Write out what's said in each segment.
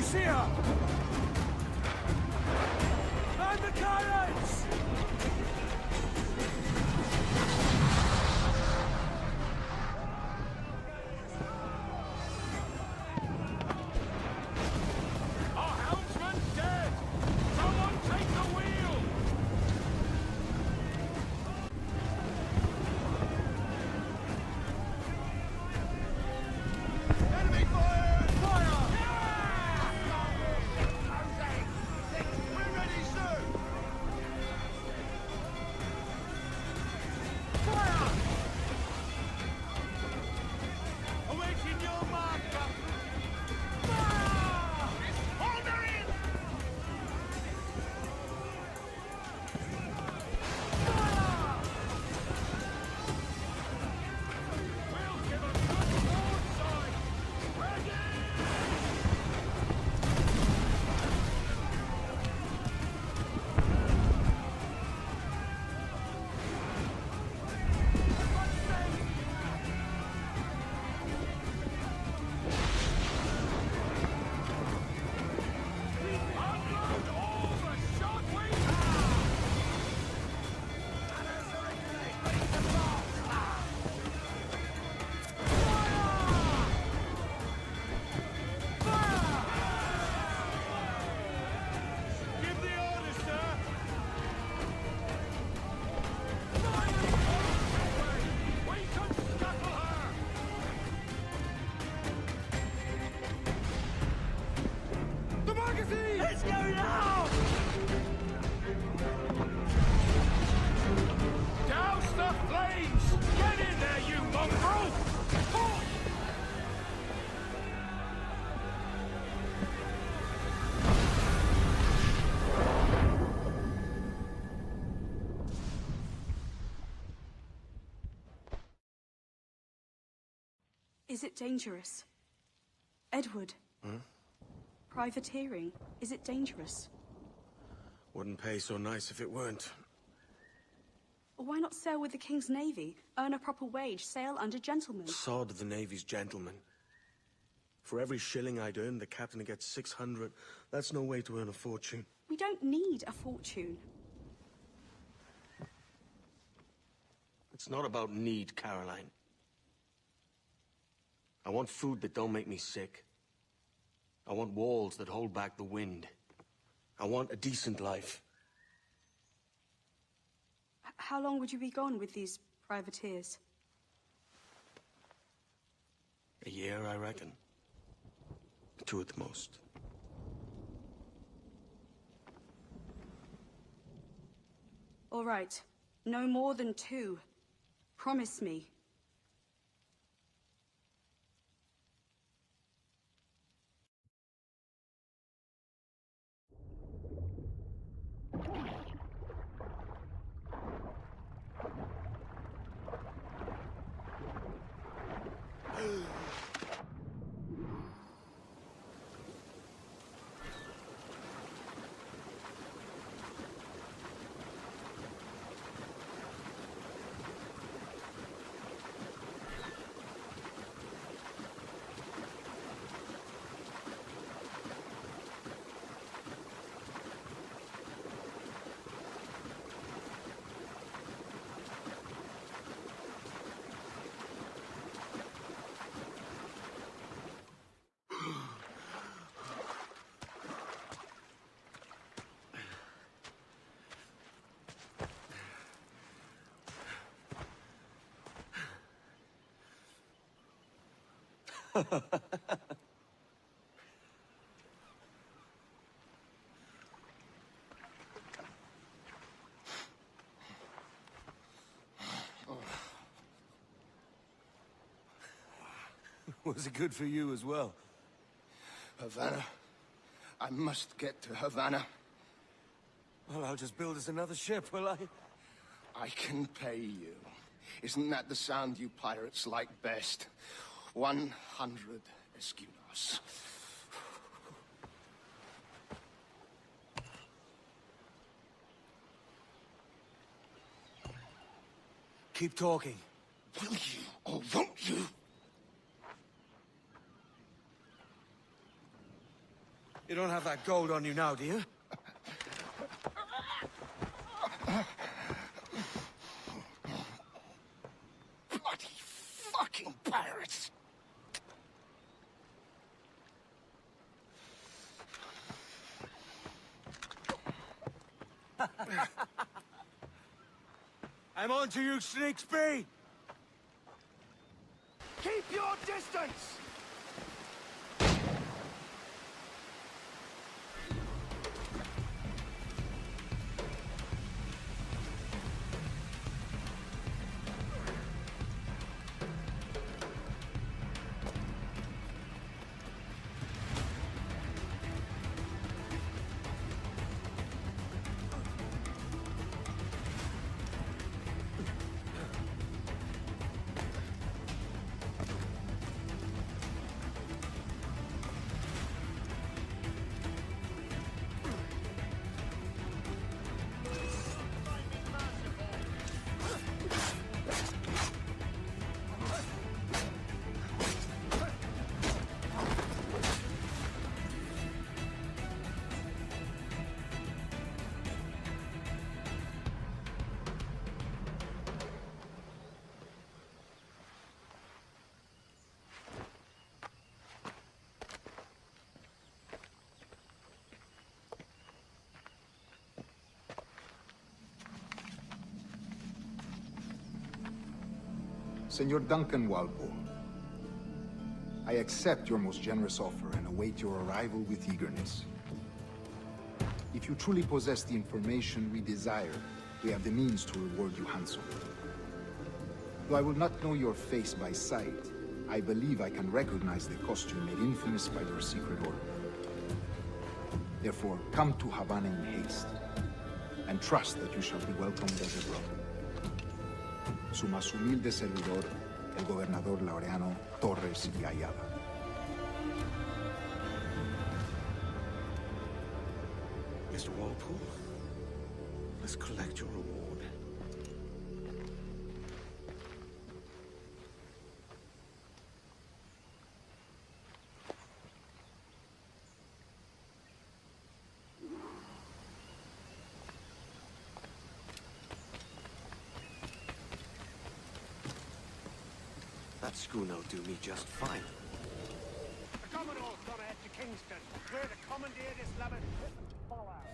see her! Man the cannons! Our helmsman's dead! Someone take the wheel! Enemy fire! Fire! We're ready, sir! Fire! Awaiting your mark, Captain! Fire! Hold her in! Fire! We'll give a good broadside! Ready! Unload all the shot we have! Give the order, sir! We can scuttle her! The magazine! Let's go now! Douse the flames! Get in there, you mongrel! Is it dangerous? Edward? Privateering, is it dangerous? Wouldn't pay so nice if it weren't. Why not sail with the King's Navy? Earn a proper wage, sail under gentlemen. Sod the Navy's gentlemen. For every shilling I'd earn, the captain gets 600. That's no way to earn a fortune. We don't need a fortune. It's not about need, Caroline. I want food that don't make me sick. I want walls that hold back the wind. I want a decent life. How long would you be gone with these privateers? A year, I reckon. 2 at the most. All right. No more than 2. Promise me. Was it good for you as well? Havana. I must get to Havana. Well, I'll just build us another ship, will I? I can pay you. Isn't that the sound you pirates like best? 100 escudos. Keep talking. Will you or won't you? You don't have that gold on you now, do you? Bloody fucking pirates! I'm on to you, Snakesby! Keep your distance! Senor Duncan Walpole, I accept your most generous offer and await your arrival with eagerness. If you truly possess the information we desire, we have the means to reward you handsomely. Though I will not know your face by sight, I believe I can recognize the costume made infamous by your secret order. Therefore, come to Havana in haste, and trust that you shall be welcomed as a brother. Su más humilde servidor, el gobernador Laureano Torres y Ayala. Mr. Walpole, let's collect your reward. That schooner'll do me just fine. The Commodore's gone ahead to Kingston. We're to commandeer this lavish fallout.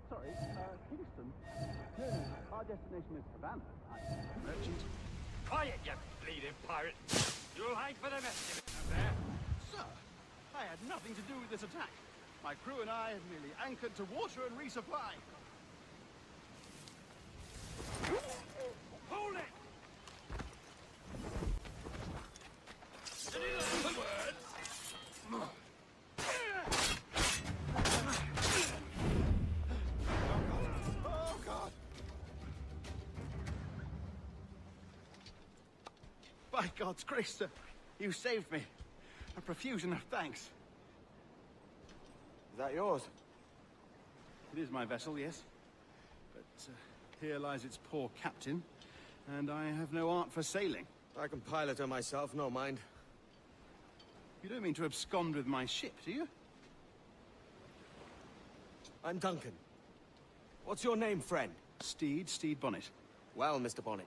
Sorry, Kingston? No, our destination is Havana. Merchant. Quiet, you bleeding pirate. You'll hang for the mess of it up there. Sir, I had nothing to do with this attack. My crew and I had merely anchored to water and resupply. Hold it! Any last words? Oh, God! By God's grace, sir, you saved me. A profusion of thanks. Is that yours? It is my vessel, yes. But here lies its poor captain, and I have no art for sailing. I can pilot her myself, no mind. You don't mean to abscond with my ship, do you? I'm Duncan. What's your name, friend? Steed Bonnet. Well, Mr. Bonnet,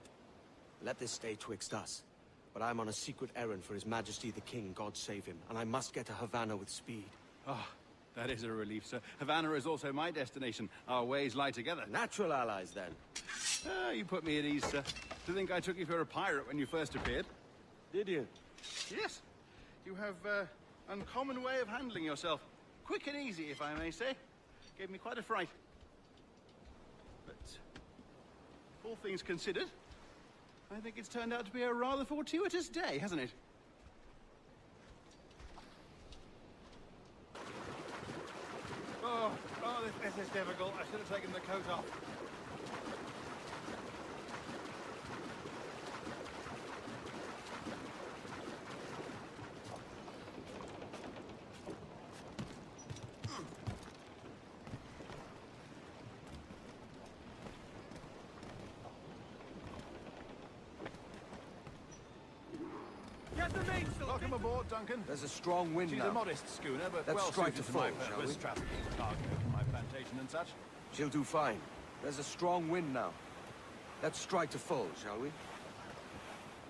let this stay twixt us. But I'm on a secret errand for His Majesty the King, God save him, and I must get to Havana with speed. Ah, that is a relief, sir. Havana is also my destination. Our ways lie together. Natural allies, then. Ah, you put me at ease, sir. To think I took you for a pirate when you first appeared. Did you? Yes. You have uncommon way of handling yourself. Quick and easy, if I may say. Gave me quite a fright. But, all things considered, I think it's turned out to be a rather fortuitous day, hasn't it? Oh, this is difficult. I should have taken the coat off. Get the Welcome aboard, Duncan. There's a strong wind She's now. a modest schooner, but Let's well strike suited to to my full, shall purpose, we? trafficking cargo from my plantation and such. She'll do fine. There's a strong wind now. Let's strike to full, shall we?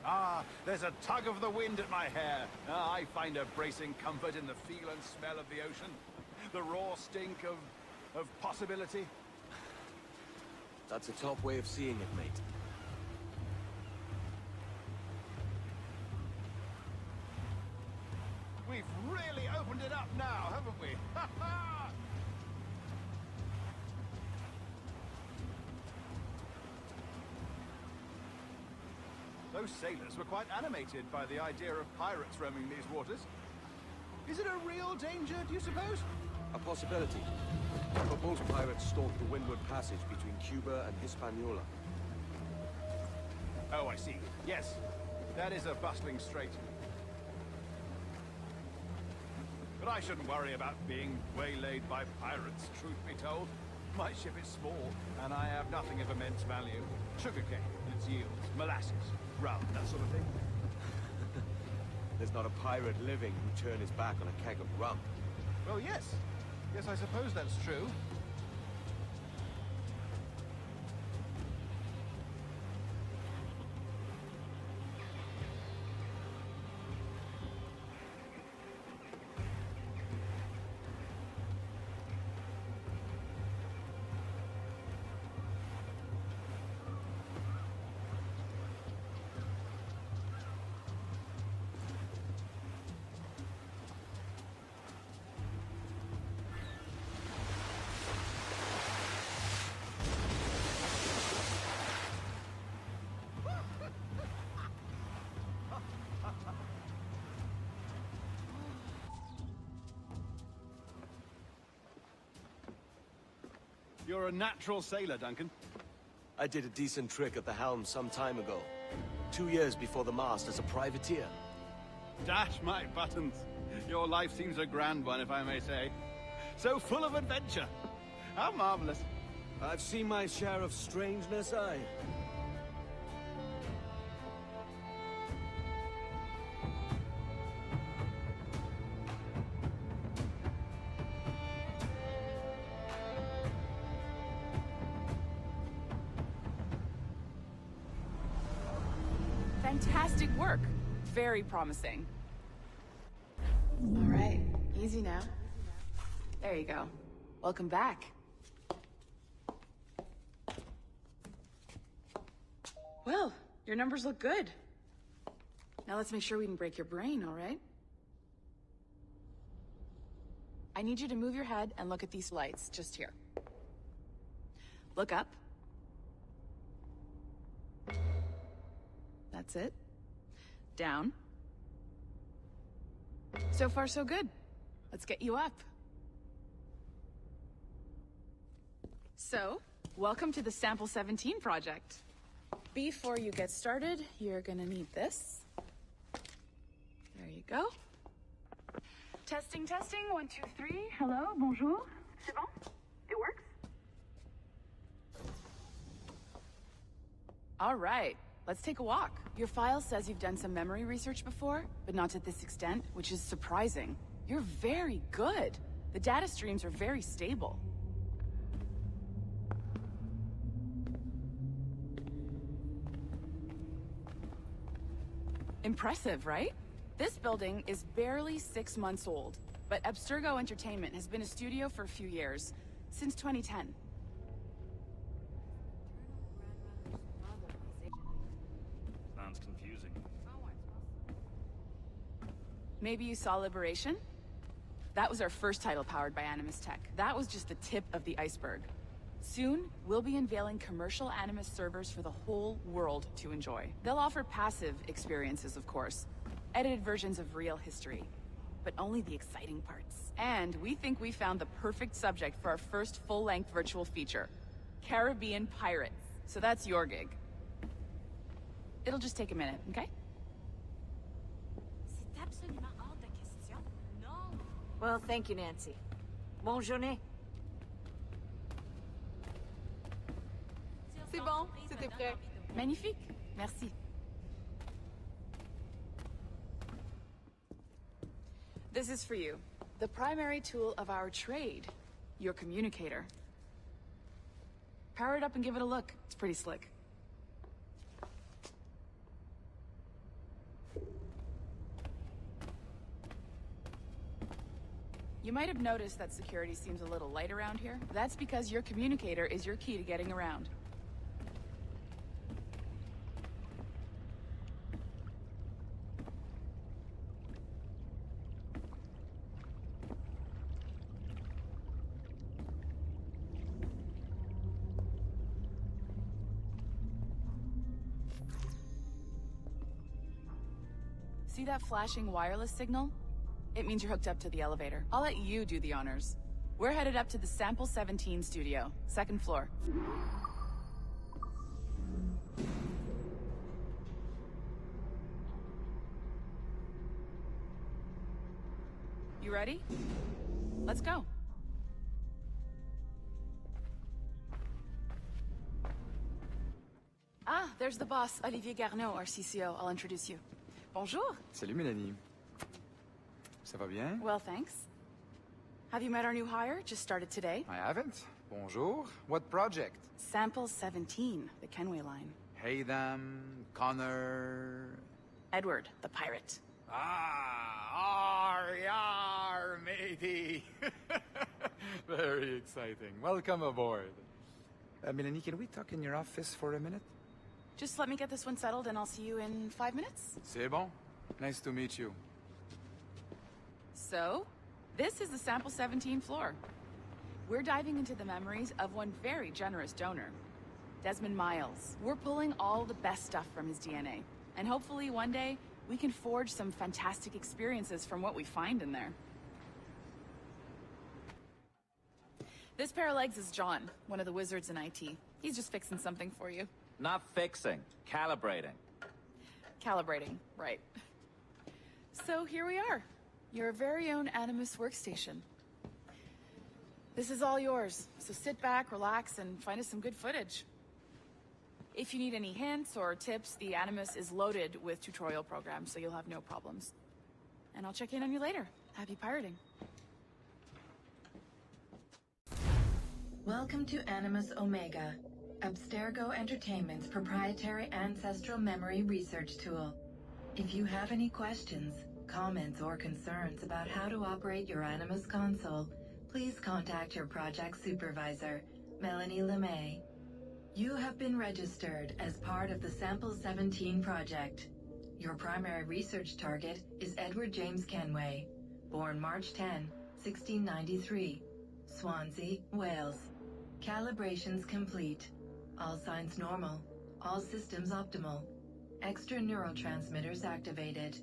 Ah, there's a tug of the wind at my hair. Ah, I find a bracing comfort in the feel and smell of the ocean. The raw stink of possibility. That's a top way of seeing it, mate. We've really opened it up now, haven't we? Ha ha! Those sailors were quite animated by the idea of pirates roaming these waters. Is it a real danger, do you suppose? A possibility. But most pirates stalk the windward passage between Cuba and Hispaniola. Oh, I see. Yes, that is a bustling strait. But I shouldn't worry about being waylaid by pirates, truth be told. My ship is small, and I have nothing of immense value. Sugarcane and its yields, molasses, rum, that sort of thing. There's not a pirate living who turned his back on a keg of rum. Well, yes. Yes, I suppose that's true. You're a natural sailor, Duncan. I did a decent trick at the helm some time ago. 2 years before the mast as a privateer. Dash my buttons. Your life seems a grand one, if I may say. So full of adventure. How marvelous. I've seen my share of strangeness, aye. Fantastic work. Very promising. All right, easy now. There you go. Welcome back. Well, your numbers look good. Now let's make sure we can break your brain, all right? I need you to move your head and look at these lights just here. Look up. That's it. Down. So far, so good. Let's get you up. So, welcome to the Sample 17 project. Before you get started, you're gonna need this. There you go. Testing, testing, 1, 2, 3. Hello, bonjour. C'est bon? It works? All right. Let's take a walk. Your file says you've done some memory research before, but not to this extent, which is surprising. You're very good. The data streams are very stable. Impressive, right? This building is barely 6 months old, but Abstergo Entertainment has been a studio for a few years, since 2010. Sounds confusing. Maybe you saw Liberation? That was our first title powered by Animus Tech. That was just the tip of the iceberg. Soon, we'll be unveiling commercial Animus servers for the whole world to enjoy. They'll offer passive experiences, of course. Edited versions of real history. But only the exciting parts. And we think we found the perfect subject for our first full-length virtual feature. Caribbean pirates. So that's your gig. It'll just take a minute, okay? C'est absolument hors de question. Non. Well, thank you, Nancy. Bonne journée. C'est bon, c'était prêt. Magnifique. Merci. This is for you. The primary tool of our trade. Your communicator. Power it up and give it a look. It's pretty slick. You might have noticed that security seems a little light around here. That's because your communicator is your key to getting around. See that flashing wireless signal? It means you're hooked up to the elevator. I'll let you do the honors. We're headed up to the Sample 17 studio, 2nd floor. You ready? Let's go. Ah, there's the boss, Olivier Garneau, our CCO. I'll introduce you. Bonjour. Salut Mélanie. Ça va bien? Well, thanks. Have you met our new hire? Just started today. I haven't. Bonjour. What project? Sample 17, the Kenway line. Haytham, Connor... Edward, the pirate. Ah, yar, matey. Very exciting. Welcome aboard. Mélanie, can we talk in your office for a minute? Just let me get this one settled and I'll see you in 5 minutes. C'est bon. Nice to meet you. So, this is the Sample 17 floor. We're diving into the memories of one very generous donor, Desmond Miles. We're pulling all the best stuff from his DNA. And hopefully one day, we can forge some fantastic experiences from what we find in there. This pair of legs is John, one of the wizards in IT. He's just fixing something for you. Not fixing, calibrating. Calibrating, right. So here we are. Your very own Animus workstation. This is all yours, so sit back, relax, and find us some good footage. If you need any hints or tips, the Animus is loaded with tutorial programs, so you'll have no problems. And I'll check in on you later. Happy pirating. Welcome to Animus Omega, Abstergo Entertainment's proprietary ancestral memory research tool. If you have any questions, comments, or concerns about how to operate your Animus console, please contact your project supervisor, Melanie LeMay. You have been registered as part of the Sample 17 project. Your primary research target is Edward James Kenway, born March 10, 1693, Swansea, Wales. Calibrations complete. All signs normal. All systems optimal. Extra neurotransmitters activated.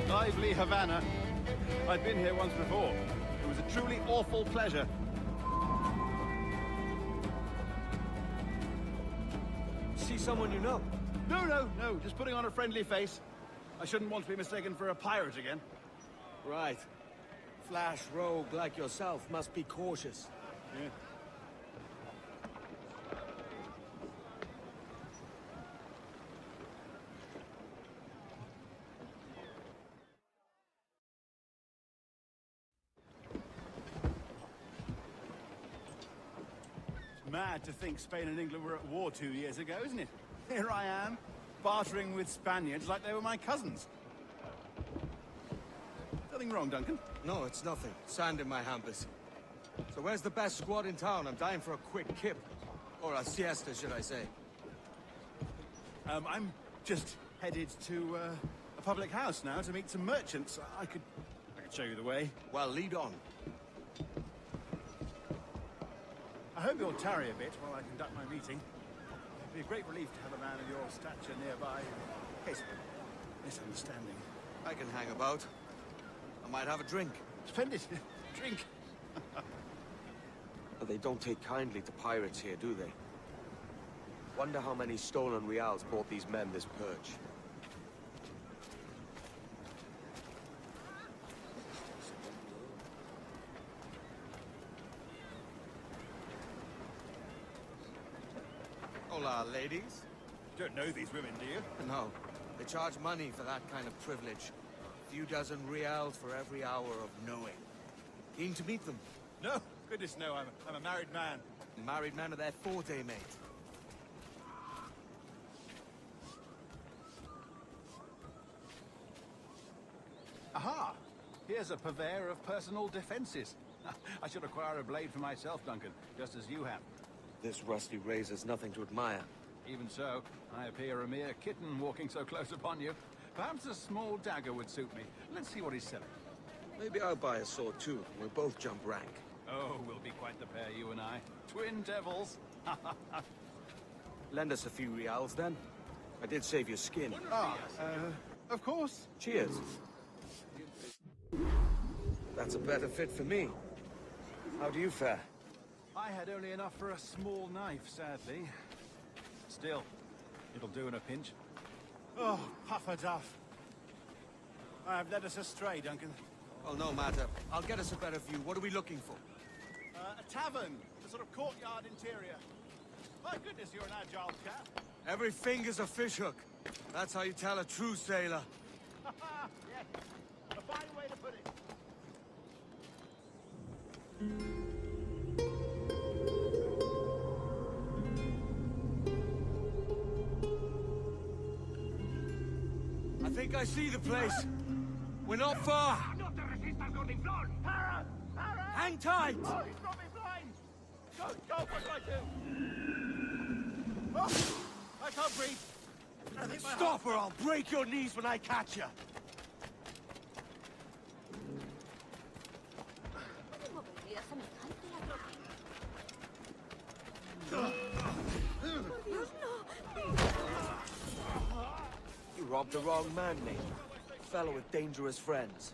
Lively Havana. I'd been here once before. It was a truly awful pleasure. See someone you know? No, just putting on a friendly face. I shouldn't want to be mistaken for a pirate again. Right. Flash rogue like yourself must be cautious. Yeah. Mad to think Spain and England were at war 2 years ago, isn't it? Here I am, bartering with Spaniards like they were my cousins. Nothing wrong, Duncan? No, it's nothing. Sand in my hampers. So where's the best squad in town? I'm dying for a quick kip. Or a siesta, should I say. I'm just headed to a public house now to meet some merchants. I could show you the way. Well, lead on. I hope you'll tarry a bit while I conduct my meeting. It'd be a great relief to have a man of your stature nearby in case of a misunderstanding. I can hang about. I might have a drink. Splendid. Drink. But they don't take kindly to pirates here, do they? Wonder how many stolen reals bought these men this purge. Hola, ladies. Don't know these women, do you? No. They charge money for that kind of privilege. A few dozen reals for every hour of knowing. Keen to meet them. No. Goodness, no. I'm a married man. Married men are their forte, mate. Aha! Here's a purveyor of personal defenses. I should acquire a blade for myself, Duncan, just as you have. This rusty razor's nothing to admire. Even so, I appear a mere kitten walking so close upon you. Perhaps a small dagger would suit me. Let's see what he's selling. Maybe I'll buy a sword too. We'll both jump rank. Oh, we'll be quite the pair, you and I. Twin devils. Lend us a few reals then. I did save your skin. Of course. Cheers. That's a better fit for me. How do you fare? I had only enough for a small knife, sadly. Still, it'll do in a pinch. Oh, puffer duff. I have led us astray, Duncan. Well, no matter. I'll get us a better view. What are we looking for? A tavern. A sort of courtyard interior. My goodness, you're an agile chap. Every finger's a fishhook. That's how you tell a true sailor. Yes. A fine way to put it. I think I see the place. We're not far. Hang tight! Oh, he's got me blind! Go, what do I do? Oh, I can't breathe. Stop or I'll break your knees when I catch you. You robbed the wrong man, mate. Fellow with dangerous friends.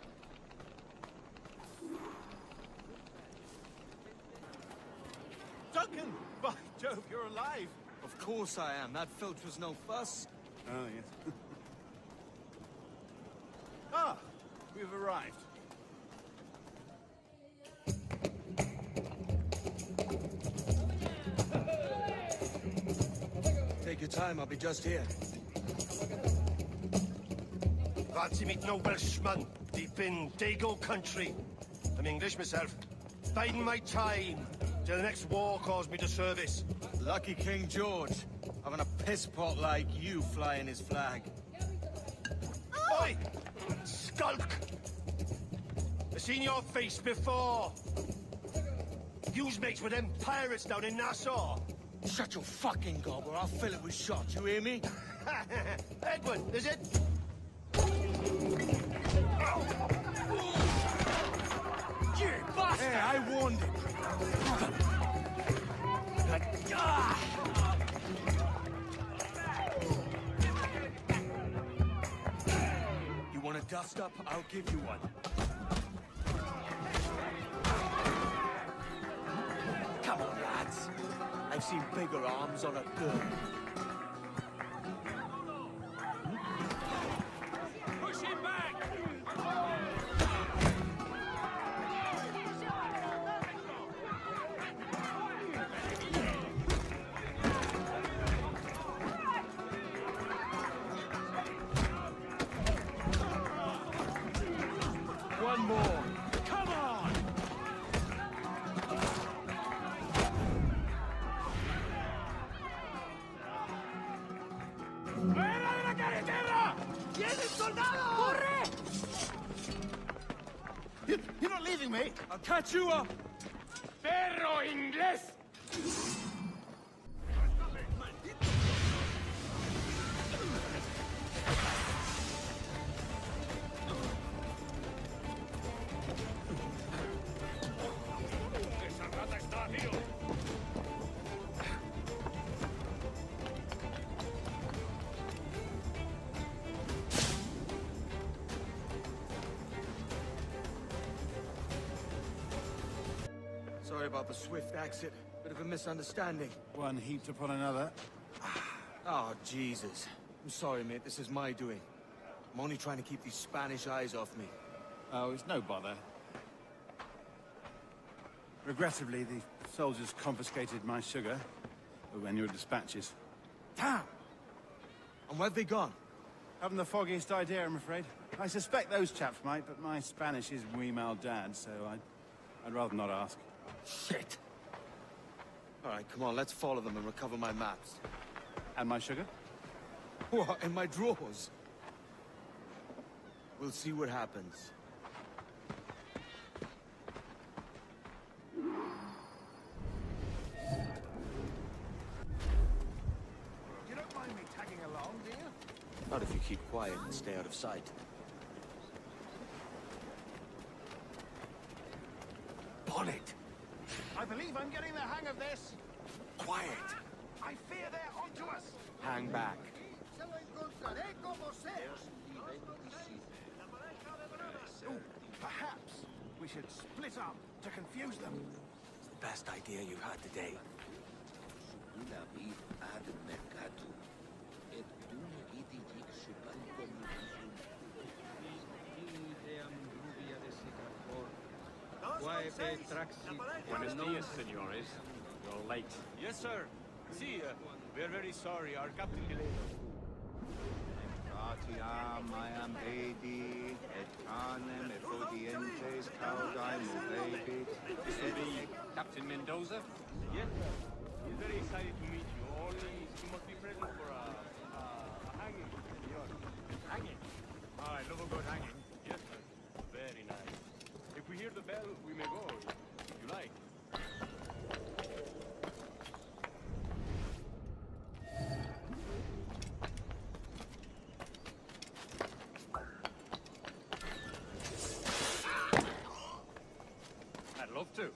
Duncan! By Jove, you're alive! Of course I am. That filch was no fuss. Oh, yes. Ah! We've arrived. Take your time, I'll be just here. Fancy meet no Welshman deep in Dago country. I'm English myself. Biding my time till the next war calls me to service. Lucky King George, having a piss pot like you flying his flag. Oi! Skulk! I've seen your face before. You's mates with them pirates down in Nassau. Shut your fucking gob or I'll fill it with shot, you hear me? Edward, is it? You bastard! Hey, I warned him. You want a dust up? I'll give you one. Come on, lads. I've seen bigger arms on a girl. Push him back! One more. Come on! ¡Fuera de la carretera! ¡Vienen soldados! ¡Corre! You're not leaving me! I'll catch you up! ¡Perro inglés! ¡Esa rata está, tío! Sorry about the swift exit. Bit of a misunderstanding. One heaped upon another. Oh, Jesus. I'm sorry, mate. This is my doing. I'm only trying to keep these Spanish eyes off me. Oh, it's no bother. Regrettably, the soldiers confiscated my sugar when your dispatches. Damn! And where've they gone? Haven't the foggiest idea, I'm afraid. I suspect those chaps might, but my Spanish is muy mal dad, so I'd rather not ask. Shit! Alright, come on, let's follow them and recover my maps. And my sugar? What, in my drawers? We'll see what happens. You don't mind me tagging along, do you? Not if you keep quiet and stay out of sight. Bonnet! I believe I'm getting the hang of this. Quiet! I fear they're onto us. Hang back. Ooh, perhaps we should split up to confuse them. It's the best idea you've had today. Buenos dias, senores. You're late. Yes, sir. See, we're very sorry. Our captain delayed us. Gratiam, I am Haiti, et canem effodientes caudae movebit. This will be Captain Mendoza? Yes, sir. He's very excited to meet you. Only you must be present for a hanging, senor. Hanging? I love a good hanging. Yes, sir. Very nice. If we hear the bell, we may go, if you like. I'd love to.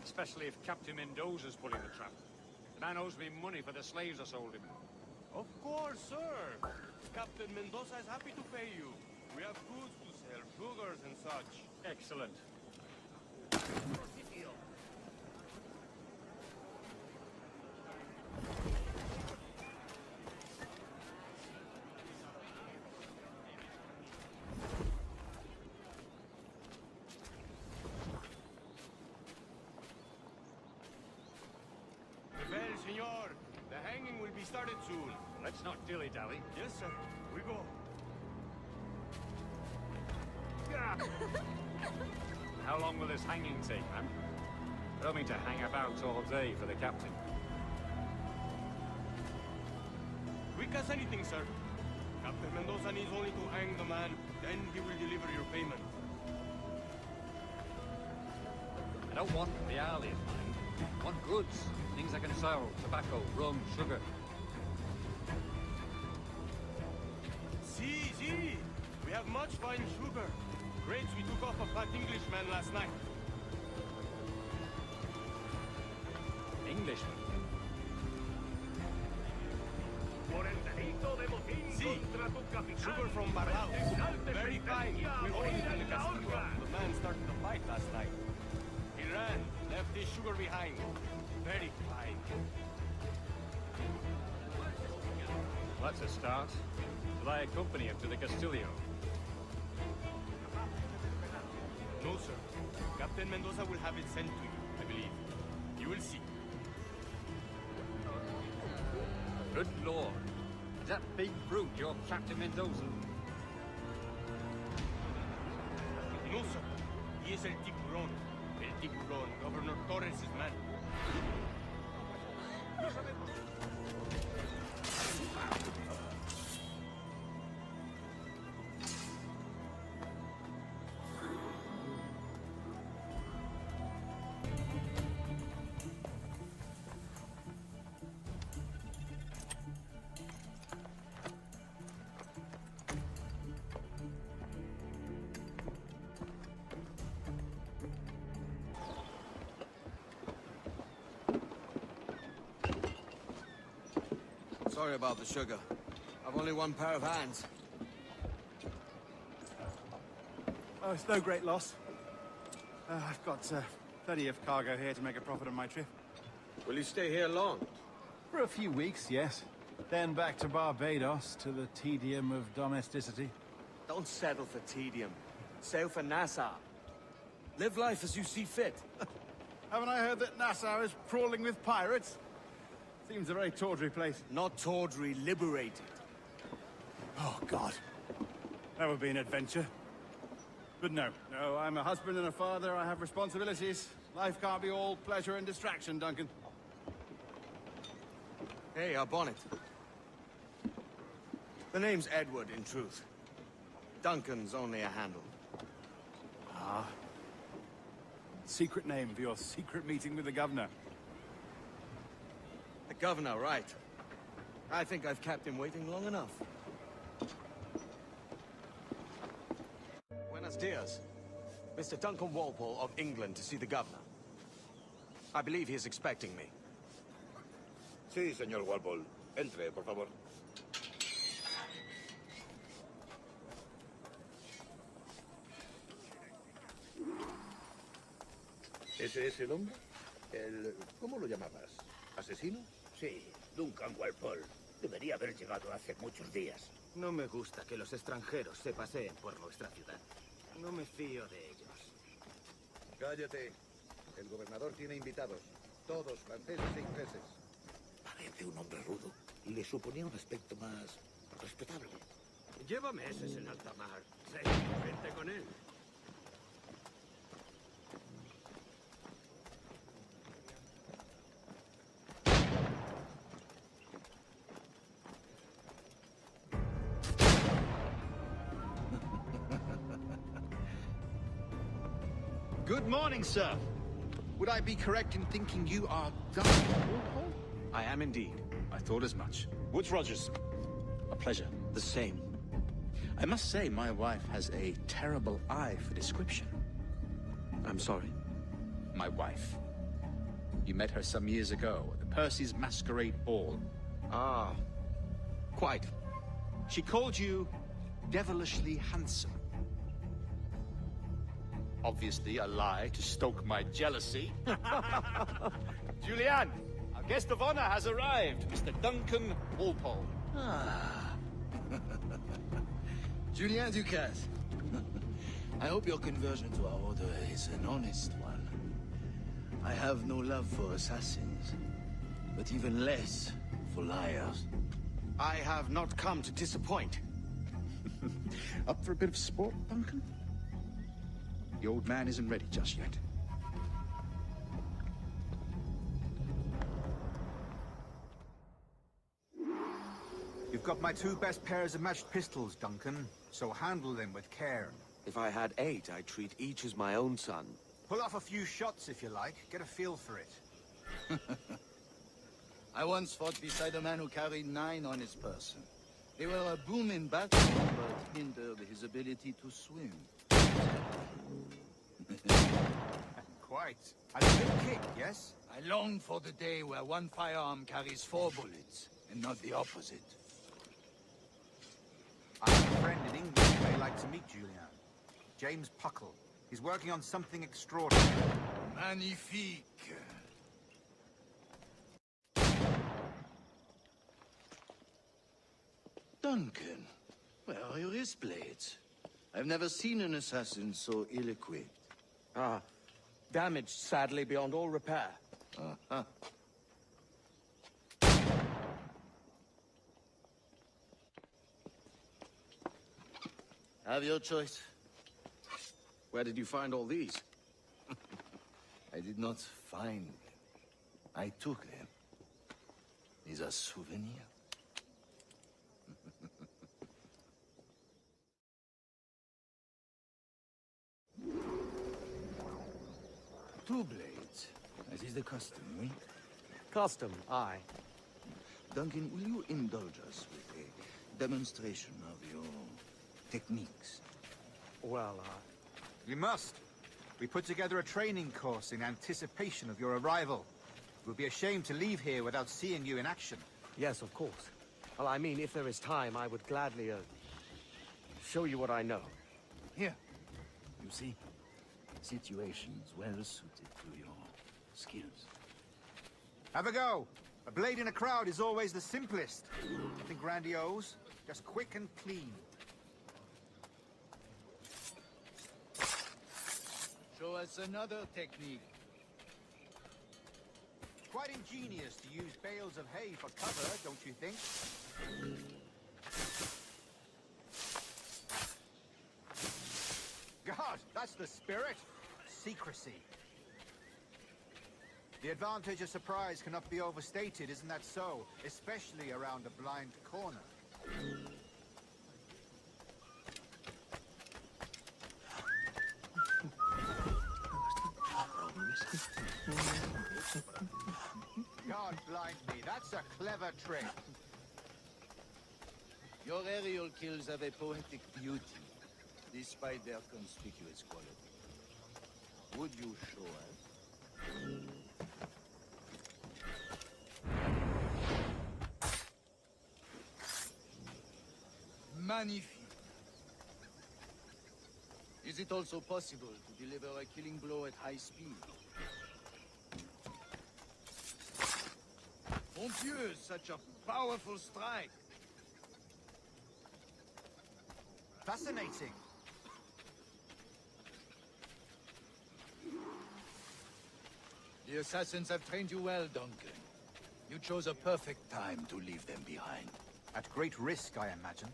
Especially if Captain Mendoza's pulling the trap. The man owes me money for the slaves I sold him. Of course, sir. Captain Mendoza is happy to pay you. We have goods to sell, sugars and such. Excellent. Well, senor, the hanging will be started soon. Let's not dilly-dally. Yes, sir. We go. How long will this hanging take, man? I don't mean to hang about all day for the captain. Quick as anything, sir. Captain Mendoza needs only to hang the man, then he will deliver your payment. I don't want reales, man. I want goods. Things I can sell. Tobacco, rum, sugar. See. We have much fine sugar. Grapes we took off a fat Englishman last night. Englishman? See, sugar from Barao. Very fine. We ordered it in the castillo. The man started a fight last night. He ran, left his sugar behind. Very fine. Well, that's a start. Will I accompany him to the Castillo? No, sir. Captain Mendoza will have it sent to you, I believe. You will see. Good lord. Is that big brute your Captain Mendoza? No, sir. He is El Tiburon. El Tiburon, Governor Torres' man. Sorry about the sugar. I've only one pair of hands. Oh, it's no great loss. I've got Plenty of cargo here to make a profit on my trip. Will you stay here long? For a few weeks, yes. Then back to Barbados, to the tedium of domesticity. Don't settle for tedium. Sail for Nassau. Live life as you see fit. Haven't I heard that Nassau is crawling with pirates? Seems a very tawdry place. Not tawdry, liberated. Oh, God. That would be an adventure. But no, I'm a husband and a father. I have responsibilities. Life can't be all pleasure and distraction, Duncan. Hey, our bonnet. The name's Edward, in truth. Duncan's only a handle. Ah. Secret name for your secret meeting with the governor. The governor, right. I think I've kept him waiting long enough. Buenos dias. Mr. Duncan Walpole of England to see the governor. I believe he is expecting me. Sí, señor Walpole. Entre, por favor. ¿Ese es el hombre? ¿Cómo lo llamabas? ¿Asesino? Sí, Duncan Walpole. Debería haber llegado hace muchos días. No me gusta que los extranjeros se paseen por nuestra ciudad. No me fío de ellos. Cállate. El gobernador tiene invitados. Todos franceses e ingleses. Parece un hombre rudo. Le suponía un aspecto más respetable. Lleva meses en alta mar. Sé gente con él. Good morning, sir. Would I be correct in thinking you are Duncan Walpole? I am indeed. I thought as much. Woods Rogers. A pleasure. The same. I must say, my wife has a terrible eye for description. I'm sorry? My wife. You met her some years ago at the Percy's Masquerade Ball. Ah, quite. She called you devilishly handsome. Obviously a lie to stoke my jealousy. Julianne, our guest of honor has arrived, Mr. Duncan Walpole. Ah. Julien Ducasse. I hope your conversion to our order is an honest one. I have no love for assassins, but even less for liars. I have not come to disappoint. Up for a bit of sport, Duncan? The old man isn't ready just yet. You've got my 2 best pairs of matched pistols, Duncan, so handle them with care. If I had 8, I'd treat each as my own son. Pull off a few shots if you like. Get a feel for it. I once fought beside a man who carried 9 on his person. They were a boom in battle, but hindered his ability to swim. Quite. A good kick, yes? I long for the day where one firearm carries 4 bullets, and not the opposite. I have a friend in England who may like to meet Julian. James Puckle. He's working on something extraordinary. Magnifique. Duncan, where are your wrist blades? I've never seen an assassin so ill-equipped. Ah, damaged sadly beyond all repair. Uh-huh. Have your choice. Where did you find all these? I did not find them. I took them. These are souvenirs. Two blades, as is the custom, oui? Custom, aye. Duncan, will you indulge us with a demonstration of your techniques? Well, We must. We put together a training course in anticipation of your arrival. It would be a shame to leave here without seeing you in action. Yes, of course. Well, I mean, if there is time, I would gladly, show you what I know. Here. You see? situations well suited to your skills. Have a go. A blade in a crowd is always the simplest. Nothing grandiose, just quick and clean. Show us another technique. Quite ingenious to use bales of hay for cover, don't you think? God, that's the spirit. Secrecy. The advantage of surprise cannot be overstated, isn't that so? Especially around a blind corner. God blind me, that's a clever trick. Your aerial kills have a poetic beauty, despite their conspicuous quality. Would you show us? Magnifique. Is it also possible to deliver a killing blow at high speed? Mon Dieu, such a powerful strike. Fascinating. The assassins have trained you well, Duncan. You chose a perfect time to leave them behind. At great risk, I imagine.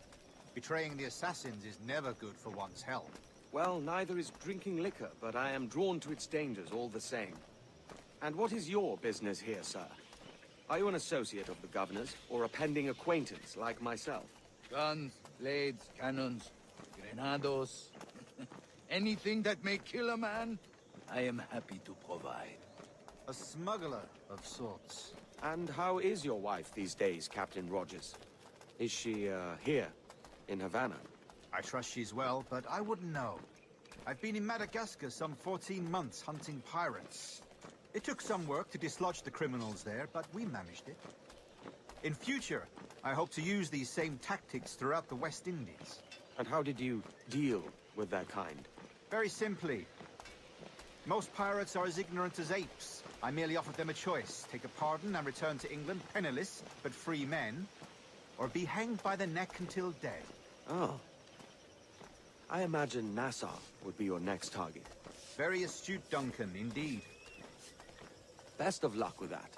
Betraying the assassins is never good for one's health. Well, neither is drinking liquor, but I am drawn to its dangers all the same. And what is your business here, sir? Are you an associate of the governor's, or a pending acquaintance like myself? Guns, blades, cannons, grenados, anything that may kill a man, I am happy to provide. A smuggler of sorts. And how is your wife these days, Captain Rogers? Is she, here, in Havana? I trust she's well, but I wouldn't know. I've been in Madagascar some 14 months hunting pirates. It took some work to dislodge the criminals there, but we managed it. In future, I hope to use these same tactics throughout the West Indies. And how did you deal with that kind? Very simply. Most pirates are as ignorant as apes. I merely offered them a choice. Take a pardon and return to England penniless, but free men, or be hanged by the neck until dead. Oh. I imagine Nassau would be your next target. Very astute, Duncan, indeed. Best of luck with that.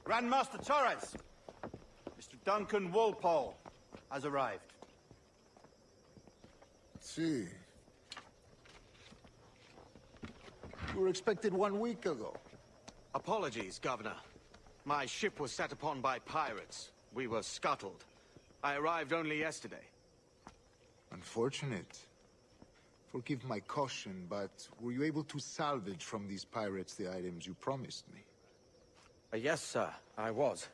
Grandmaster Torres! Mr. Duncan Walpole has arrived. See. You were expected 1 week ago. Apologies, Governor. My ship was set upon by pirates. We were scuttled. I arrived only yesterday. Unfortunate. Forgive my caution, but were you able to salvage from these pirates the items you promised me? Yes, sir, I was.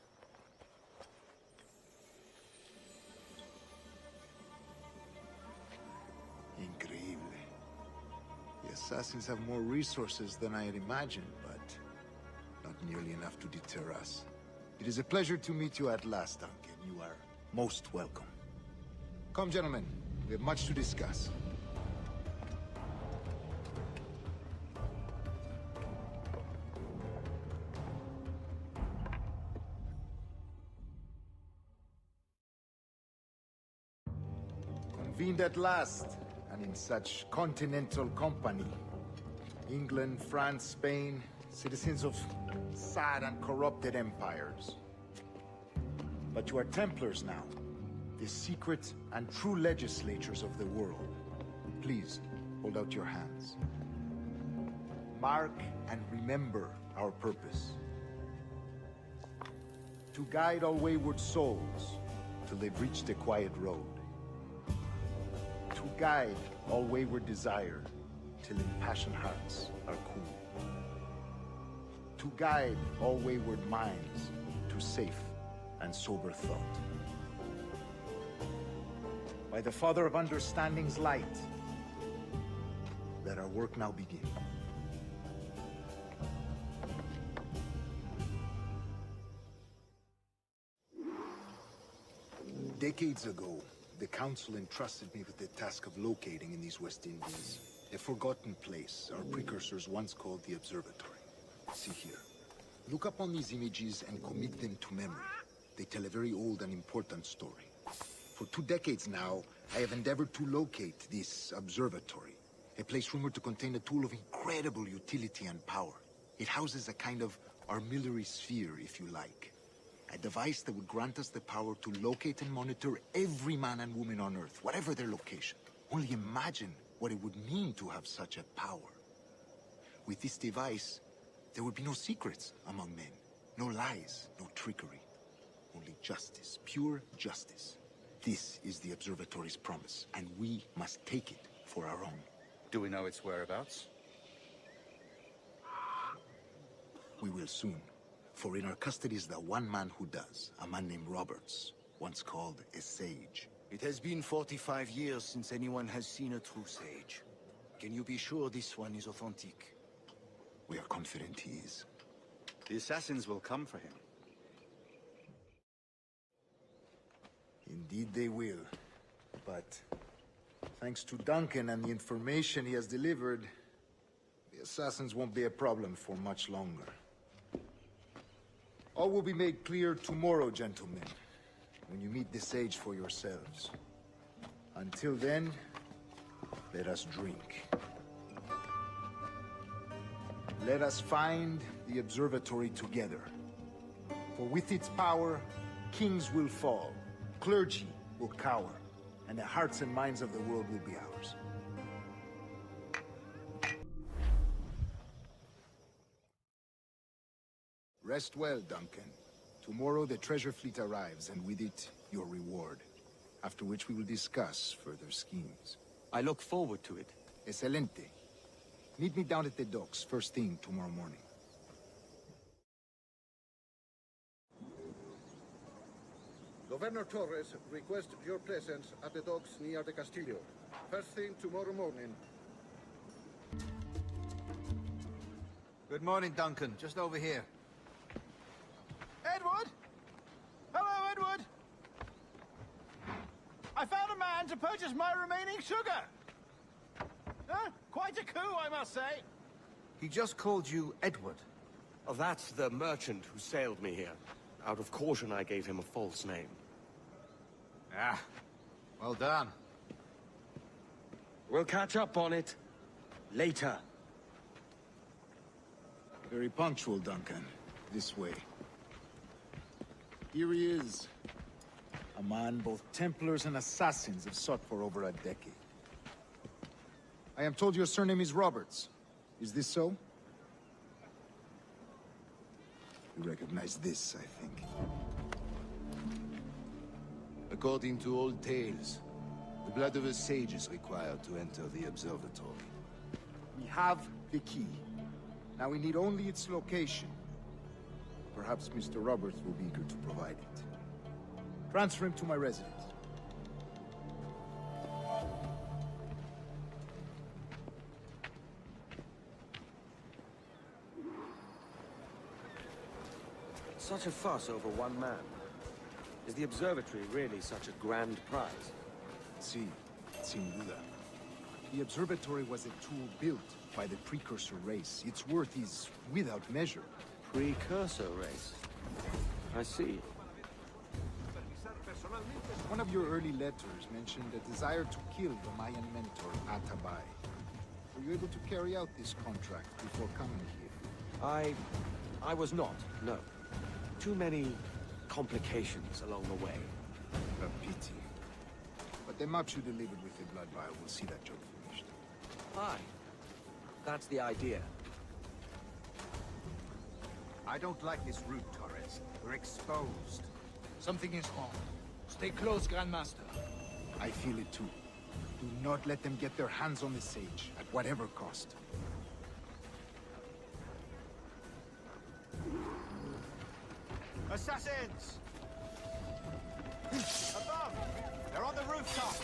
Increíble. The assassins have more resources than I had imagined, but not nearly enough to deter us. It is a pleasure to meet you at last, Duncan. You are most welcome. Come, gentlemen. We have much to discuss. Convened at last, and in such continental company. England, France, Spain, citizens of sad and corrupted empires. But you are Templars now, the secret and true legislators of the world. Please, hold out your hands. Mark and remember our purpose. To guide all wayward souls till they've reached a quiet road. To guide all wayward desire till impassioned hearts are cool. To guide all wayward minds to safe and sober thought. By the Father of Understanding's light, let our work now begin. Decades ago, the Council entrusted me with the task of locating in these West Indies a forgotten place our precursors once called the Observatory. See here. Look up on these images and commit them to memory. They tell a very old and important story. For 2 decades now, I have endeavored to locate this observatory, a place rumored to contain a tool of incredible utility and power. It houses a kind of armillary sphere, if you like. A device that would grant us the power to locate and monitor every man and woman on Earth, whatever their location. Only imagine what it would mean to have such a power. With this device, there would be no secrets among men, no lies, no trickery. Only justice, pure justice. This is the Observatory's promise, and we must take it for our own. Do we know its whereabouts? We will soon. For in our custody is the one man who does, a man named Roberts, once called a sage. It has been 45 years since anyone has seen a true sage. Can you be sure this one is authentic? We are confident he is. The assassins will come for him. Indeed they will. But thanks to Duncan and the information he has delivered, the assassins won't be a problem for much longer. All will be made clear tomorrow, gentlemen, when you meet the sage for yourselves. Until then, let us drink. Let us find the observatory together. For with its power, kings will fall, clergy will cower, and the hearts and minds of the world will be ours. Rest well, Duncan. Tomorrow the treasure fleet arrives, and with it, your reward. After which we will discuss further schemes. I look forward to it. Excelente. Meet me down at the docks first thing tomorrow morning. Governor Torres requests your presence at the docks near the Castillo. First thing tomorrow morning. Good morning, Duncan. Just over here. Edward? Hello, Edward! I found a man to purchase my remaining sugar! Huh? Quite a coup, I must say. He just called you Edward. Oh, that's the merchant who sailed me here. Out of caution, I gave him a false name. Ah, well done. We'll catch up on it later. Very punctual, Duncan. This way. Here he is. A man both Templars and assassins have sought for over a decade. I am told your surname is Roberts. Is this so? You recognize this, I think. According to old tales, the blood of a sage is required to enter the observatory. We have the key. Now we need only its location. Perhaps Mr. Roberts will be eager to provide it. Transfer him to my residence. Such a fuss over one man. Is the observatory really such a grand prize? Sí, sin duda. The observatory was a tool built by the precursor race. Its worth is without measure. Precursor race? I see. One of your early letters mentioned a desire to kill the Mayan mentor, Atabay. Were you able to carry out this contract before coming here? I was not, no. Too many complications along the way. A pity. But the maps you delivered with the blood vial will see that job finished. Aye. That's the idea. I don't like this route, Torres. We're exposed. Something is wrong. Stay close, Grandmaster. I feel it too. Do not let them get their hands on the sage, at whatever cost. Assassins! Above! They're on the rooftop!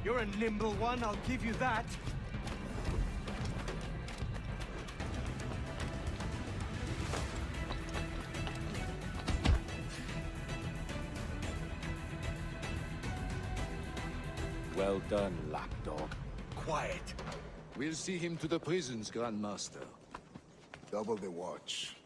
You're a nimble one, I'll give you that. Well done, lapdog. Quiet. We'll see him to the prisons, Grandmaster. Double the watch.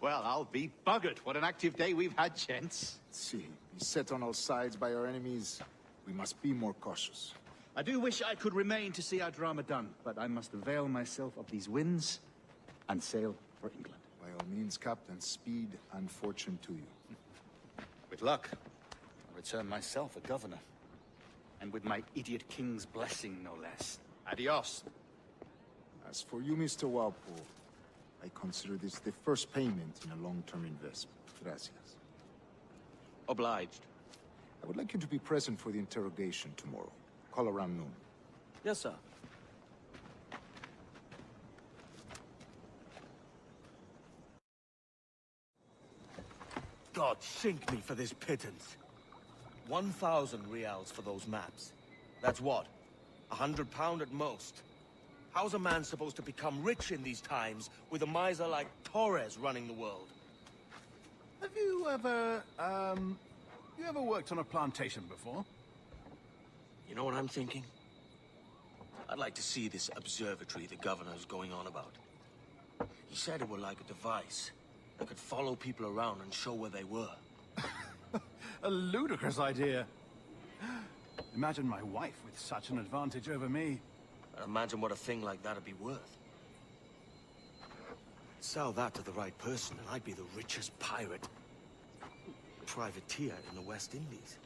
Well, I'll be buggered. What an active day we've had, gents. See, beset on all sides by our enemies, we must be more cautious. I do wish I could remain to see our drama done, but I must avail myself of these winds and sail for England. By all means, Captain, speed and fortune to you. With luck, I'll return myself a governor. And with my idiot king's blessing, no less. Adios. As for you, Mr. Walpole, I consider this the first payment in a long-term investment. Gracias. Obliged. I would like you to be present for the interrogation tomorrow. Call around noon. Yes, sir. God sink me for this pittance. 1,000 reals for those maps. That's what? £100 at most. How's a man supposed to become rich in these times with a miser like Torres running the world? Have you ever worked on a plantation before? You know what I'm thinking? I'd like to see this observatory the governor's going on about. He said it were like a device that could follow people around and show where they were. A ludicrous idea. Imagine my wife with such an advantage over me. And imagine what a thing like that'd be worth. Sell that to the right person and I'd be the richest pirate. Privateer in the West Indies.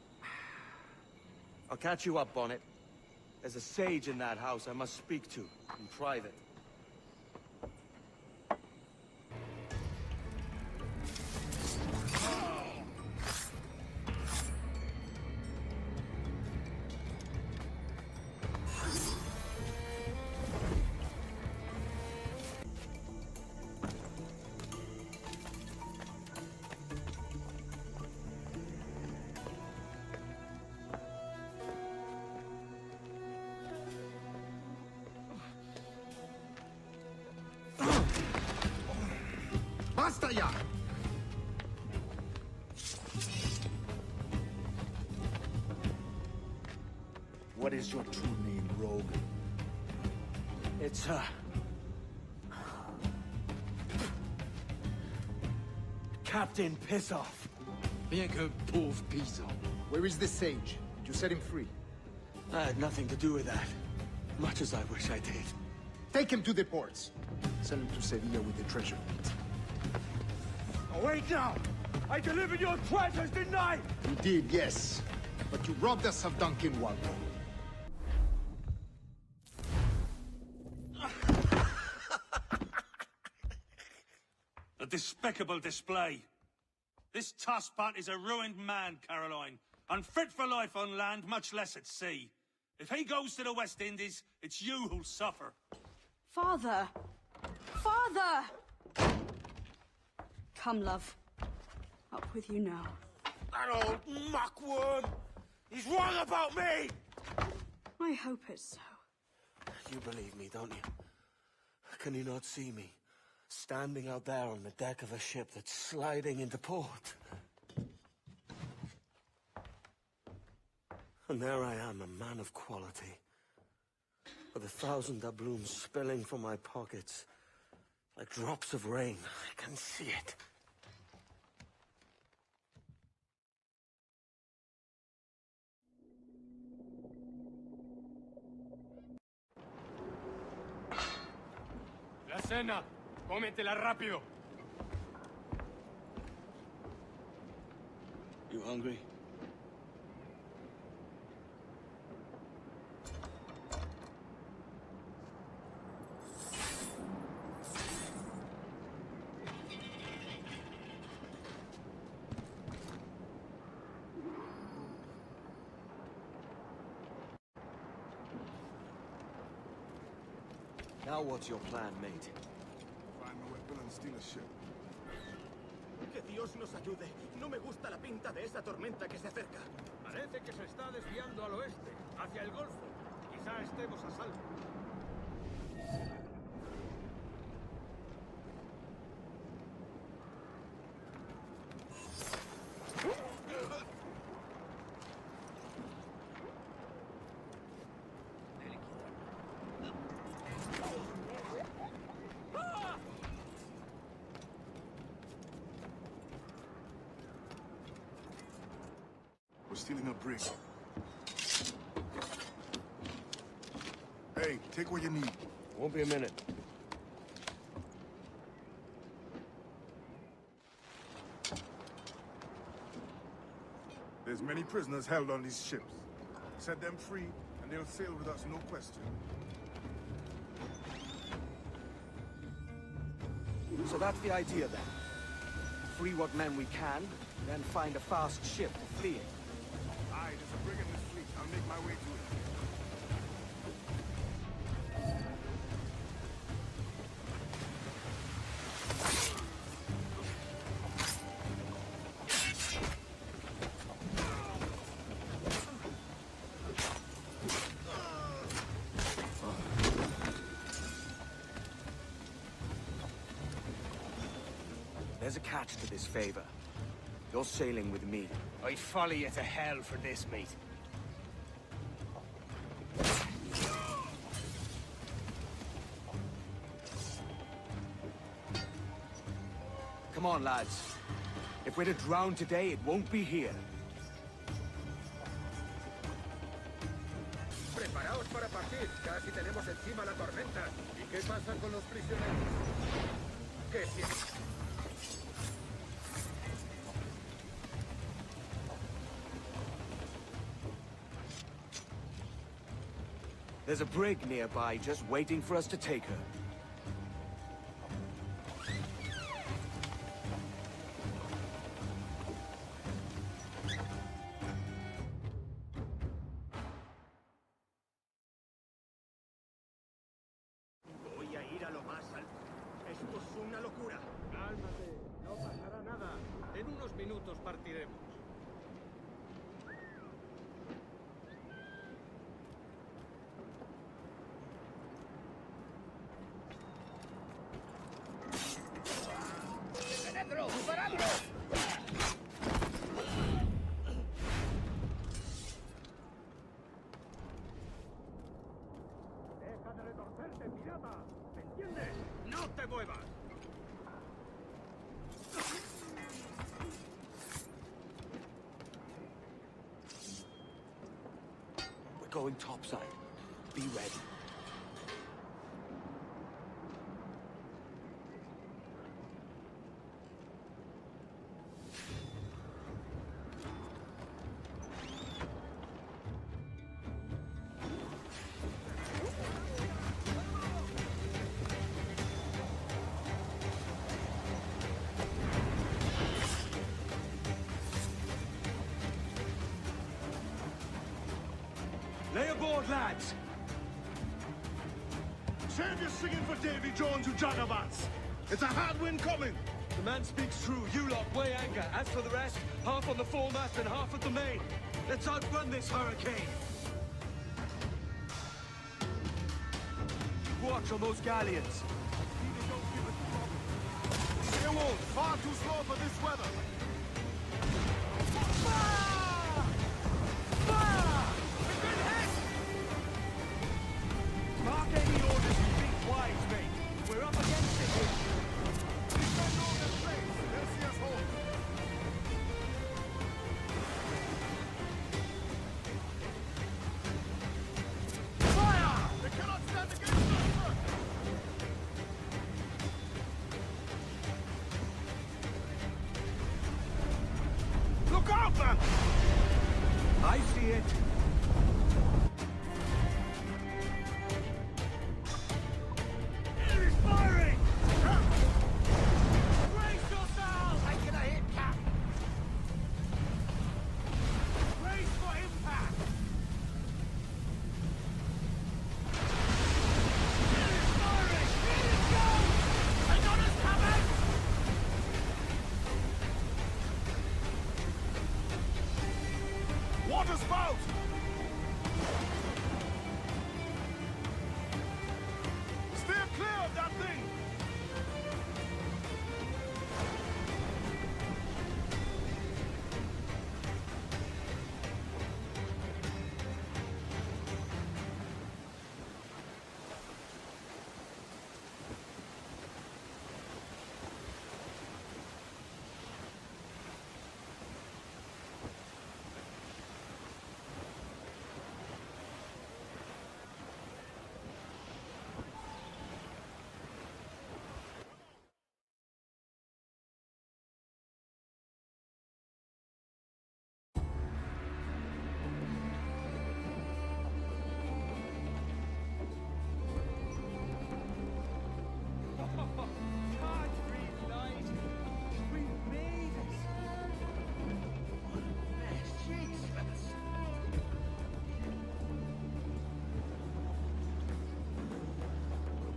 I'll catch you up, Bonnet. There's a sage in that house I must speak to, in private. Basta ya! What is your true name, rogue? It's, Captain Pissoff. Bien que pauvre paysan. Where is the sage? Did you set him free? I had nothing to do with that. Much as I wish I did. Take him to the ports. Send him to Sevilla with the treasure. Oh, wait now! I delivered your treasures, didn't I? You did, yes. But you robbed us of Duncan Walpole. A despicable display. This tosspot is a ruined man, Caroline. Unfit for life on land, much less at sea. If he goes to the West Indies, it's you who'll suffer. Father! Father! Come, love. Up with you now. That old muckworm! He's wrong about me! I hope it's so. You believe me, don't you? Can you not see me? Standing out there on the deck of a ship that's sliding into port. And there I am, a man of quality. With 1,000 doubloons spilling from my pockets. Like drops of rain. I can see it. La cena. Cómetela rápido. You hungry? Now what's your plan, mate? Find a weapon and steal a ship. Que Dios nos ayude. No me gusta la pinta de esa tormenta que se acerca. Parece que se está desviando al oeste, hacia el Golfo. Quizá estemos a salvo. We're stealing a brig. Hey, take what you need. Won't be a minute. There's many prisoners held on these ships. Set them free, and they'll sail with us, no question. So that's the idea then. Free what men we can, then find a fast ship to flee in. Aye, there's a brig in this fleet. I'll make my way to it. There's a catch to this favor. You're sailing with me. I'd follow you to hell for this, mate. Come on, lads. If we're to drown today, it won't be here. Preparaos para partir. Casi tenemos encima la tormenta. ¿Y qué pasa con los prisioneros? ¿Qué sientes? There's a brig nearby just waiting for us to take her. Voy a ir a lo más alto. Esto es una locura. Cálmate, no pasará nada. En unos minutos partiremos. Deja de retorcerte, pirata. ¿Me entiendes? ¡No te muevas! We're going topside. Be ready. Lay aboard, lads! Save your singing for Davy Jones, you jagabats! It's a hard wind coming! The man speaks true. You lot weigh anchor. As for the rest, half on the foremast and half at the main. Let's outrun this hurricane. Watch on those galleons. Airwolf, far too slow for this weather! Mark any orders and think wise, mate. We're up against it here. They'll see us home. Fire! They cannot stand against us, sir! Look out, man! I see it. Enemy firing! Brace yourselves! I get a hit, Cap! Brace for impact! Enemy firing! Here it goes! They got us covered! Water spy! out! Steer clear of that thing!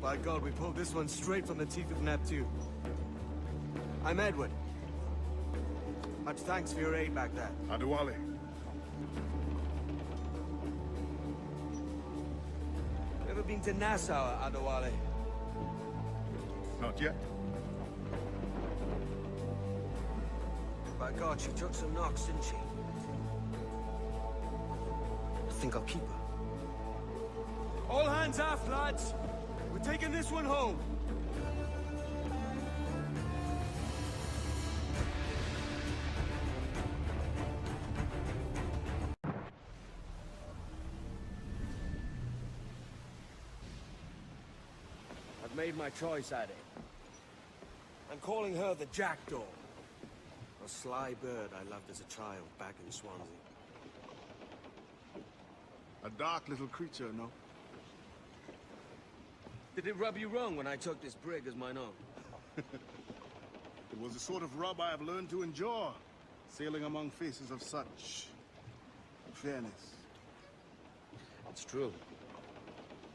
By God, we pulled this one straight from the teeth of Neptune. I'm Edward. Much thanks for your aid back there. Adewale. Ever been to Nassau, Adewale? Not yet. By God, she took some knocks, didn't she? I think I'll keep her. All hands aft, lads! We're taking this one home! I've made my choice, Addy. I'm calling her the Jackdaw. A sly bird I loved as a child back in Swansea. A dark little creature, no? Did it rub you wrong when I took this brig as mine own? It was the sort of rub I have learned to endure, sailing among faces of such fairness. It's true.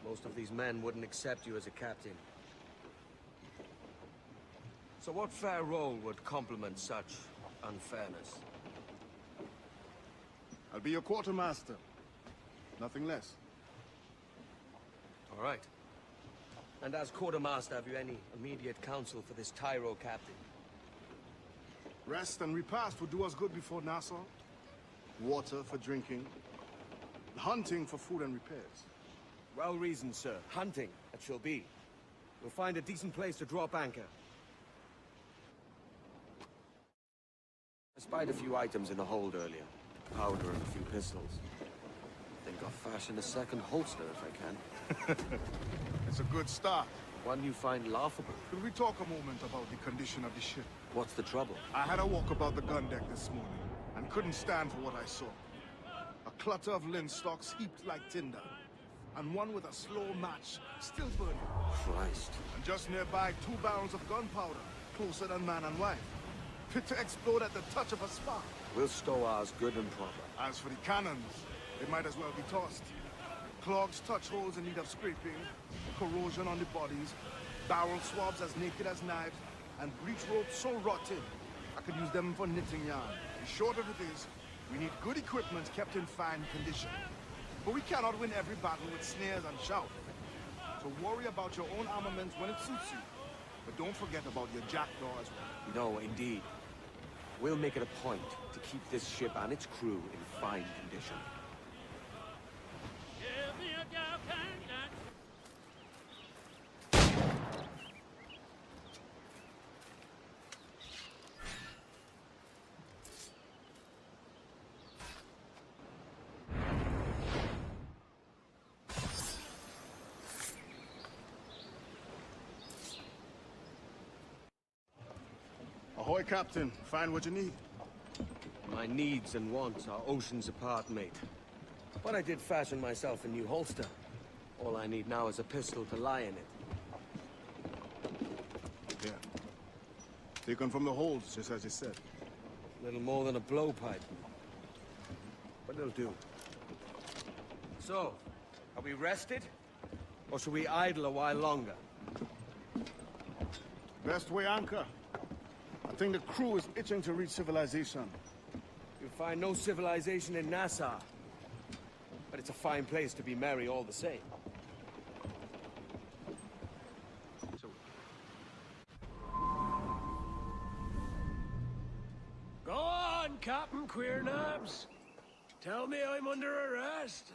Most of these men wouldn't accept you as a captain. So what fair role would complement such unfairness? I'll be your quartermaster. Nothing less. All right. And as quartermaster, have you any immediate counsel for this Tyro captain? Rest and repast would do us good before Nassau. Water for drinking. Hunting for food and repairs. Well reasoned, sir. Hunting, it shall be. We'll find a decent place to drop anchor. I spied a few items in the hold earlier. Powder and a few pistols. Think I'll fashion a second holster if I can. It's a good start. One you find laughable. Could we talk a moment about the condition of the ship? What's the trouble? I had a walk about the gun deck this morning, and couldn't stand for what I saw. A clutter of linstocks heaped like tinder, and one with a slow match still burning. Christ. And just nearby, 2 barrels of gunpowder, closer than man and wife. Fit to explode at the touch of a spark. We'll stow ours good and proper. As for the cannons, they might as well be tossed. Clogs, touch holes in need of scraping, corrosion on the bodies, barrel swabs as naked as knives, and breech ropes so rotten, I could use them for knitting yarn. The short of it is, we need good equipment kept in fine condition. But we cannot win every battle with snares and shout. So worry about your own armament when it suits you. But don't forget about your jackdaw as well. No, indeed. We'll make it a point to keep this ship and its crew in fine condition. Ahoy, Captain. Find what you need. My needs and wants are oceans apart, mate. But I did fashion myself a new holster. All I need now is a pistol to lie in it. Yeah. Taken from the holds, just as you said. Little more than a blowpipe. But it'll do. So, are we rested? Or should we idle a while longer? Best way anchor. I think the crew is itching to reach civilization. You'll find no civilization in Nassau. But it's a fine place to be merry all the same. Go on, Captain Queernabs. Tell me I'm under arrest.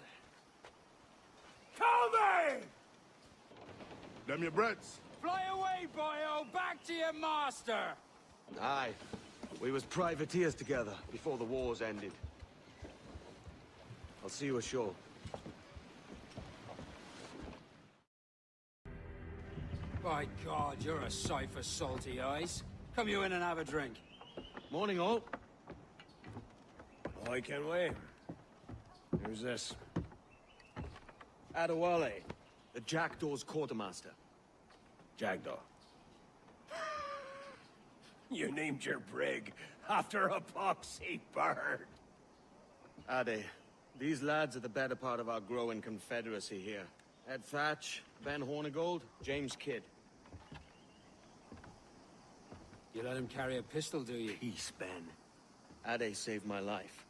Tell me! Them your breads. Fly away, boyo! Back to your master! Aye. We was privateers together before the wars ended. I'll see you ashore. By God, you're a sight for salty eyes. Come you in and have a drink. Morning, all. I can wait. Who's this? Adewale, the Jackdaw's quartermaster. Jackdaw. You named your brig after a poxy bird. Ade, these lads are the better part of our growing confederacy here. Ed Thatch, Ben Hornigold, James Kidd. You let him carry a pistol, do you? Peace, Ben. Ade saved my life.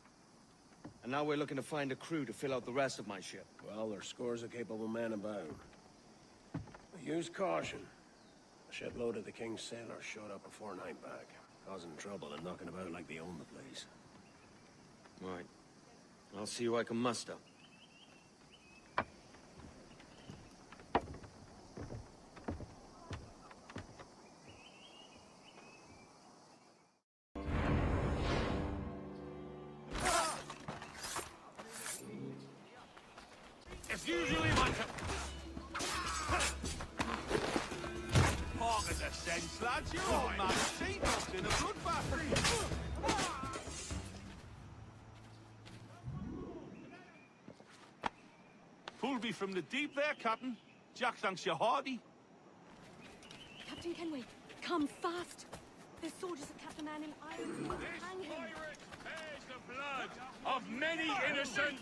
And now we're looking to find a crew to fill out the rest of my ship. Well, there's scores of capable men about. Use caution. A shipload of the King's sailors showed up a fortnight back, causing trouble and knocking about like they own the place. Right. I'll see who I can muster. It's usually one to... Pocket the sense, lads. You're all mad seagulls in a bloodbath. Pulled me from the deep there, Captain. Jack thanks you hearty. Captain Kenway, come fast. There's soldiers of Captain Anne in Ireland. Hang him. There's the blood of many innocent...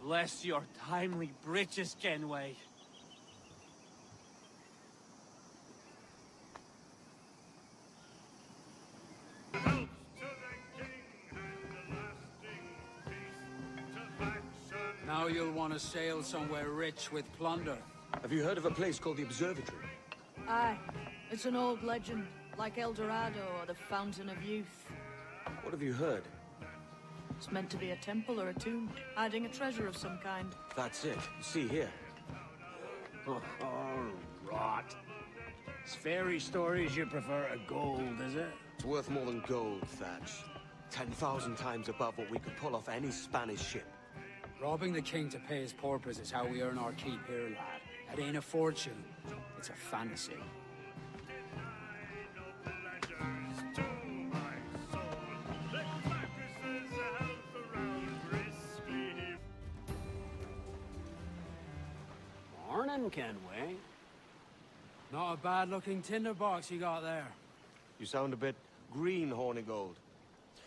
Bless your timely breeches, Kenway. Now you'll want to sail somewhere rich with plunder. Have you heard of a place called the Observatory? Aye. It's an old legend, like El Dorado or the Fountain of Youth. What have you heard? It's meant to be a temple or a tomb, hiding a treasure of some kind. That's it. See here. Oh, rot. It's fairy stories you prefer to gold, is it? It's worth more than gold, Thatch. 10,000 times above what we could pull off any Spanish ship. Robbing the king to pay his porpoise is how we earn our keep here, lad. That ain't a fortune. It's a fantasy. Morning, Kenway. Not a bad-looking tinderbox you got there. You sound a bit green, Hornigold.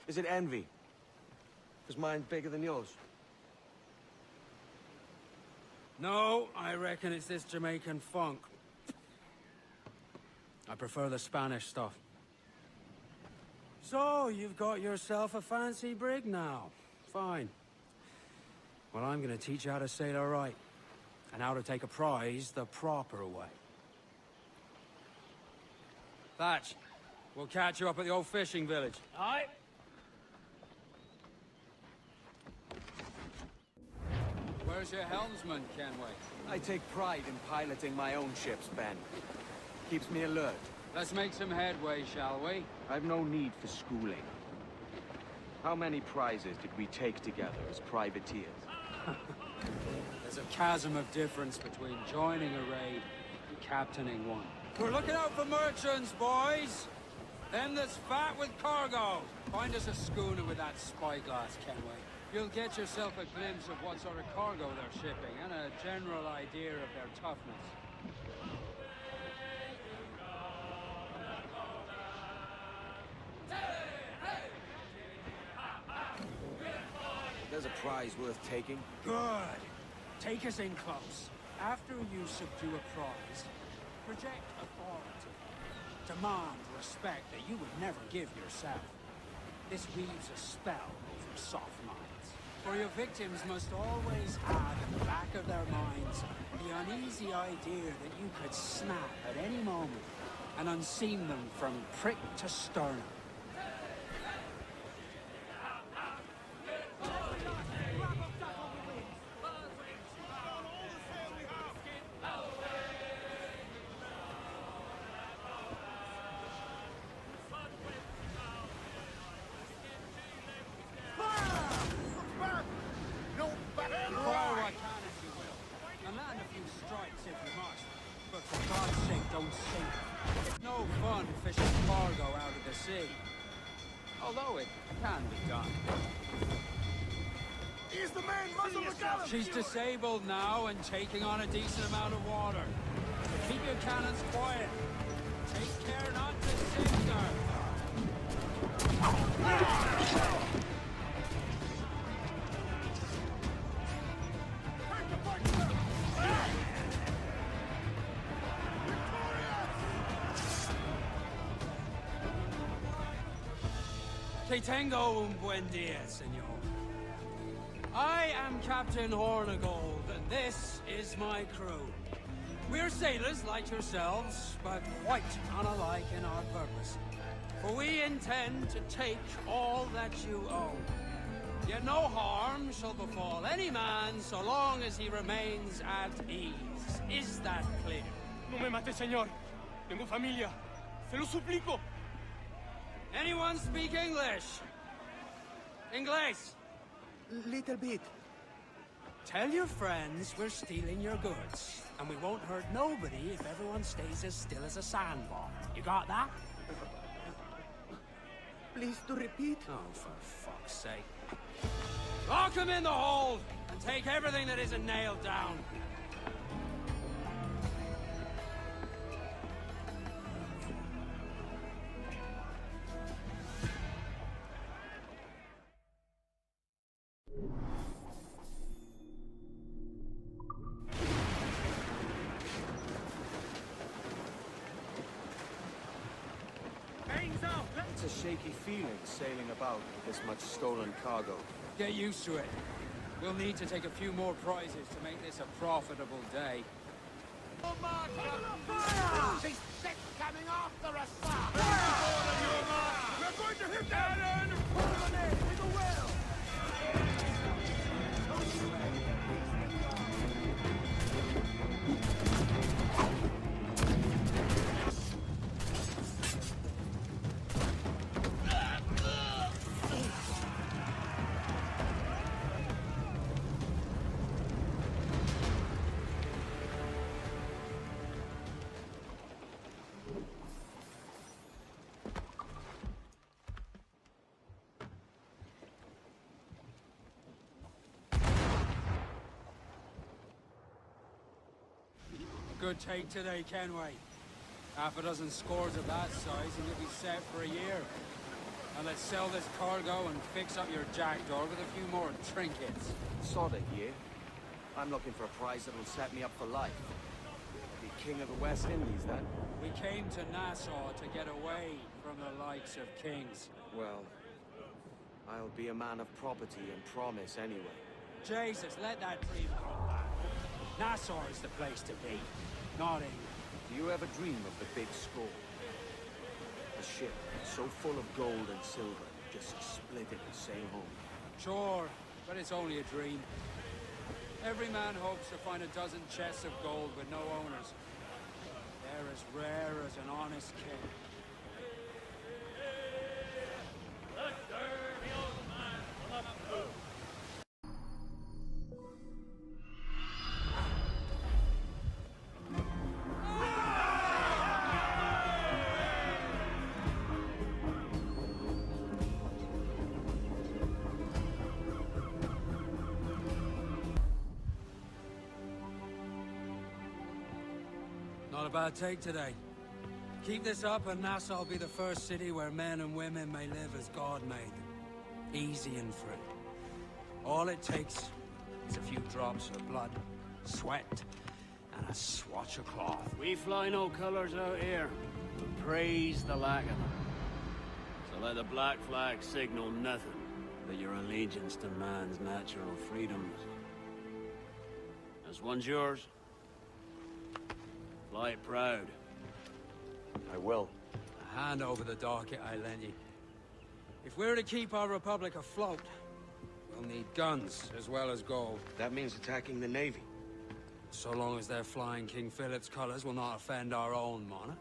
Is it envy? Because mine's bigger than yours. No, I reckon it's this Jamaican funk. I prefer the Spanish stuff. So, you've got yourself a fancy brig now. Fine. Well, I'm gonna teach you how to sail her right. And how to take a prize the proper way. Thatch, we'll catch you up at the old fishing village. Aye. Where's your helmsman, Kenway? I take pride in piloting my own ships, Ben. Keeps me alert. Let's make some headway, shall we? I've no need for schooling. How many prizes did we take together as privateers? There's a chasm of difference between joining a raid and captaining one. We're looking out for merchants, boys! Them that's fat with cargo. Find us a schooner with that spyglass, Kenway. You'll get yourself a glimpse of what sort of cargo they're shipping and a general idea of their toughness. There's a prize worth taking. Good. Take us in close. After you subdue a prize, project authority. Demand respect that you would never give yourself. This weaves a spell over soft minds. For your victims must always have in the back of their minds the uneasy idea that you could snap at any moment and unseam them from prick to sternum. Although it can be done. He's the main muzzle of the She's disabled now and taking on a decent amount of water. So keep your cannons quiet. Take care not to sink her. Que tengo un buen día, senor. I am Captain Hornigold, and this is my crew. We're sailors like yourselves, but quite unalike in our purpose. For we intend to take all that you own. Yet no harm shall befall any man so long as he remains at ease. Is that clear? No me mate, señor. Tengo familia. Se lo suplico. Anyone speak English? English? Little bit. Tell your friends we're stealing your goods, and we won't hurt nobody if everyone stays as still as a sandbar. You got that? Please to repeat. Oh, for fuck's sake. Lock them in the hold, and take everything that isn't nailed down. It's a shaky feeling sailing about with this much stolen cargo. Get used to it. We'll need to take a few more prizes to make this a profitable day. She's sick coming after us, sir! We're going to hit them! Pull them in with a will! Good take today, Kenway. Half a dozen scores of that size and you'll be set for a year. Now let's sell this cargo and fix up your jackdaw with a few more trinkets. Sod it, yeah? I'm looking for a prize that'll set me up for life. Be king of the West Indies, then. We came to Nassau to get away from the likes of kings. Well, I'll be a man of property and promise anyway. Jesus, let that dream come back. Nassau is the place to be, not England. Do you ever dream of the big score? A ship so full of gold and silver, just split it and sail home. Sure, but it's only a dream. Every man hopes to find a dozen chests of gold with no owners. They're as rare as an honest king. a bad take today. Keep this up and Nassau will be the first city where men and women may live as God made them. Easy and free. All it takes is a few drops of blood, sweat, and a swatch of cloth. We fly no colors out here, but praise the lack of them. So let the black flag signal nothing but your allegiance to man's natural freedoms. This one's yours. Fly it proud. I will. A hand over the docket I lent you. If we're to keep our republic afloat, we'll need guns as well as gold. That means attacking the Navy. So long as they're flying King Philip's colors will not offend our own monarch.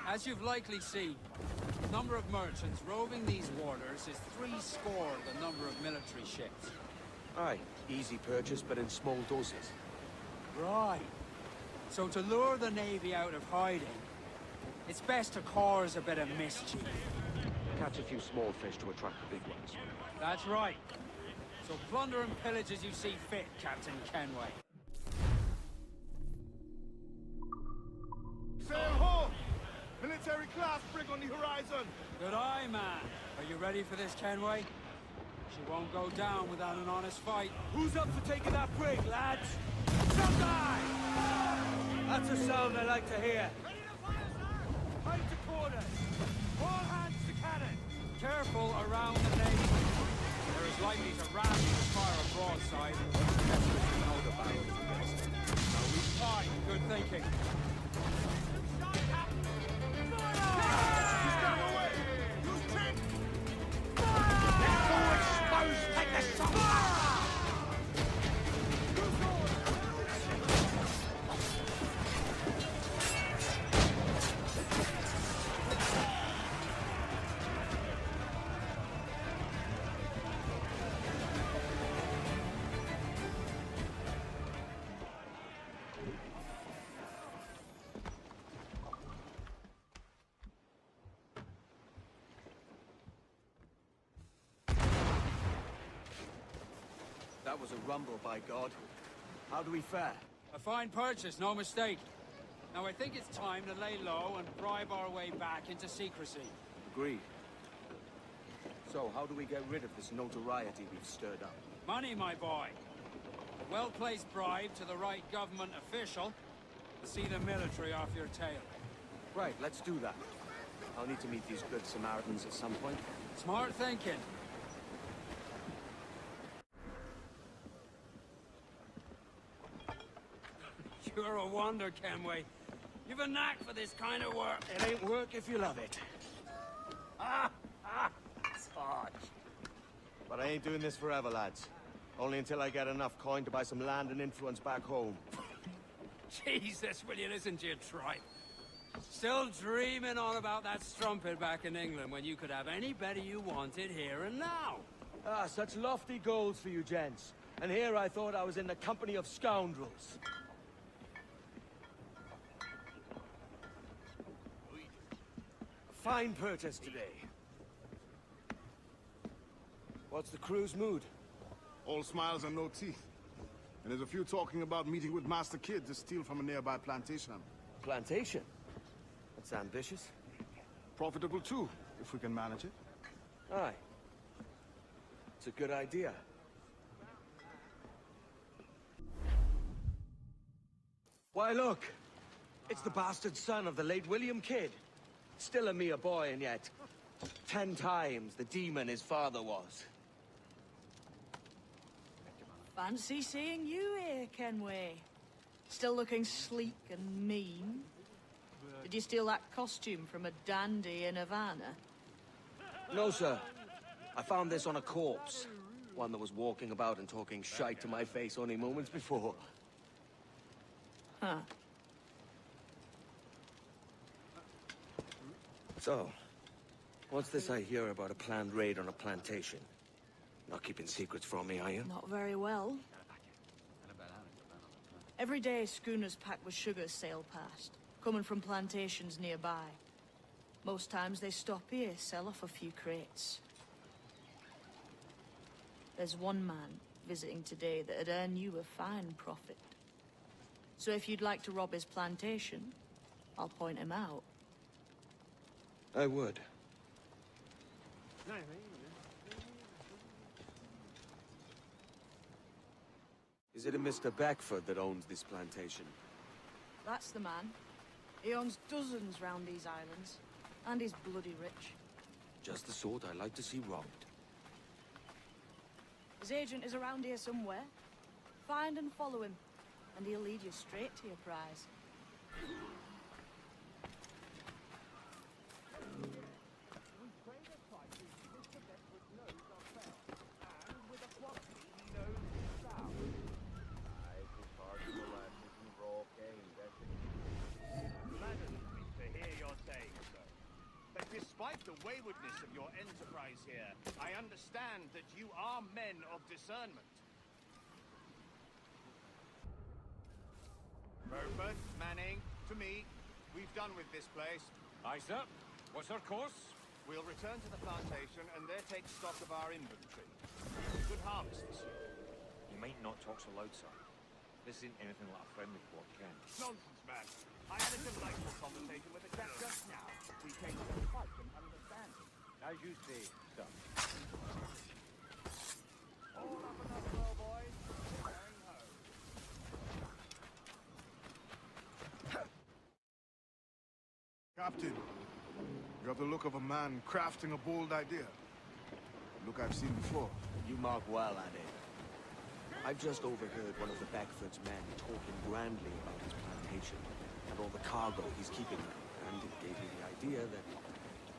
As you've likely seen, the number of merchants roving these waters is 70 the number of military ships. Aye, easy purchase, but in small doses. Right. So to lure the Navy out of hiding, it's best to cause a bit of mischief. Catch a few small fish to attract the big ones. That's right. So plunder and pillage as you see fit, Captain Kenway. Sail ho! Military class brig on the horizon! Good eye, man. Are you ready for this, Kenway? She won't go down without an honest fight. Who's up for taking that brig, lads? Somebody! That's a sound I like to hear. Ready to fire, sir! Right to quarters! All hands to cannon! Careful around the Navy. They're as likely to ram you as fire a broadside. No, we fight. Good thinking. He's getting away! Use tip! Full exposed! Take the shot! That was a rumble, by God. How do we fare? A fine purchase, no mistake. Now I think it's time to lay low and bribe our way back into secrecy. Agreed. So, how do we get rid of this notoriety we've stirred up? Money, my boy. A well-placed bribe to the right government official to see the military off your tail. Right, let's do that. I'll need to meet these good Samaritans at some point. Smart thinking. You're a wonder, Kenway. You've a knack for this kind of work. It ain't work if you love it. Sarge. But I ain't doing this forever, lads. Only until I get enough coin to buy some land and influence back home. Jesus, will you listen to your tripe? Still dreaming on about that strumpet back in England when you could have any better you wanted here and now. Ah, such lofty goals for you gents. And here I thought I was in the company of scoundrels. Fine purchase today. What's the crew's mood? All smiles and no teeth. And there's a few talking about meeting with Master Kid to steal from a nearby plantation. Plantation? That's ambitious. Profitable too, if we can manage it. Aye. It's a good idea. Why, look! It's the bastard son of the late William Kidd. Still a mere boy, and yet 10 times the demon his father was. Fancy seeing you here, Kenway. Still looking sleek and mean. Did you steal that costume from a dandy in Havana? No, sir. I found this on a corpse. One that was walking about and talking shite to my face only moments before. Huh. So, what's this I hear about a planned raid on a plantation? Not keeping secrets from me, are you? Not very well. Every day, schooners packed with sugar sail past, coming from plantations nearby. Most times they stop here, sell off a few crates. There's one man visiting today that'd earn you a fine profit. So if you'd like to rob his plantation, I'll point him out. I would. Is it a Mr. Beckford that owns this plantation? That's the man. He owns dozens round these islands, and he's bloody rich. Just the sort I like to see robbed. His agent is around here somewhere. Find and follow him, and he'll lead you straight to your prize. Despite the waywardness of your enterprise here, I understand that you are men of discernment. Burford, Manning, to me, we've done with this place. Aye, sir. What's our course? We'll return to the plantation and there take stock of our inventory. Good harvest this year. You might not talk so loud, sir. This isn't anything like a friendly port, Ken. Nonsense, man. I had a delightful conversation with the chap just now. We came to a fight and understanding. As you say, sir. All up and up, well, boys. Going home. Captain, you have the look of a man crafting a bold idea. Look I've seen before. You mark well at it. I've just overheard one of the Beckford's men talking grandly about his plantation and all the cargo he's keeping there, and it gave me the idea that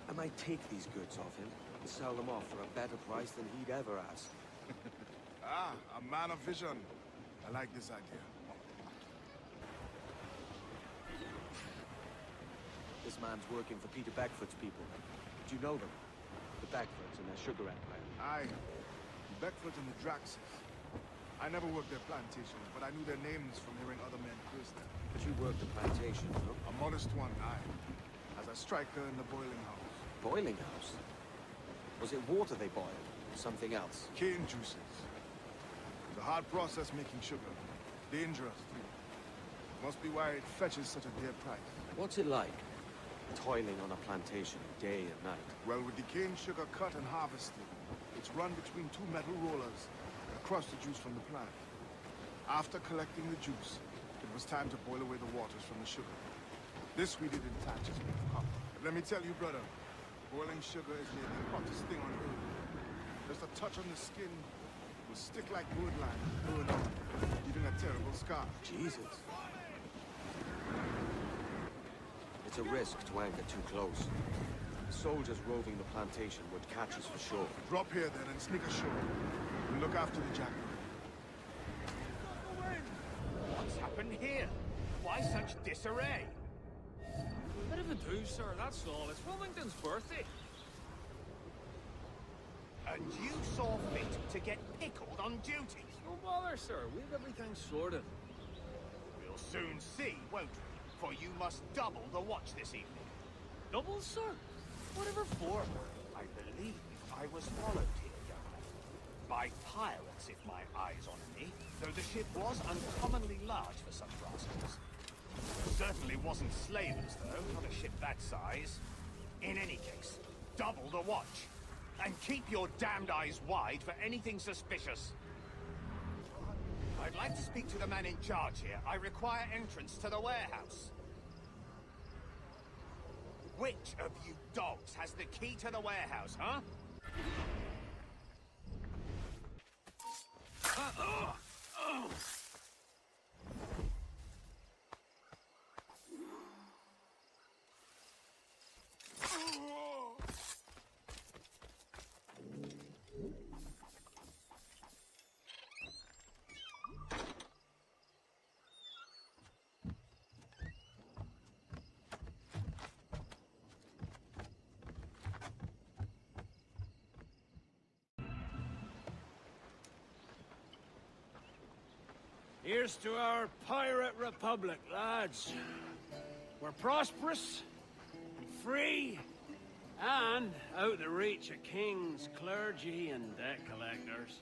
I might take these goods off him and sell them off for a better price than he'd ever ask. A man of vision. I like this idea. This man's working for Peter Beckford's people. Do you know them? The Beckfords and their sugar empire. Aye. The Beckfords and the Draxes. I never worked their plantations, but I knew their names from hearing other men curse them. But you worked the plantation, no? A modest one, aye. As a striker in the boiling house. Boiling house? Was it water they boiled? Or something else? Cane juices. It's a hard process making sugar. Dangerous, too. Must be why it fetches such a dear price. What's it like? Toiling on a plantation day and night. Well, with the cane sugar cut and harvested, it's run between two metal rollers that crush the juice from the plant. After collecting the juice, it was time to boil away the waters from the sugar. This we did in tatches with copper. Let me tell you, brother, boiling sugar is nearly the hottest thing on earth. Just a touch on the skin will stick like woodline and burn up, leaving a terrible scar. Jesus. It's a risk to anchor too close. Soldiers roving the plantation would catch us for sure. Drop here then and sneak ashore. And look after the jackal. What's happened here? Why such disarray? Bit of a do, sir, that's all. It's Wilmington's birthday. And you saw fit to get pickled on duty? No bother, sir. We've everything sorted. We'll soon see, won't we? For you must double the watch this evening. Double, sir? Whatever for? I believe I was followed here, young man. By pirates, if my eyes honour me, though the ship was uncommonly large for such rascals. Certainly wasn't slavers, though, not a ship that size. In any case, double the watch. And keep your damned eyes wide for anything suspicious. I'd like to speak to the man in charge here. I require entrance to the warehouse. Which of you dogs has the key to the warehouse, huh? Here's to our pirate republic, lads. We're prosperous, free, and out of the reach of kings, clergy, and debt collectors.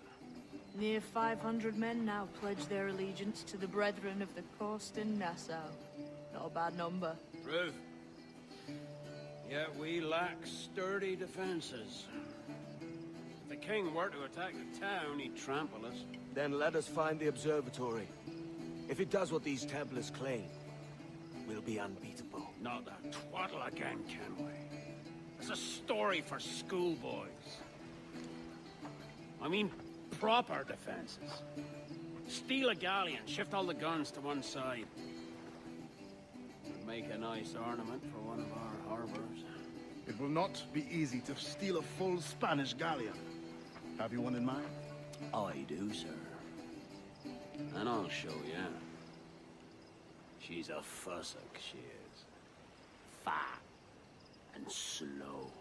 Near 500 men now pledge their allegiance to the Brethren of the Coast in Nassau. Not a bad number. True. Yet we lack sturdy defenses. If the king were to attack the town, he'd trample us. Then let us find the observatory. If it does what these Templars claim, we'll be unbeatable. Not that twaddle again, Kenway. It's a story for schoolboys. I mean, proper defenses. Steal a galleon, shift all the guns to one side. And make a nice ornament for one of our harbors. It will not be easy to steal a full Spanish galleon. Have you one in mind? I do, sir. And I'll show you. She's a fussock, she is. Fat and slow.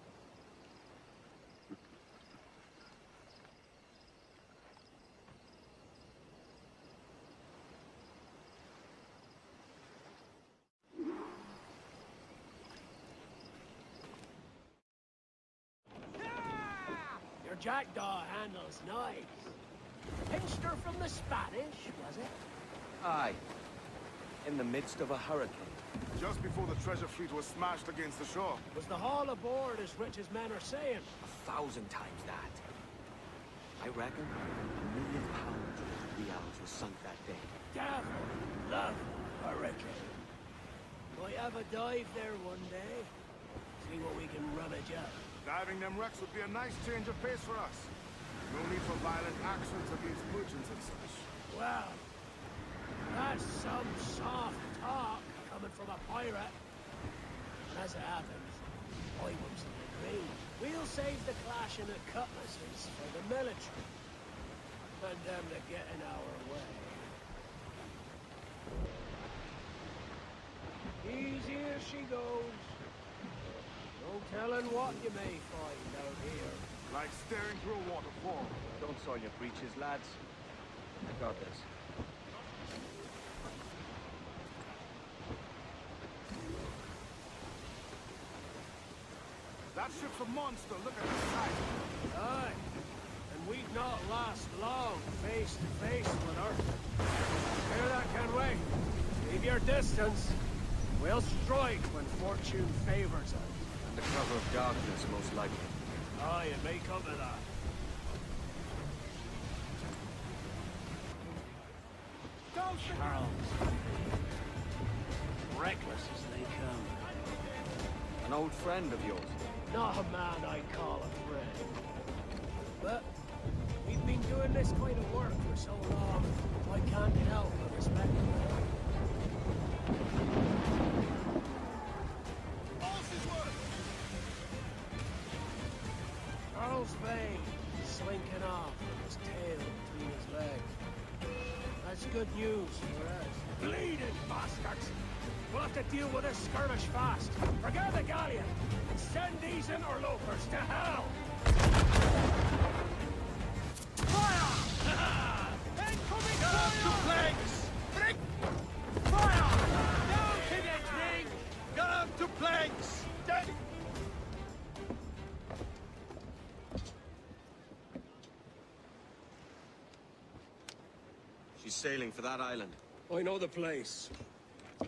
Your jackdaw handles nice. Pinched her from the Spanish, was it? Aye. In the midst of a hurricane. Just before the treasure fleet was smashed against the shore. Was the haul aboard as rich as men are saying? 1,000 times that. I reckon £1 million worth of reals was sunk that day. Devil, love, hurricane. Might have a dive there one day. See what we can rummage up. Diving them wrecks would be a nice change of pace for us. No need for violent actions against merchants and such. Well, that's some soft talk coming from a pirate. And as it happens, I mostly agree. We'll save the clashing of cutlasses for the military. And them to get in our way. Easy as she goes. No telling what you may find out here. Like staring through a waterfall. Don't soil your breeches, lads. I got this. That ship's a monster. Look at the sight. Aye. And we'd not last long face to face with her. Hear that, Kenway? Keep your distance. We'll strike when fortune favors us. Under cover of darkness, most likely. Aye, it may come to that. Charles. Reckless as they come. An old friend of yours. Not a man I call a friend. But we've been doing this kind of work for so long, I can't help but respect him. Charles Vane slinking off with his tail between his legs. That's good news for us. Bleeding bastards! We'll have to deal with this skirmish fast. Forget the galleon and send these interlopers to hell! Fire! Incoming fire! To planks! Break! Fire! Down to the ring! Got up to planks! She's sailing for that island. I know the place.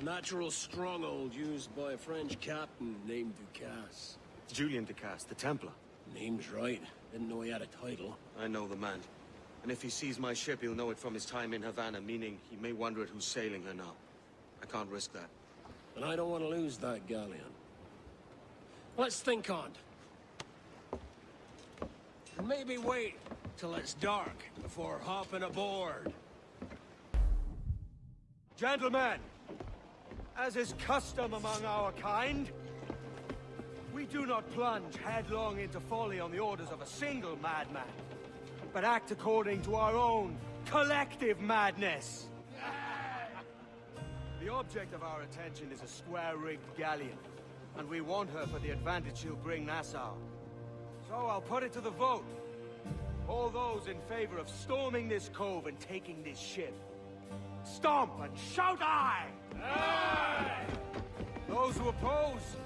A natural stronghold used by a French captain named Ducasse. Julian Ducasse, the Templar. Name's right. Didn't know he had a title. I know the man. And if he sees my ship, he'll know it from his time in Havana, meaning he may wonder at who's sailing her now. I can't risk that. And I don't want to lose that galleon. Let's think on it. And maybe wait till it's dark before hopping aboard. Gentlemen, as is custom among our kind, we do not plunge headlong into folly on the orders of a single madman, but act according to our own collective madness. The object of our attention is a square-rigged galleon, and we want her for the advantage she'll bring Nassau. So I'll put it to the vote. All those in favor of storming this cove and taking this ship, stomp and shout aye! Aye! Those who oppose,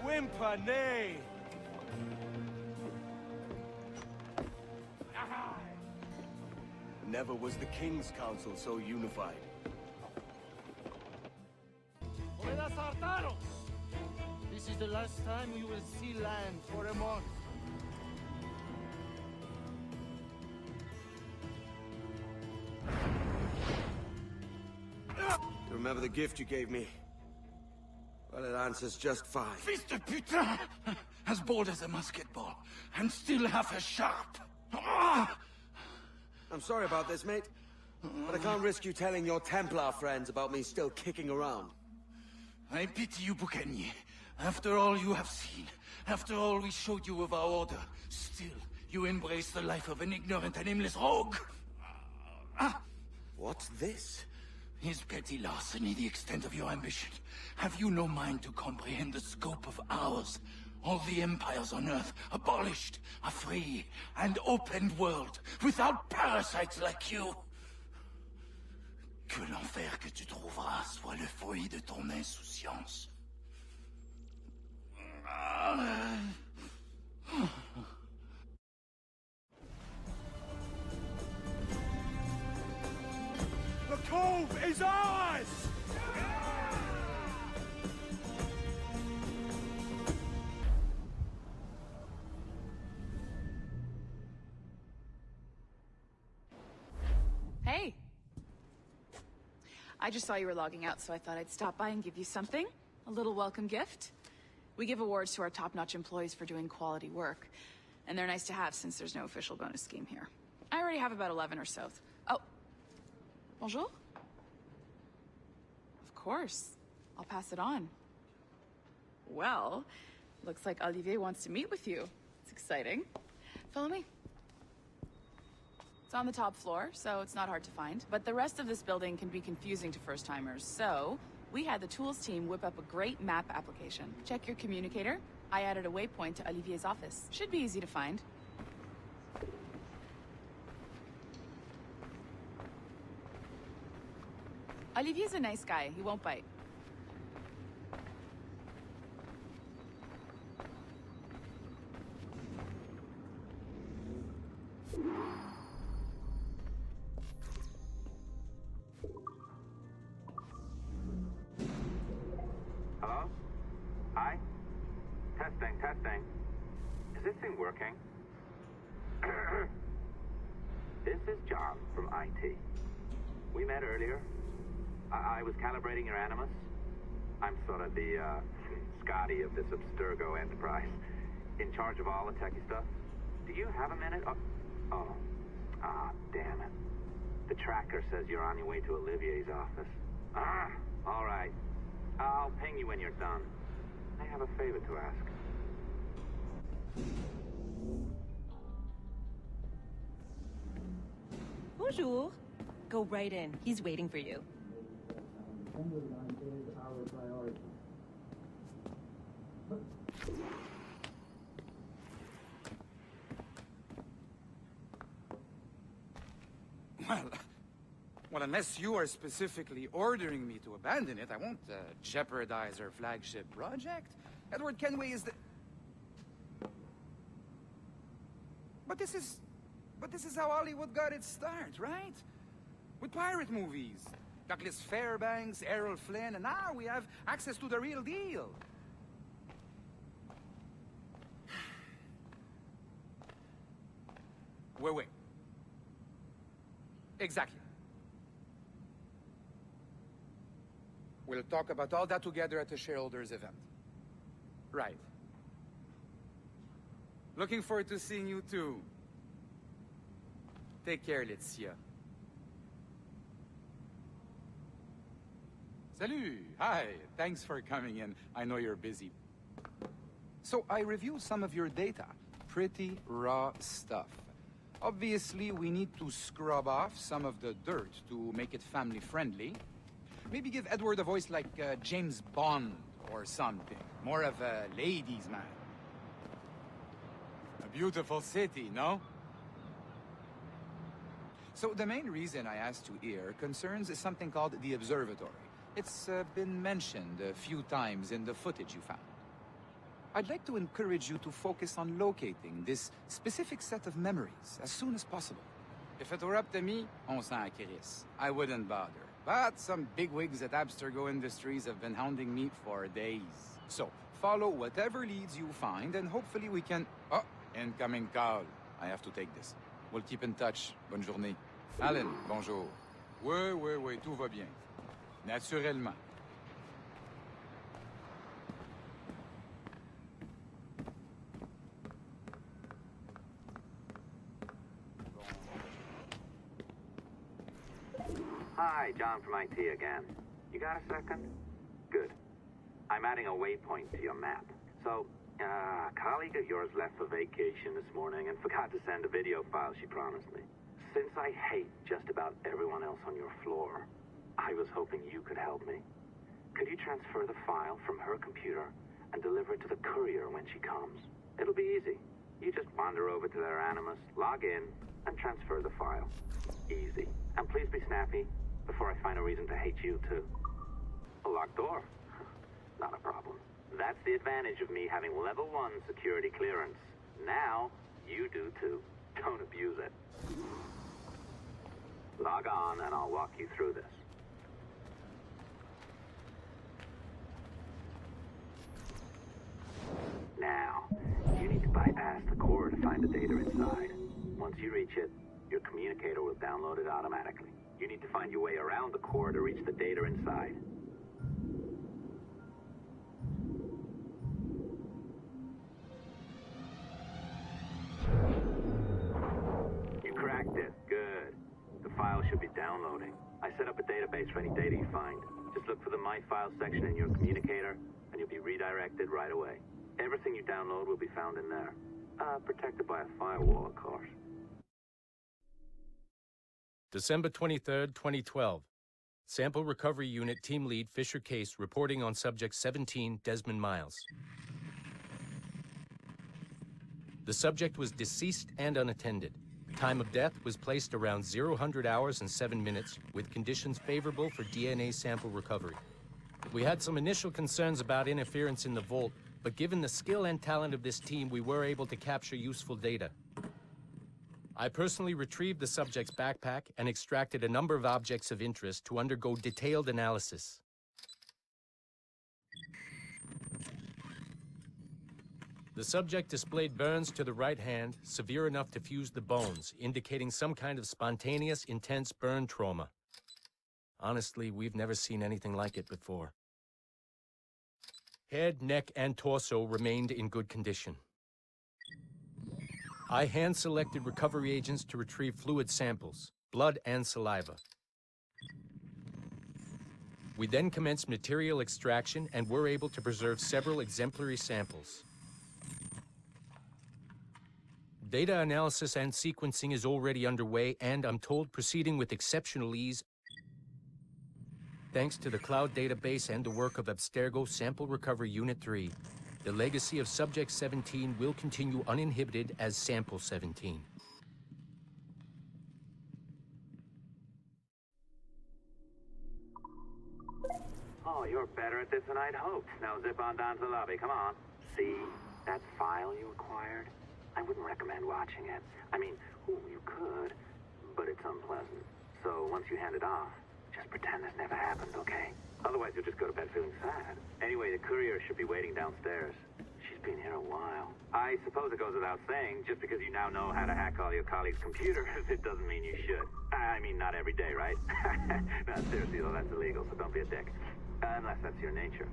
whimper nay. Never was the King's Council so unified. This is the last time we will see land for a month. You remember the gift you gave me? Well, it answers just fine. Fils de putain! As bold as a musket ball, and still half as sharp. I'm sorry about this, mate. But I can't risk you telling your Templar friends about me still kicking around. I pity you, Boucanier. After all you have seen, after all we showed you of our order, still you embrace the life of an ignorant and aimless rogue. What's this? Is petty larceny the extent of your ambition? Have you no mind to comprehend the scope of ours? All the empires on Earth abolished, a free and open world, without parasites like you. Que l'enfer que tu trouveras soit le fruit de ton insouciance. The cove is ours! Hey. I just saw you were logging out, so I thought I'd stop by and give you something. A little welcome gift. We give awards to our top-notch employees for doing quality work. And they're nice to have since there's no official bonus scheme here. I already have about 11 or so. Oh. Bonjour? Of course. I'll pass it on. Well, looks like Olivier wants to meet with you. It's exciting. Follow me. It's on the top floor, so it's not hard to find. But the rest of this building can be confusing to first-timers, so we had the tools team whip up a great map application. Check your communicator. I added a waypoint to Olivier's office. Should be easy to find. Olivier's a nice guy. He won't bite. Hello? Hi? Testing. Is this thing working? This is John from IT. We met earlier. I was calibrating your Animus. I'm sort of the, Scotty of this Abstergo enterprise. In charge of all the techie stuff. Do you have a minute? Damn it. The tracker says you're on your way to Olivier's office. All right. I'll ping you when you're done. I have a favor to ask. Bonjour. Go right in. He's waiting for you. Well, unless you are specifically ordering me to abandon it, I won't jeopardize our flagship project. Edward Kenway is the... But this is how Hollywood got its start, right? With pirate movies. Douglas Fairbanks, Errol Flynn, and now we have access to the real deal. Wait. Exactly. We'll talk about all that together at the shareholders event. Right. Looking forward to seeing you too. Take care, Laetitia. Salut! Hi, thanks for coming in. I know you're busy. So I reviewed some of your data. Pretty raw stuff. Obviously, we need to scrub off some of the dirt to make it family-friendly. Maybe give Edward a voice like James Bond or something. More of a ladies' man. A beautiful city, no? So the main reason I asked you here concerns something called the Observatory. It's been mentioned a few times in the footage you found. I'd like to encourage you to focus on locating this specific set of memories as soon as possible. If it were up to me, on s'en crisse. I wouldn't bother. But some bigwigs at Abstergo Industries have been hounding me for days. So, follow whatever leads you find, and hopefully we can... Oh, incoming call. I have to take this. We'll keep in touch. Bonne journée. Alan, bonjour. Oui, tout va bien. Naturellement. Hi, John from IT again. You got a second? Good. I'm adding a waypoint to your map. So, a colleague of yours left for vacation this morning and forgot to send a video file she promised me. Since I hate just about everyone else on your floor, I was hoping you could help me. Could you transfer the file from her computer and deliver it to the courier when she comes? It'll be easy. You just wander over to their Animus, log in, and transfer the file. Easy. And please be snappy before I find a reason to hate you, too. A locked door? Not a problem. That's the advantage of me having level 1 security clearance. Now, you do, too. Don't abuse it. Log on, and I'll walk you through this. Now, you need to bypass the core to find the data inside. Once you reach it, your communicator will download it automatically. You need to find your way around the core to reach the data inside. You cracked it. Good. The file should be downloading. I set up a database for any data you find. Just look for the My Files section in your communicator, and you'll be redirected right away. Everything you download will be found in there. Protected by a firewall, of course. December 23rd, 2012. Sample Recovery Unit Team Lead Fisher Case reporting on Subject 17, Desmond Miles. The subject was deceased and unattended. Time of death was placed around 0000 hours and 7 minutes, with conditions favorable for DNA sample recovery. We had some initial concerns about interference in the vault, but given the skill and talent of this team, we were able to capture useful data. I personally retrieved the subject's backpack and extracted a number of objects of interest to undergo detailed analysis. The subject displayed burns to the right hand, severe enough to fuse the bones, indicating some kind of spontaneous, intense burn trauma. Honestly, we've never seen anything like it before. Head, neck, and torso remained in good condition. I hand-selected recovery agents to retrieve fluid samples, blood and saliva. We then commenced material extraction and were able to preserve several exemplary samples. Data analysis and sequencing is already underway, and I'm told proceeding with exceptional ease. Thanks to the cloud database and the work of Abstergo Sample Recovery Unit 3, the legacy of Subject 17 will continue uninhibited as Sample 17. Oh, you're better at this than I'd hoped. Now zip on down to the lobby. Come on. See that file you acquired? I wouldn't recommend watching it. I mean, you could, but it's unpleasant. So once you hand it off, just pretend this never happened, okay? Otherwise, you'll just go to bed feeling sad. Anyway, the courier should be waiting downstairs. She's been here a while. I suppose it goes without saying, just because you now know how to hack all your colleagues' computers, it doesn't mean you should. I mean, not every day, right? No, seriously, though, that's illegal, so don't be a dick. Unless that's your nature.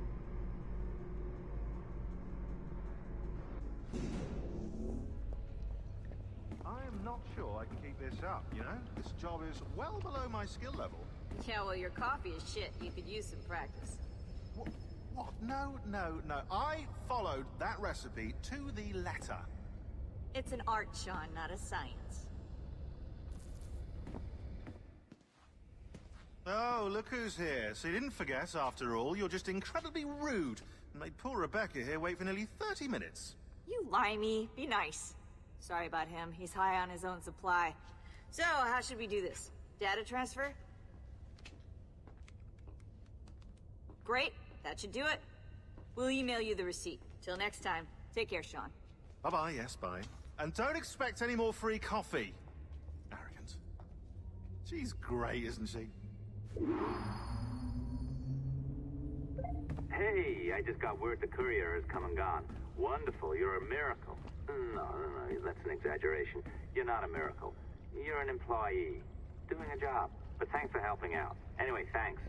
I am not sure I can keep this up, you know? This job is well below my skill level. Yeah, well, your coffee is shit. You could use some practice. What? No. I followed that recipe to the letter. It's an art, Sean, not a science. Oh, look who's here. So you didn't forget, after all. You're just incredibly rude and made poor Rebecca here wait for nearly 30 minutes. You limey. Be nice. Sorry about him. He's high on his own supply. So, how should we do this? Data transfer? Great. That should do it. We'll email you the receipt. Till next time. Take care, Sean. Bye-bye, yes, bye. And don't expect any more free coffee. Arrogant. She's great, isn't she? Hey, I just got word the courier has come and gone. Wonderful, you're a miracle. No, that's an exaggeration. You're not a miracle. You're an employee, doing a job. But thanks for helping out. Anyway, thanks.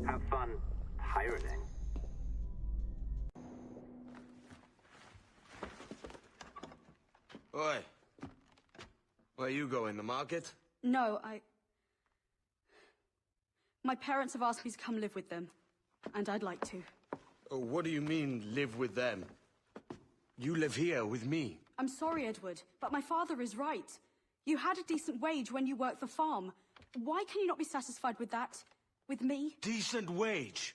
Have fun pirating. Oi. Where you going, the market? No, my parents have asked me to come live with them, and I'd like to. Oh, what do you mean, live with them? You live here with me. I'm sorry, Edward, but my father is right. You had a decent wage when you worked the farm. Why can you not be satisfied with that? With me? Decent wage?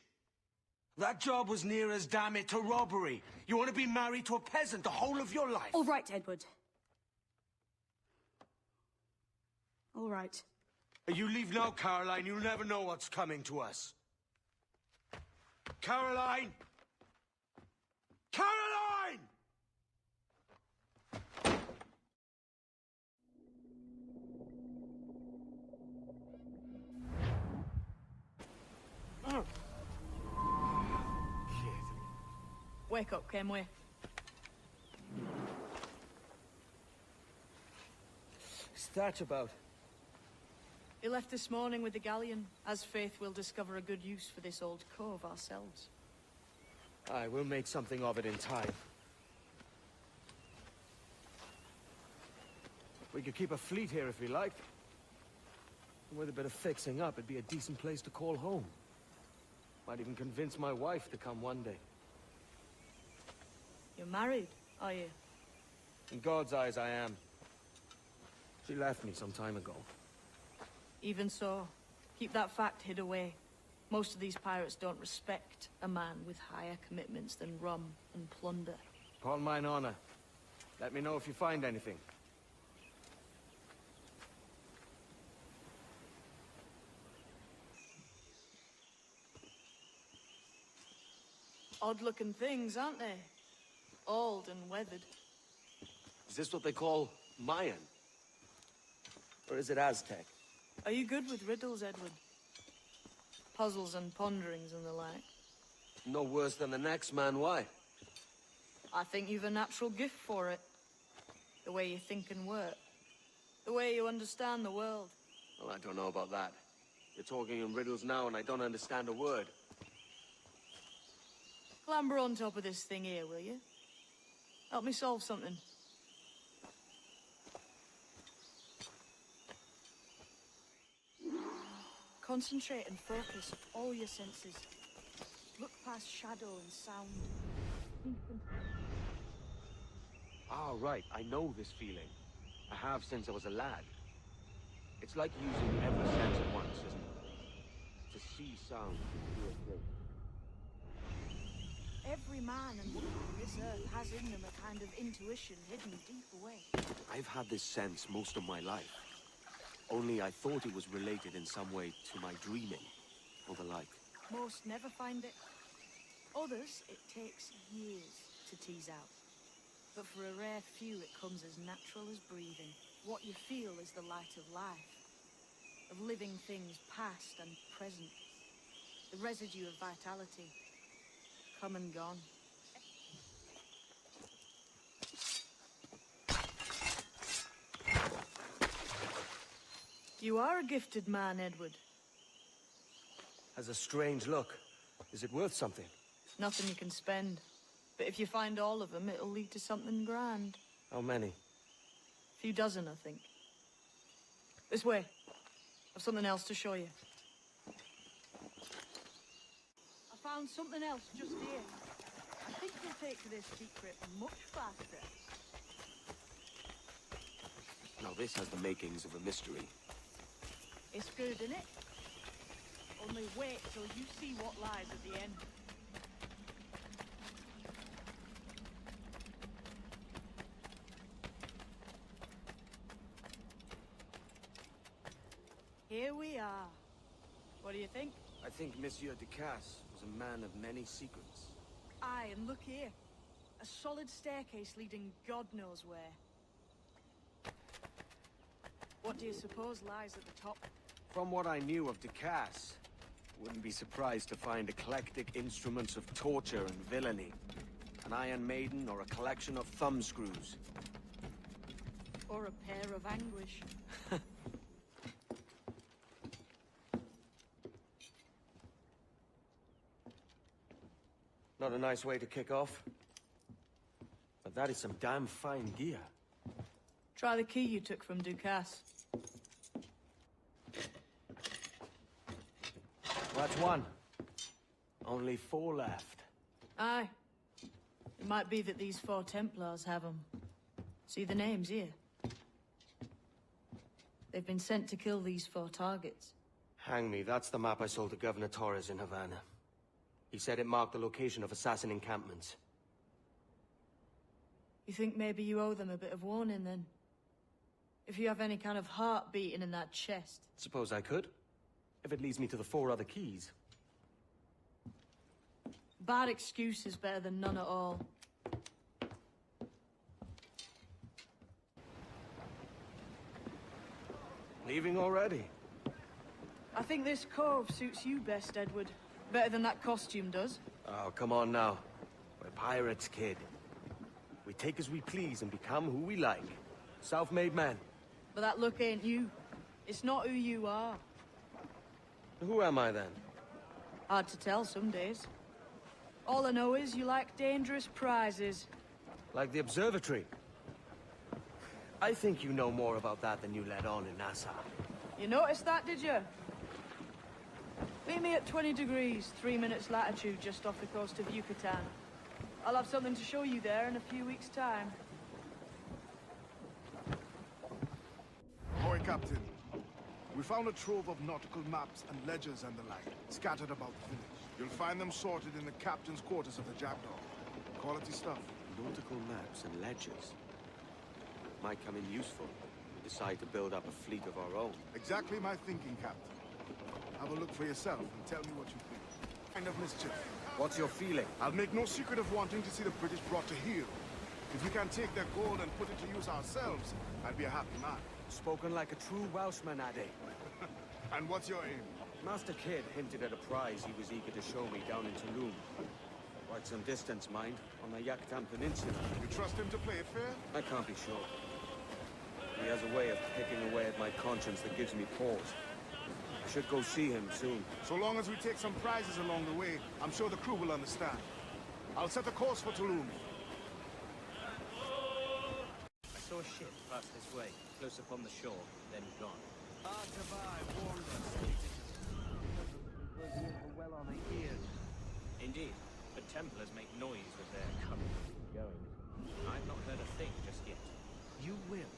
That job was near as damn it to robbery. You want to be married to a peasant the whole of your life? All right, Edward. All right. You leave now, Caroline. You'll never know what's coming to us. Caroline! Caroline! Wake up, Kenway. What's that about? He left this morning with the galleon. As faith, we'll discover a good use for this old cove ourselves. Aye, we'll make something of it in time. We could keep a fleet here if we liked. And with a bit of fixing up, it'd be a decent place to call home. Might even convince my wife to come one day. You're married, are you? In God's eyes, I am. She left me some time ago. Even so, keep that fact hid away. Most of these pirates don't respect a man with higher commitments than rum and plunder. Upon mine honor. Let me know if you find anything. Odd-looking things, aren't they? Old and weathered. Is this what they call Mayan? Or is it Aztec? Are you good with riddles, Edward? Puzzles and ponderings and the like? No worse than the next man, why? I think you've a natural gift for it. The way you think and work. The way you understand the world. Well, I don't know about that. You're talking in riddles now and I don't understand a word. Clamber on top of this thing here, will you? Help me solve something. Concentrate and focus all your senses. Look past shadow and sound. Ah, right. I know this feeling. I have since I was a lad. It's like using every sense at once, isn't it? To see sound, to hear things. Every man and woman on this earth has in them a kind of intuition hidden deep away. I've had this sense most of my life. Only I thought it was related in some way to my dreaming, or the like. Most never find it. Others, it takes years to tease out. But for a rare few, it comes as natural as breathing. What you feel is the light of life, of living things past and present. The residue of vitality, come and gone. You are a gifted man, Edward. Has a strange look. Is it worth something? Nothing you can spend. But if you find all of them, it'll lead to something grand. How many? A few dozen, I think. This way. I've something else to show you. I found something else just here. I think you'll take to this secret much faster. Now this has the makings of a mystery. It's good, isn't it? Only wait till you see what lies at the end. Here we are. What do you think? I think Monsieur Ducasse was a man of many secrets. Aye, and look here. A solid staircase leading God knows where. What do you suppose lies at the top? From what I knew of Ducasse, wouldn't be surprised to find eclectic instruments of torture and villainy. An Iron Maiden or a collection of thumbscrews. Or a pair of anguish. Not a nice way to kick off. But that is some damn fine gear. Try the key you took from Ducasse. That's one. Only 4 left. Aye. It might be that these 4 Templars have them. See the names here? They've been sent to kill these 4 targets. Hang me, that's the map I sold to Governor Torres in Havana. He said it marked the location of assassin encampments. You think maybe you owe them a bit of warning, then? If you have any kind of heart beating in that chest. Suppose I could. If it leads me to the 4 other keys. Bad excuse is better than none at all. Leaving already? I think this cove suits you best, Edward. Better than that costume does. Oh, come on now. We're pirates, kid. We take as we please and become who we like. Self-made men. But that look ain't you. It's not who you are. Who am I, then? Hard to tell some days. All I know is you like dangerous prizes. Like the observatory. I think you know more about that than you let on in Nassau. You noticed that, did you? Meet me at 20 degrees, 3 minutes latitude just off the coast of Yucatan. I'll have something to show you there in a few weeks' time. Ahoy, Captain. We found a trove of nautical maps and ledgers and the like, scattered about the village. You'll find them sorted in the captain's quarters of the Jackdaw. Quality stuff. Nautical maps and ledgers. Might come in useful. We decide to build up a fleet of our own. Exactly my thinking, Captain. Have a look for yourself and tell me what you think. Kind of mischief. What's your feeling? I'll make no secret of wanting to see the British brought to heel. If we can take their gold and put it to use ourselves, I'd be a happy man. Spoken like a true Welshman, Ade. And what's your aim? Master Kidd hinted at a prize he was eager to show me down in Tulum. Quite some distance, mind, on the Yucatan Peninsula. You trust him to play it fair? I can't be sure. He has a way of picking away at my conscience that gives me pause. I should go see him soon. So long as we take some prizes along the way, I'm sure the crew will understand. I'll set a course for Tulum. I saw a ship pass this way, close upon the shore, then gone. Artabai warned us. It was well on the ears. Indeed, but Templars make noise with their coming and going. I've not heard a thing just yet. You will.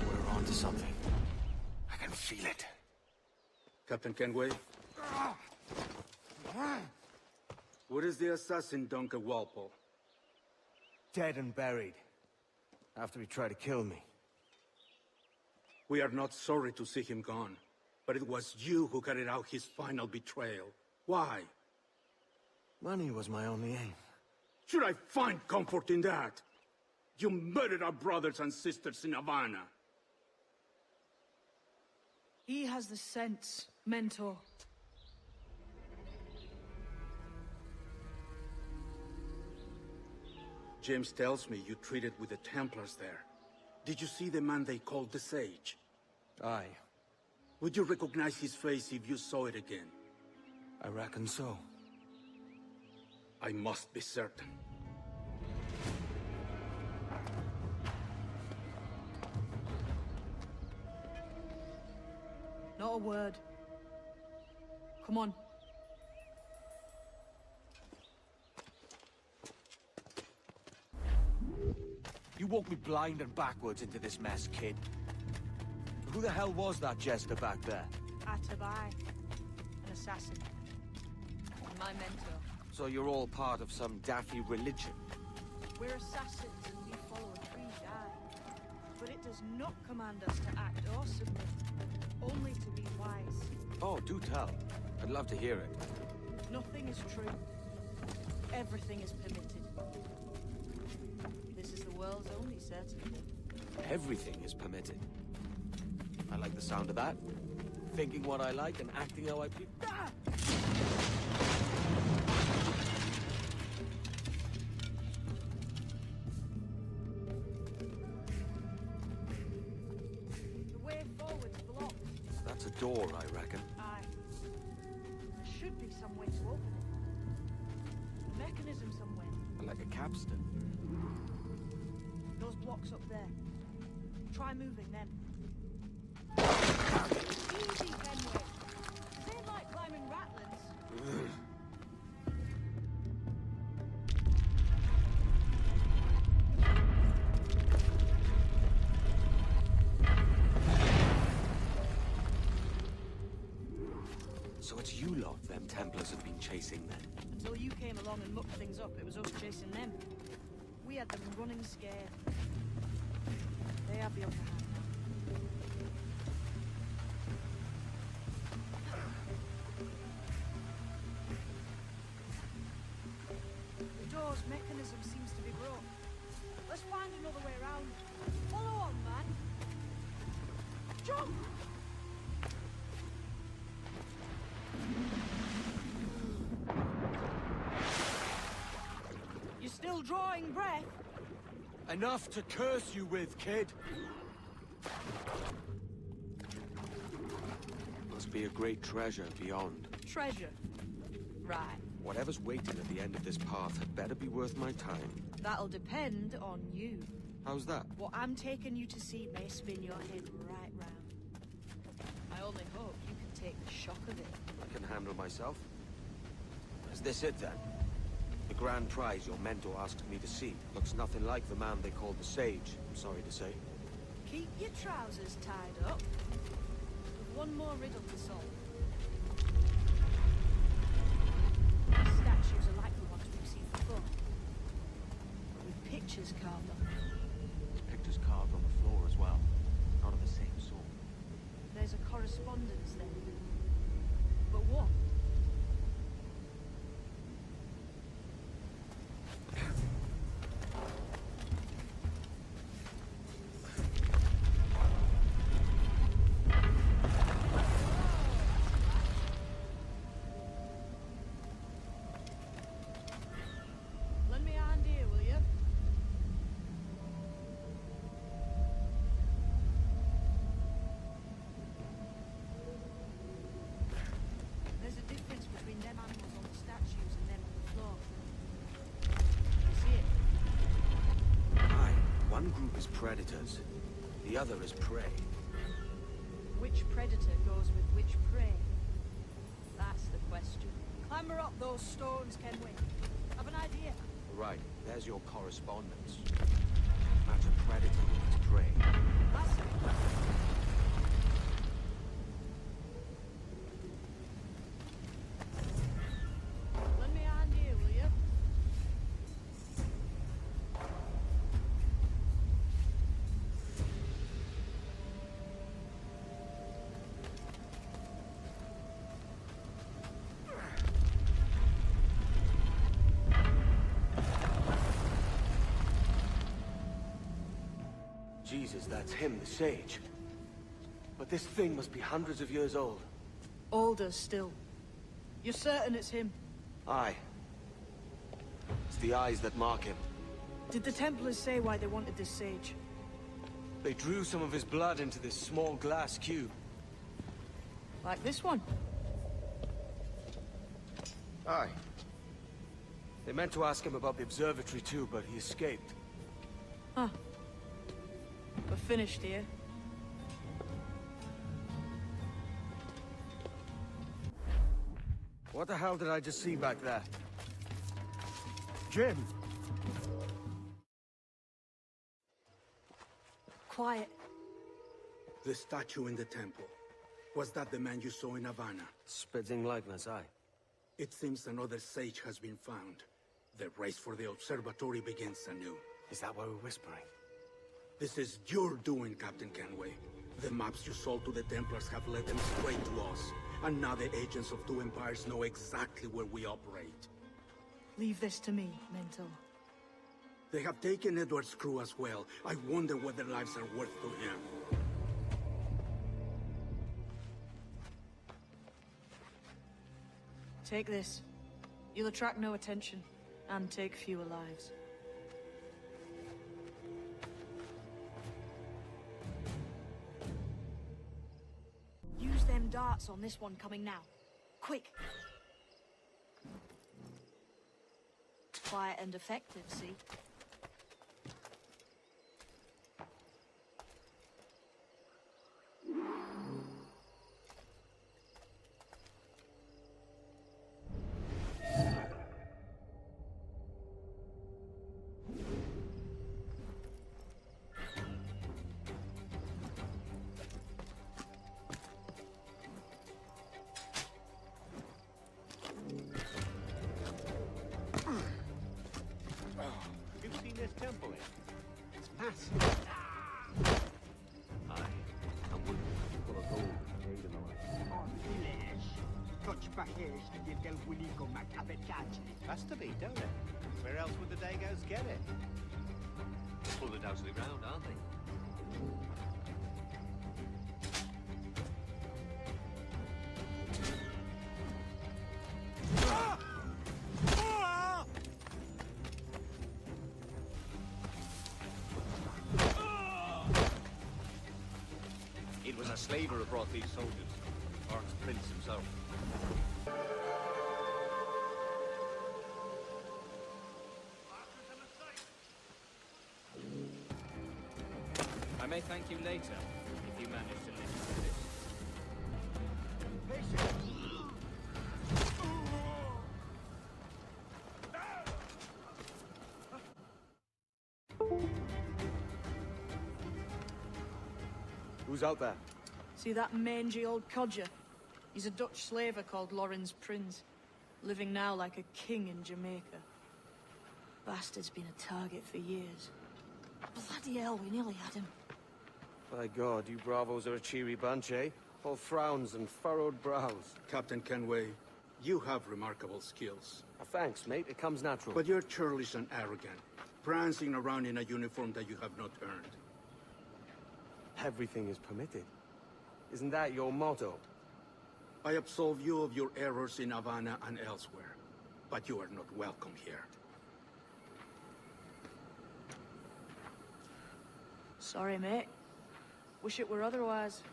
We're on to something. I can feel it. Captain Kenway? Where is the assassin, Duncan Walpole? Dead and buried. After he tried to kill me. We are not sorry to see him gone, but it was you who carried out his final betrayal. Why? Money was my only aim. Should I find comfort in that? You murdered our brothers and sisters in Havana. He has the sense, Mentor. James tells me you treated with the Templars there. Did you see the man they called the Sage? Aye. Would you recognize his face if you saw it again? I reckon so. I must be certain. Not a word. Come on. You walked me blind and backwards into this mess, kid. Who the hell was that jester back there? Atabai. An assassin. And my mentor. So you're all part of some daffy religion? We're assassins and we follow a tree down. does not command us to act awesomely, only to be wise. Oh, do tell. I'd love to hear it. Nothing is true. Everything is permitted. This is the world's only certainty. Everything is permitted. I like the sound of that. Thinking what I like and acting how I please. Ah! The way forward's blocked. That's a door, I reckon. Aye. There should be some way to open it. A mechanism somewhere. Like a capstan. Those blocks up there. Try moving them. Easy, Kenway. This ain't like climbing ratlins. So it's you lot them Templars have been chasing then? Until you came along and mucked things up, it was us chasing them. We had them running scared. They have the upper hand now. The door's mechanism seems to be broke. Let's find another way around. Follow on, man. Jump! You're still drawing breath? Enough to curse you with, kid! Must be a great treasure beyond. Treasure. Right. Whatever's waiting at the end of this path had better be worth my time. That'll depend on you. How's that? What I'm taking you to see may spin your head right round. I only hope you can take the shock of it. I can handle myself. Is this it then? The grand prize your mentor asked me to see looks nothing like the man they called the Sage, I'm sorry to say. Keep your trousers tied up. With one more riddle to solve. These statues are like the ones we've seen before. With pictures carved on them. There's pictures carved on the floor as well. Not of the same sort. There's a correspondence then. But what? Lend me a hand here, will you? There's a difference between them animals on the statues and them on the floor. You see it? Aye, one group is predators, the other is prey. Which predator goes with which prey? That's the question. Clamber up those stones, Kenway. Have an idea. Right, there's your correspondence. Match a predator with its prey. That's it. Lend me a hand here, will you? Jesus, that's him, the Sage. But this thing must be hundreds of years old. Older still. You're certain it's him? Aye. It's the eyes that mark him. Did the Templars say why they wanted this sage? They drew some of his blood into this small glass cube. Like this one? Aye. They meant to ask him about the observatory too, but he escaped. Huh. We're finished here. What the hell did I just see back there? Jim! Quiet. The statue in the temple. Was that the man you saw in Havana? Spitting likeness, aye. It seems another sage has been found. The race for the observatory begins anew. Is that why we're whispering? This is your doing, Captain Kenway. The maps you sold to the Templars have led them straight to us. And now the agents of two empires know exactly where we operate. Leave this to me, Mentor. They have taken Edward's crew as well. I wonder what their lives are worth to him. Take this. You'll attract no attention, and take fewer lives. Use them darts on this one coming now. Quick! Quiet and effective, see? You've seen this temple in? It's massive. Aye, I'm full of gold made in the Has to be, don't it? Where else would the Dagos get it? Full of dousely round, aren't they? It was a slaver who brought these soldiers. Orc's prince himself. I may thank you later, if you manage to listen to this. Who's out there? See that mangy old codger? He's a Dutch slaver called Lorenz Prins, living now like a king in Jamaica. Bastard's been a target for years. Bloody hell, we nearly had him. By God, you bravos are a cheery bunch, eh? All frowns and furrowed brows. Captain Kenway, you have remarkable skills. Thanks, mate. It comes natural. But you're churlish and arrogant, prancing around in a uniform that you have not earned. Everything is permitted. Isn't that your motto? I absolve you of your errors in Havana and elsewhere, but you are not welcome here. Sorry, mate. Wish it were otherwise.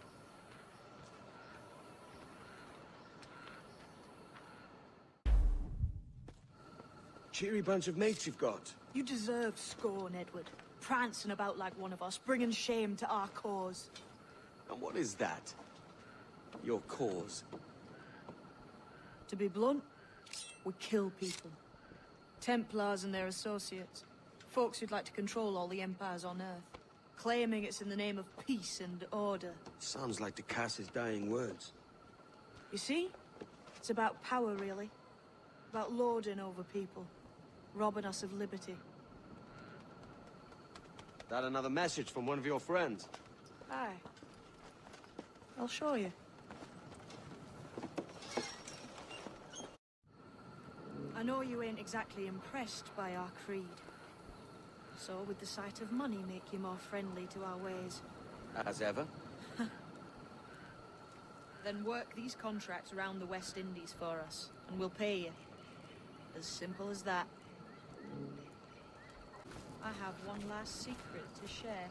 Cheery bunch of mates you've got. You deserve scorn, Edward. Prancing about like one of us, bringing shame to our cause. And what is that? Your cause? To be blunt, we kill people. Templars and their associates. Folks who'd like to control all the empires on Earth. Claiming it's in the name of peace and order. Sounds like to Cass's dying words. You see? It's about power, really. About lording over people. Robbing us of liberty. That another message from one of your friends? Aye. I'll show you. I know you ain't exactly impressed by our creed. So would the sight of money make you more friendly to our ways? As ever. Then work these contracts around the West Indies for us, and we'll pay you. As simple as that. I have one last secret to share.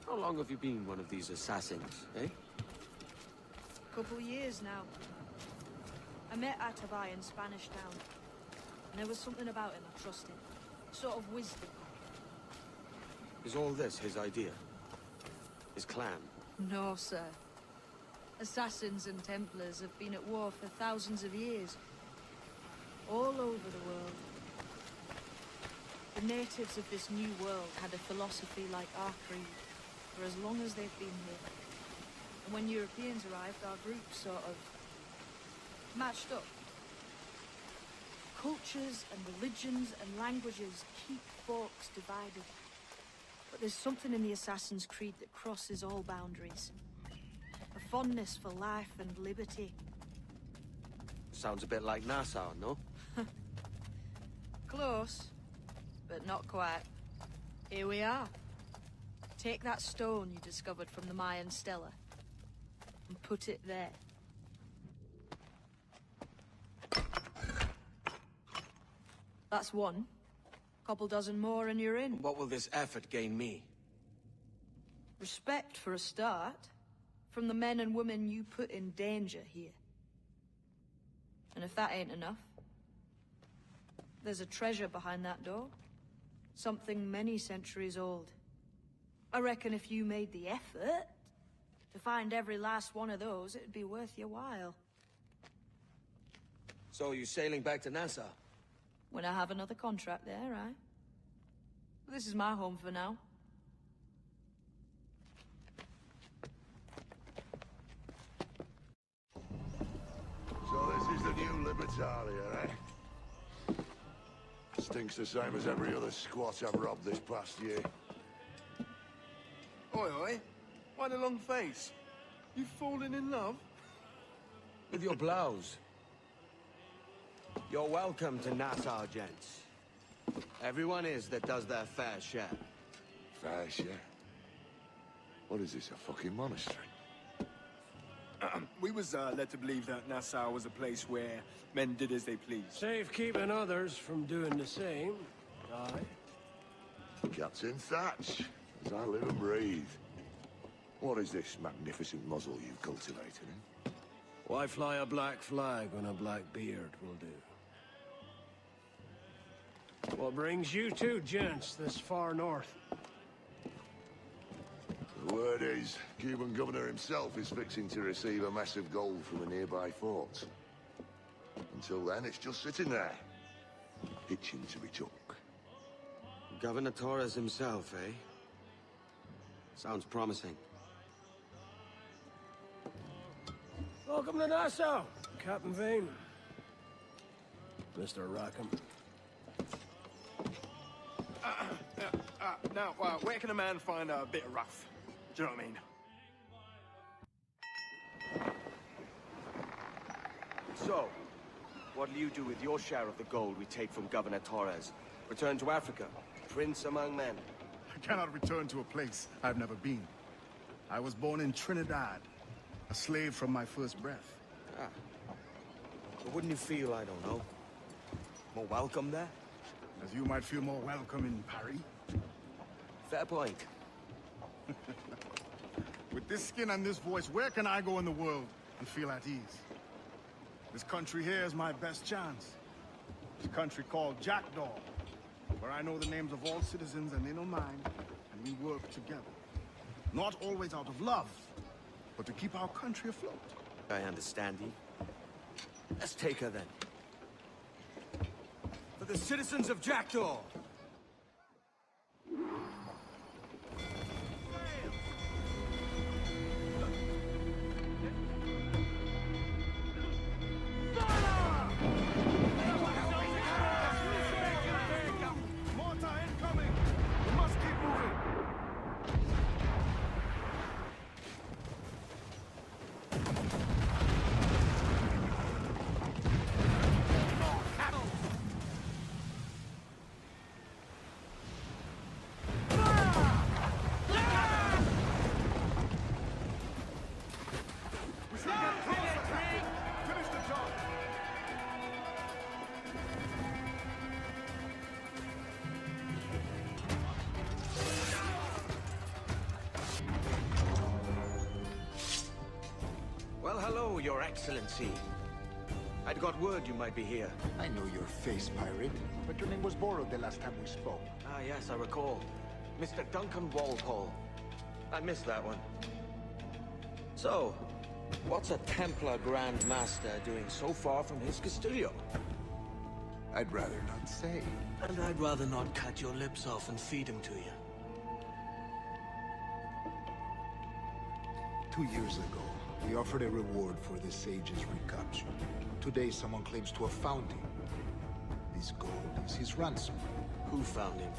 How long have you been one of these assassins, eh? Couple years now. I met Atavai in Spanish Town, and there was something about him I trusted. Sort of wisdom. Is all this his idea? His clan? No, sir. Assassins and Templars have been at war for thousands of years. All over the world. The natives of this new world had a philosophy like our creed, for as long as they've been here. And when Europeans arrived, our groups sort of matched up. Cultures and religions and languages keep folks divided. But there's something in the Assassin's Creed that crosses all boundaries. A fondness for life and liberty. Sounds a bit like Nassau, no? Close, but not quite. Here we are. Take that stone you discovered from the Mayan Stela and put it there. That's one. Couple dozen more and you're in. What will this effort gain me? Respect for a start. From the men and women you put in danger here. And if that ain't enough, there's a treasure behind that door. Something many centuries old. I reckon if you made the effort to find every last one of those, it'd be worth your while. So you sailing back to Nassau? When I have another contract there, right? This is my home for now. So this is the new Libertalia, eh? Stinks the same as every other squat I've robbed this past year. Oi, oi. Why the long face? You fallen in love? With your blouse. You're welcome to Nassau, gents. Everyone is that does their fair share. Fair share? What is this, a fucking monastery? We was led to believe that Nassau was a place where men did as they pleased. Safe keeping others from doing the same. Aye. Captain Thatch, as I live and breathe. What is this magnificent muzzle you've cultivated, eh? Why fly a black flag when a black beard will do? What brings you two gents this far north? The word is, Cuban governor himself is fixing to receive a massive gold from a nearby fort. Until then, it's just sitting there, itching to be took. Governor Torres himself, eh? Sounds promising. Welcome to Nassau, Captain Vane. Mr. Rackham. Now, where can a man find a bit of rough? Do you know what I mean? So, what'll you do with your share of the gold we take from Governor Torres? Return to Africa, prince among men? I cannot return to a place I've never been. I was born in Trinidad, a slave from my first breath. Ah. But wouldn't you feel, I don't know, more welcome there? As you might feel more welcome in Paris. Fair point. With this skin and this voice, where can I go in the world and feel at ease? This country here is my best chance. This country called Jackdaw, where I know the names of all citizens and they know mine, and we work together. Not always out of love, but to keep our country afloat. I understand you. Let's take her then. For the citizens of Jackdaw! Well, hello, Your Excellency. I'd got word you might be here. I know your face, pirate, but your name was borrowed the last time we spoke. Ah, yes, I recall. Mr. Duncan Walpole. I missed that one. So, what's a Templar Grand Master doing so far from his Castillo? I'd rather not say. And I'd rather not cut your lips off and feed him to you. 2 years ago, we offered a reward for the sage's recapture. Today, someone claims to have found him. This gold is his ransom. Who found him?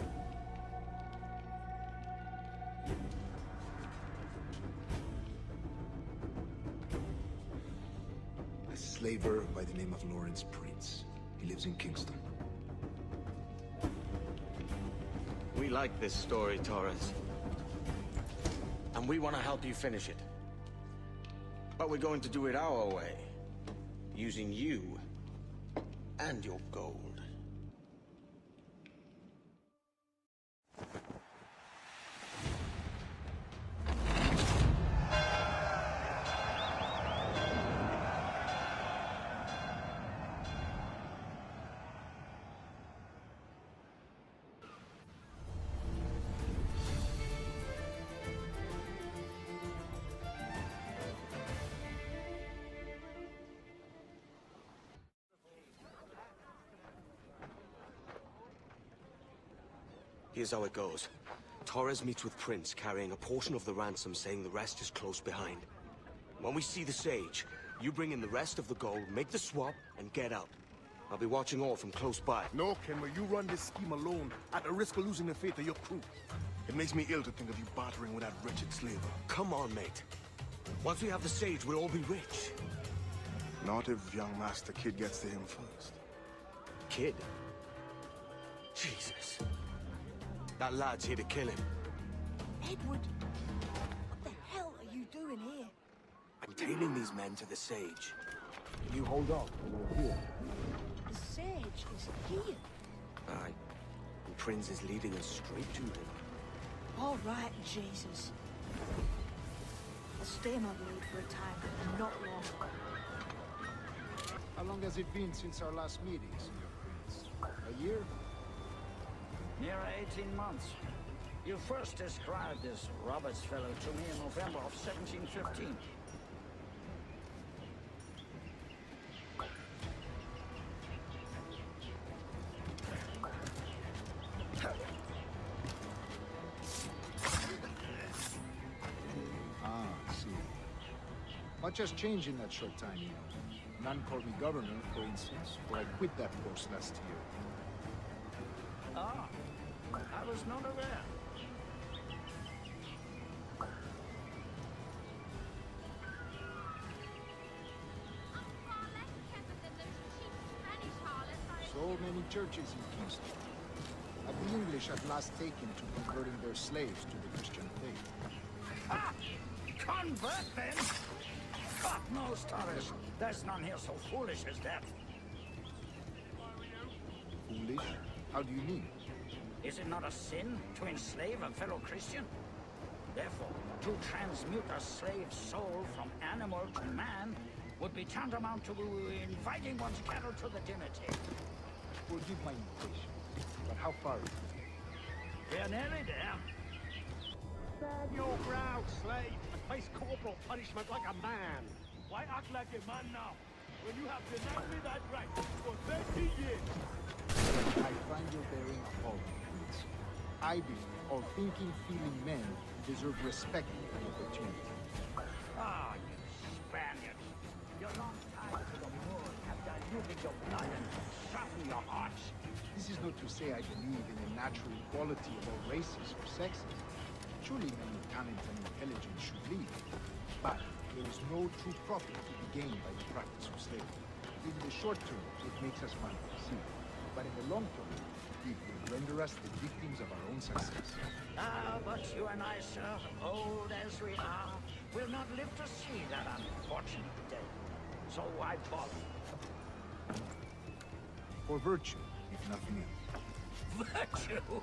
slaver by the name of Lawrence Prince. He lives in Kingston. We like this story, Torres. And we want to help you finish it. But we're going to do it our way. Using you and your gold. Here's how it goes. Torres meets with Prince, carrying a portion of the ransom, saying the rest is close behind. When we see the Sage, you bring in the rest of the gold, make the swap, and get out. I'll be watching all from close by. No, Kenway, you run this scheme alone, at the risk of losing the faith of your crew. It makes me ill to think of you bartering with that wretched slaver. Come on, mate. Once we have the Sage, we'll all be rich. Not if young Master Kid gets to him first. Kid? Jesus. That lad's here to kill him. Edward, what the hell are you doing here? I'm tailing these men to the Sage. You hold off when we're here. The Sage is here. Aye. And Prince is leading us straight to him. All right, Jesus. I'll stay in my blade for a time, not long. How long has it been since our last meeting, Senior Prince? A year? Near 18 months. You first described this Roberts fellow to me in November of 1715. I see. Much has changed in that short time, you know. None called me governor, for instance, for I quit that post last year. Ah, I was not aware. So many churches in Kingston. Have the English at last taken to converting their slaves to the Christian faith? Ah! Convert them? God knows, Torres. There's none here so foolish as that. Foolish? How do you mean? Is it not a sin to enslave a fellow Christian? Therefore, to transmute a slave soul from animal to man would be tantamount to inviting one's cattle to the dinner table. Forgive my impatience, but how far is it? We're nearly there. Stand your ground, slave, and face corporal punishment like a man. Why act like a man now, when you have denied me that right for 30 years? I find your bearing appalling, Prince. I believe all thinking, feeling men deserve respect and opportunity. Ah, you Spaniards. Your long ties to the Moors have diluted your blood and softened your hearts. This is not to say I believe in the natural equality of all races or sexes. Surely men with talent and intelligence should lead. But there is no true profit to be gained by the practice of slavery. In the short term, it makes us money, see. But in the long term, it will render us the victims of our own success. Ah, but you and I, sir, old as we are, will not live to see that unfortunate day. So why bother? For virtue, if nothing else. Virtue?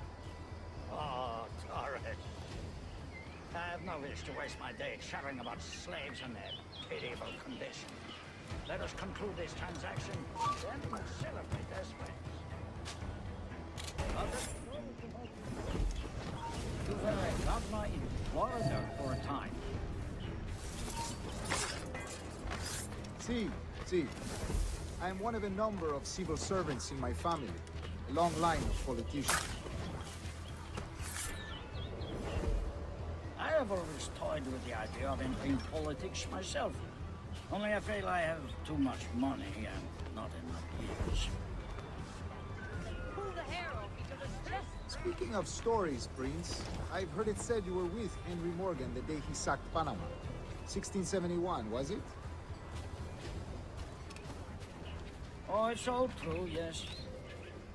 Oh, Torres. I have no wish to waste my day chattering about slaves and their pitiable condition. Let us conclude this transaction, then celebrate their swings. You were a governor in Florida for a time. See. I am one of a number of civil servants in my family. A long line of politicians. I have always toyed with the idea of entering politics myself. Only I feel I have too much money and not enough years. Pull the hair off because it's stress. Speaking of stories, Prince, I've heard it said you were with Henry Morgan the day he sacked Panama. 1671, was it? Oh, it's all true, yes.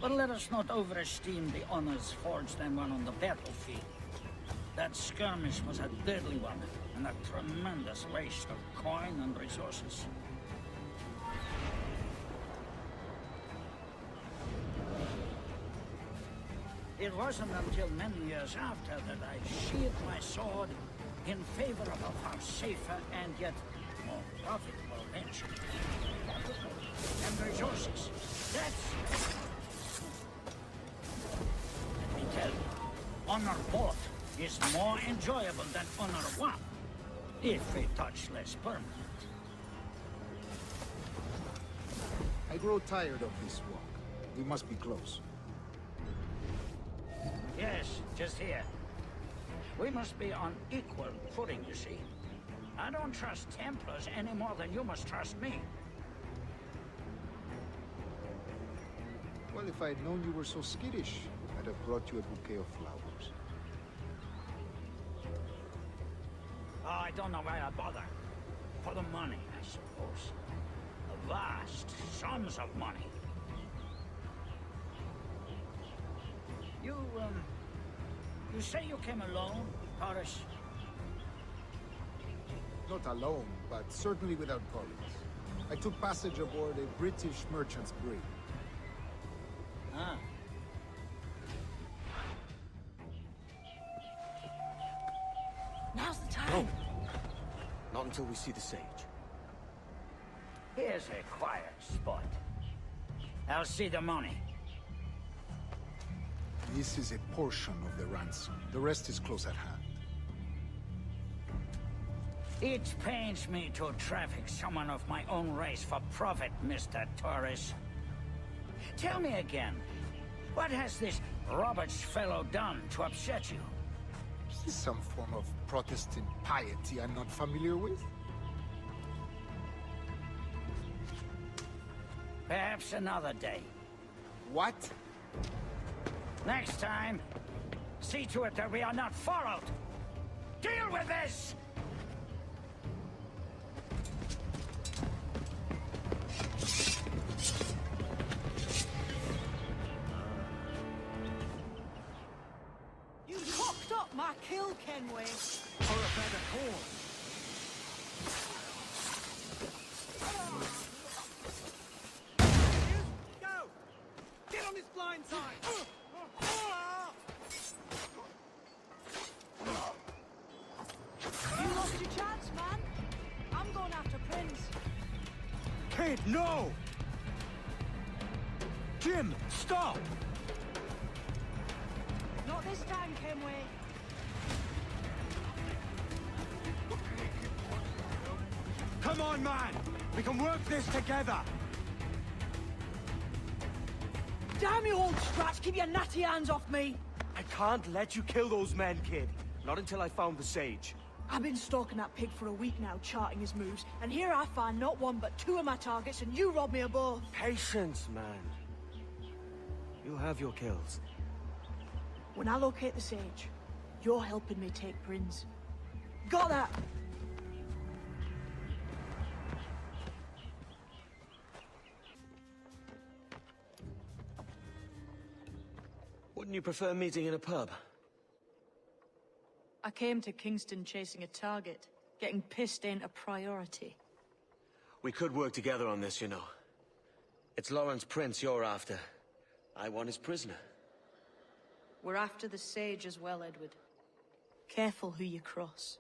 But let us not overesteem the honors forged and won on the battlefield. That skirmish was a deadly one, and a tremendous waste of coin and resources. It wasn't until many years after that I sheathed my sword in favor of a far safer and yet more profitable venture. And resources. That's... Let me tell you, honor bought is more enjoyable than honor won, if a touch less permanent. I grow tired of this walk. We must be close. Yes, just here. We must be on equal footing, you see. I don't trust Templars any more than you must trust me. Well, if I had known you were so skittish, I'd have brought you a bouquet of flowers. Oh, I don't know why I bother. For the money, I suppose. The vast sums of money. You say you came alone, Taurus? Not alone, but certainly without colleagues. I took passage aboard a British merchant's brig. Ah. Now's the time. No. Not until we see the sage. Here's a quiet spot. I'll see the money. This is a portion of the ransom. The rest is close at hand. It pains me to traffic someone of my own race for profit, Mr. Torres. Tell me again, what has this Roberts fellow done to upset you? Is this some form of Protestant piety I'm not familiar with? Perhaps another day. What? Next time, see to it that we are not followed. Deal with this! You cocked up my kill, Kenway. For a better cause. Go! Get on his blind side! You lost your chance, man. I'm going after Prince. Kid, no! Jim, stop! Not this time, Kenway. Come on, man! We can work this together! Damn you, old Stratch! Keep your natty hands off me! I can't let you kill those men, kid. Not until I found the sage. I've been stalking that pig for a week now, charting his moves, and here I find not one but two of my targets, and you robbed me of both. Patience, man. You'll have your kills. When I locate the sage, you're helping me take Prince. Got that? Wouldn't you prefer meeting in a pub? I came to Kingston chasing a target. Getting pissed ain't a priority. We could work together on this, you know. It's Lawrence Prince you're after. I want his prisoner. We're after the sage as well, Edward. Careful who you cross.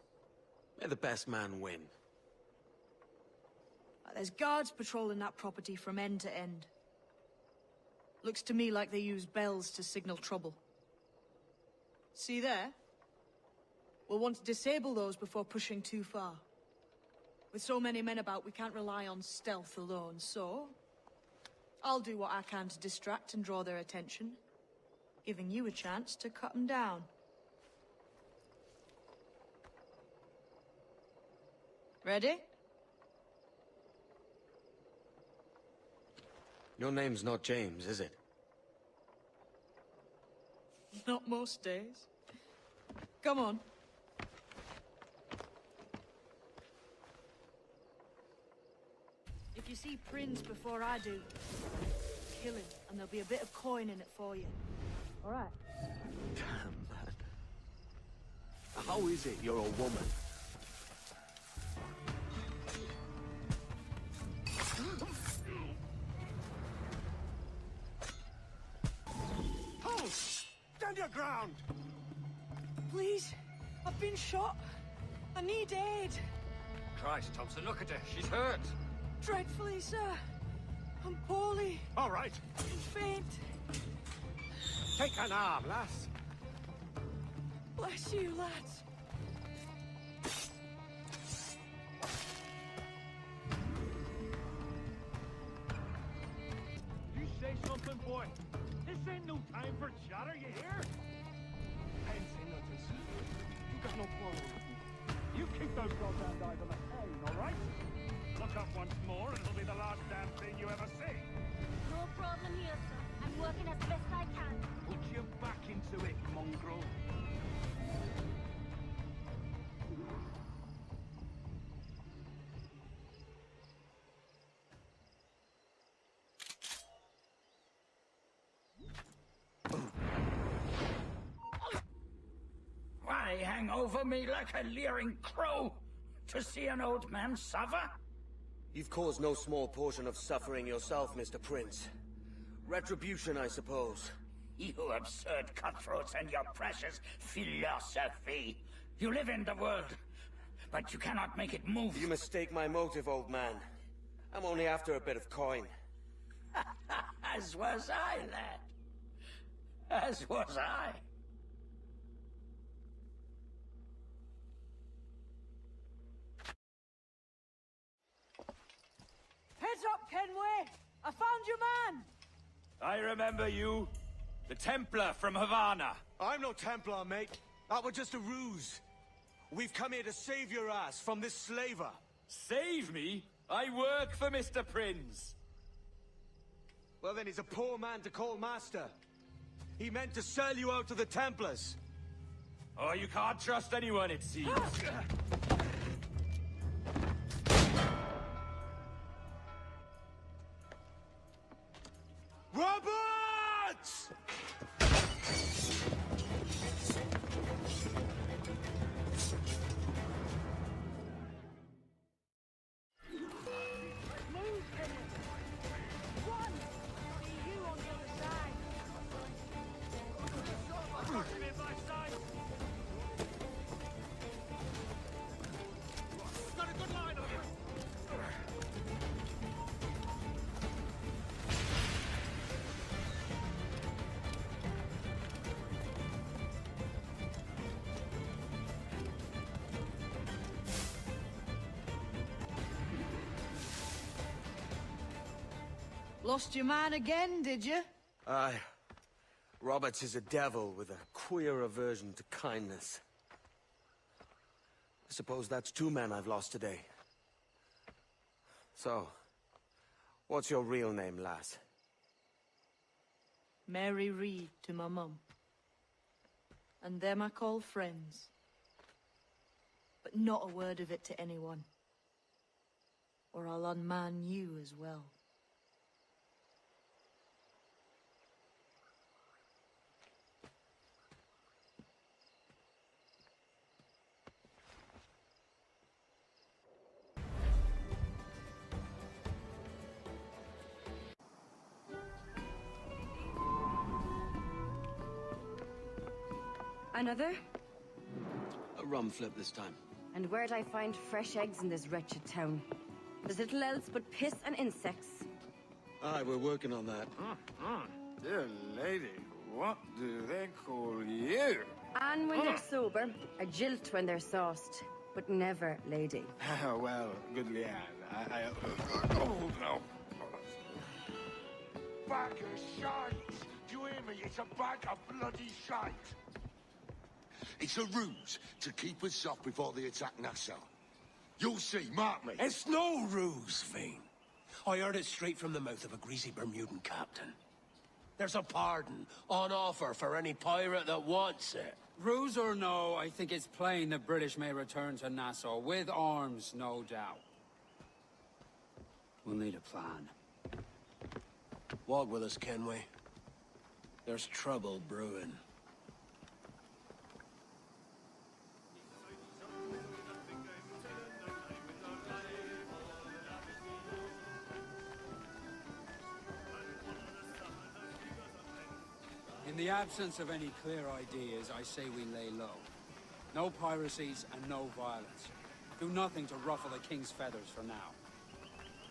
May the best man win. There's guards patrolling that property from end to end. Looks to me like they use bells to signal trouble. See there? We'll want to disable those before pushing too far. With so many men about, we can't rely on stealth alone, so... I'll do what I can to distract and draw their attention, giving you a chance to cut them down. Ready? Your name's not James, is it? Not most days. Come on. If you see see Prince before I do, kill him, and there'll be a bit of coin in it for you. All right. Damn, man. How is it you're a woman? Halt! Stand your ground! Please, I've been shot. I need aid. Christ, Thompson, look at her. She's hurt. Dreadfully, sir. I'm poorly. All right. Faint. Take an arm, lass. Bless you, lads. You say something, boy. This ain't no time for chatter, you hear? I ain't saying nothing, sir. You got no quarrel with me. You keep those goddamn guys on the plane, all right? Look up once more, and it'll be the last damn thing you ever see. No problem here, sir. I'm working as best I can. Put your back into it, mongrel. Why hang over me like a leering crow? To see an old man suffer? You've caused no small portion of suffering yourself, Mr. Prince. Retribution, I suppose. You absurd cutthroats and your precious philosophy. You live in the world, but you cannot make it move. You mistake my motive, old man. I'm only after a bit of coin. As was I, lad. As was I. Heads up, Kenway! I found your man! I remember you. The Templar from Havana. I'm no Templar, mate. That was just a ruse. We've come here to save your ass from this slaver. Save me? I work for Mr. Prince. Well, then he's a poor man to call master. He meant to sell you out to the Templars. Oh, you can't trust anyone, it seems. Roberts! Lost your man again, did you? Aye. Roberts is a devil with a queer aversion to kindness. I suppose that's 2 men I've lost today. So, what's your real name, lass? Mary Reed to my mum. And them I call friends. But not a word of it to anyone. Or I'll unman you as well. Another? A rum flip this time. And where'd I find fresh eggs in this wretched town? There's little else but piss and insects. Aye, we're working on that. Dear lady, what do they call you? And when they're sober, a jilt when they're sauced, but never lady. Well, good Leanne, oh, no. Bag of shite! Do you hear me? It's a bag of bloody shite! It's a ruse to keep us soft before they attack Nassau. You'll see, mark me. It's no ruse, Fiend. I heard it straight from the mouth of a greasy Bermudan captain. There's a pardon on offer for any pirate that wants it. Ruse or no, I think it's plain the British may return to Nassau, with arms, no doubt. We'll need a plan. Walk with us, Kenway. There's trouble brewing. In the absence of any clear ideas, I say we lay low. No piracies and no violence. Do nothing to ruffle the king's feathers for now.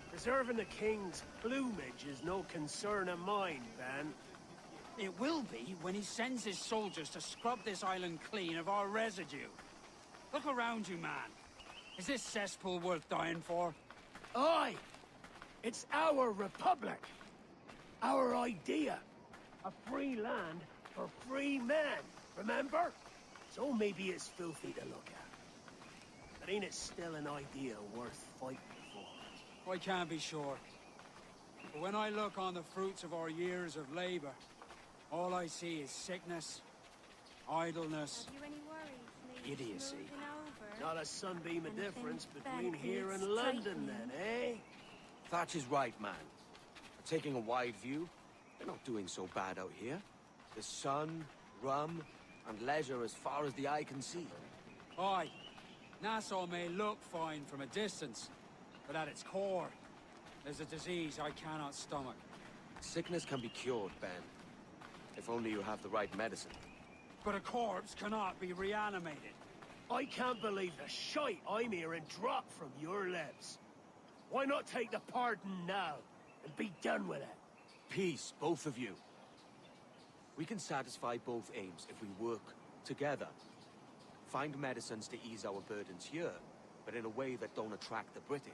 Preserving the king's plumage is no concern of mine, Ben. It will be when he sends his soldiers to scrub this island clean of our residue. Look around you, man. Is this cesspool worth dying for? Aye! It's our republic! Our idea! A free land for free men, remember? So maybe it's filthy to look at. But ain't it still an idea worth fighting for? I can't be sure. But when I look on the fruits of our years of labor, all I see is sickness, idleness, idiocy. Not a sunbeam of difference between here and London, then, eh? Thatch is right, man. Taking a wide view, they're not doing so bad out here. The sun, rum, and leisure as far as the eye can see. Aye. Nassau may look fine from a distance, but at its core, there's a disease I cannot stomach. Sickness can be cured, Ben. If only you have the right medicine. But a corpse cannot be reanimated. I can't believe the shite I'm hearing drop from your lips. Why not take the pardon now and be done with it? Peace, both of you. We can satisfy both aims if we work together. Find medicines to ease our burdens here, but in a way that don't attract the British.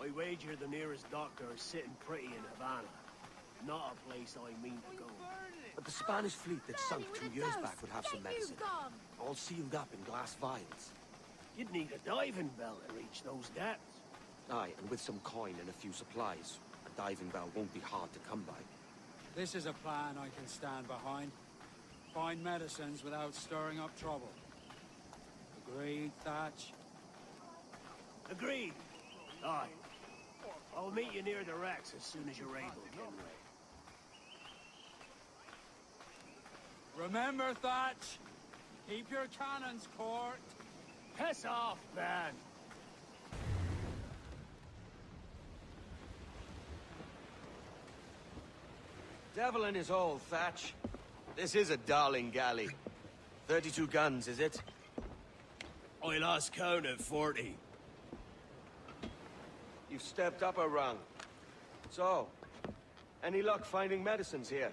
I wager the nearest doctor is sitting pretty in Havana. Not a place I mean to go. But the Spanish fleet that sunk 2 years back would have some medicine. All sealed up in glass vials. You'd need a diving bell to reach those depths. Aye, and with some coin and a few supplies, a diving bell won't be hard to come by. This is a plan I can stand behind. Find medicines without stirring up trouble. Agreed, Thatch? Agreed. Aye. I'll meet you near the wrecks as soon as you're able, Kenway. Remember, Thatch, keep your cannons court. Piss off, man. Devil in his hole, Thatch. This is a darling galley. 32 guns, is it? I lost count at 40. You've stepped up a rung. So, any luck finding medicines here?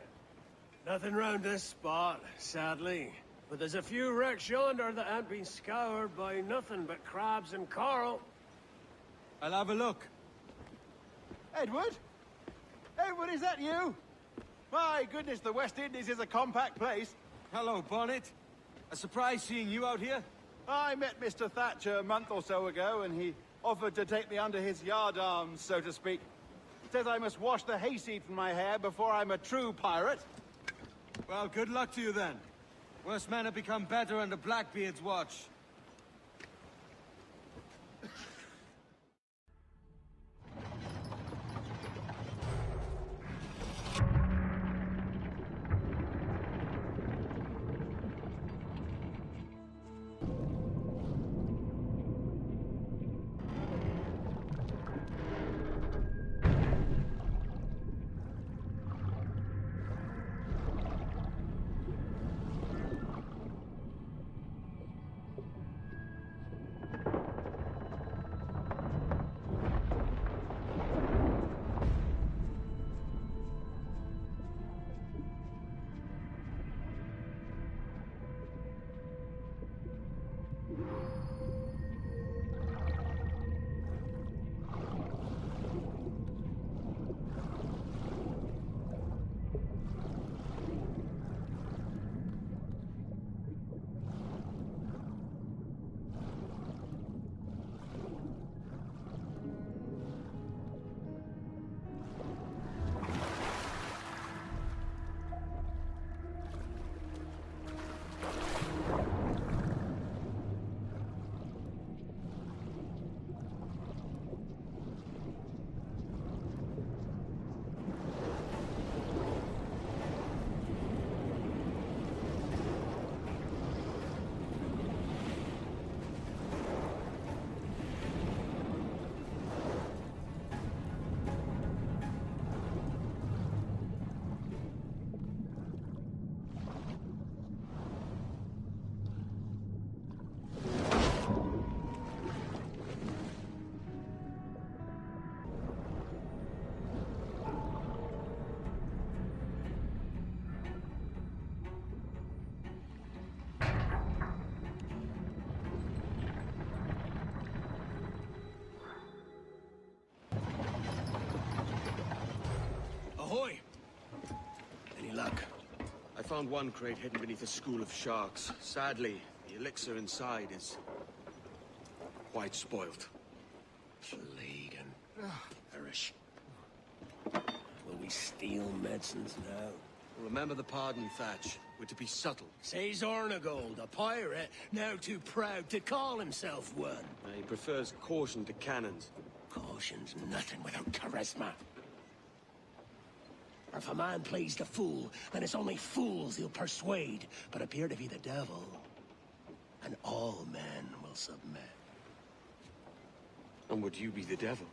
Nothing round this spot, sadly. But there's a few wrecks yonder that ain't been scoured by nothing but crabs and coral. I'll have a look. Edward? Edward, is that you? My goodness, the West Indies is a compact place. Hello, Bonnet. A surprise seeing you out here? I met Mr. Thatcher a month or so ago, and he offered to take me under his yardarms, so to speak. Says I must wash the hayseed from my hair before I'm a true pirate. Well, good luck to you then. Worse men have become better under Blackbeard's watch. found one crate hidden beneath a school of sharks. Sadly, the elixir inside is quite spoiled. Plague and perish. Will we steal medicines now? Remember the pardon, Thatch. We're to be subtle. Says Ornagold, a pirate, now too proud to call himself one. He prefers caution to cannons. Caution's nothing without charisma. Or if a man plays the fool, then it's only fools he'll persuade, but appear to be the devil. And all men will submit. And would you be the devil?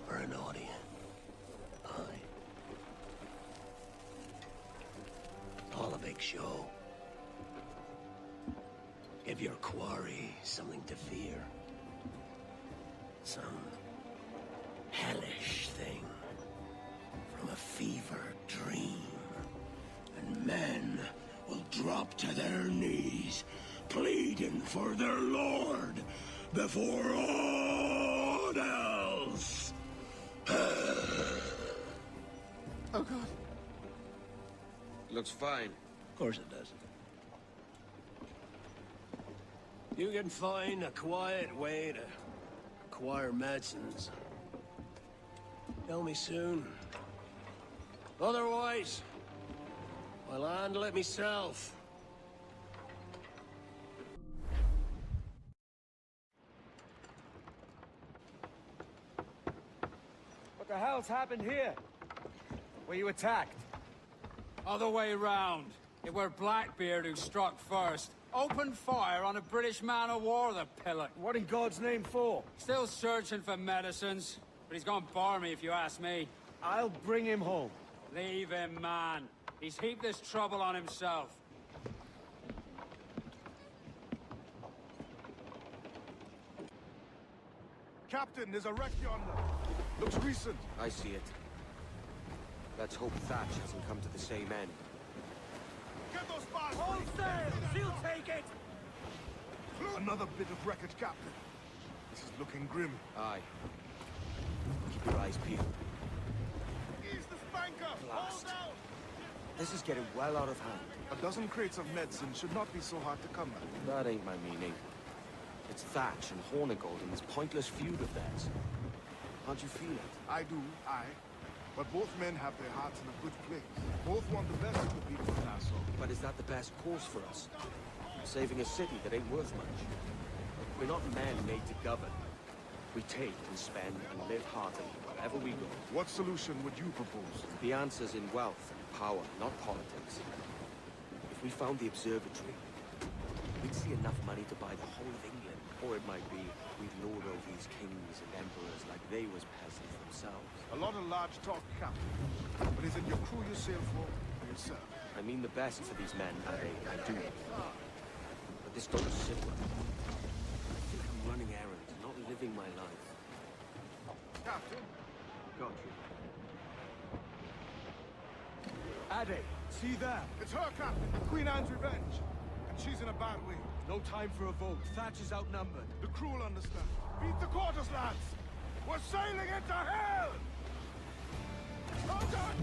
For an audience. Aye. All a big show. Give your quarry something to fear. Some hellish thing from a fevered dream. And men will drop to their knees, pleading for their lord before all else. Oh, God. Looks fine. Of course it does. You can find a quiet way to acquire medicines. Tell me soon. Otherwise, I'll handle it myself. What the hell's happened here? Were you attacked? Other way round. It were Blackbeard who struck first. Opened fire on a British man-o'-war, the pillock. What in God's name for? Still searching for medicines, but he's gone barmy if you ask me. I'll bring him home. Leave him, man. He's heaped this trouble on himself. Captain, there's a wreck yonder. Looks recent. I see it. Let's hope Thatch hasn't come to the same end. Get those bars! Hold sail! She'll take it! Another bit of wreckage, Captain. This is looking grim. Aye. Keep your eyes peeled. Ease the spanker! Blast. Hold out! This is getting well out of hand. A dozen crates of medicine should not be so hard to come at. That ain't my meaning. It's Thatch and Hornigold and this pointless feud of theirs. Can't you feel it? I do, aye. But both men have their hearts in a good place. Both want the best of the people of Nassau. But is that the best course for us? Saving a city that ain't worth much? We're not men made to govern. We take and spend and live heartily wherever we go. What solution would you propose? The answer's in wealth and power, not politics. If we found the observatory, we'd see enough money to buy the whole of England. Or it might be we'd lord over these kings and emperors like they was peasants themselves. A lot of large talk, Captain. But is it your crew you sail for, or yourself? I mean the best for these men, I do. But this don't sit well. I think I'm running errands, not living my life. Captain? Got you. Ade, see there? It's her, Captain, the Queen Anne's Revenge. And she's in a bad way. No time for a vote. Thatch is outnumbered. The crew will understand. Beat the quarters, lads! We're sailing into hell! Hold on!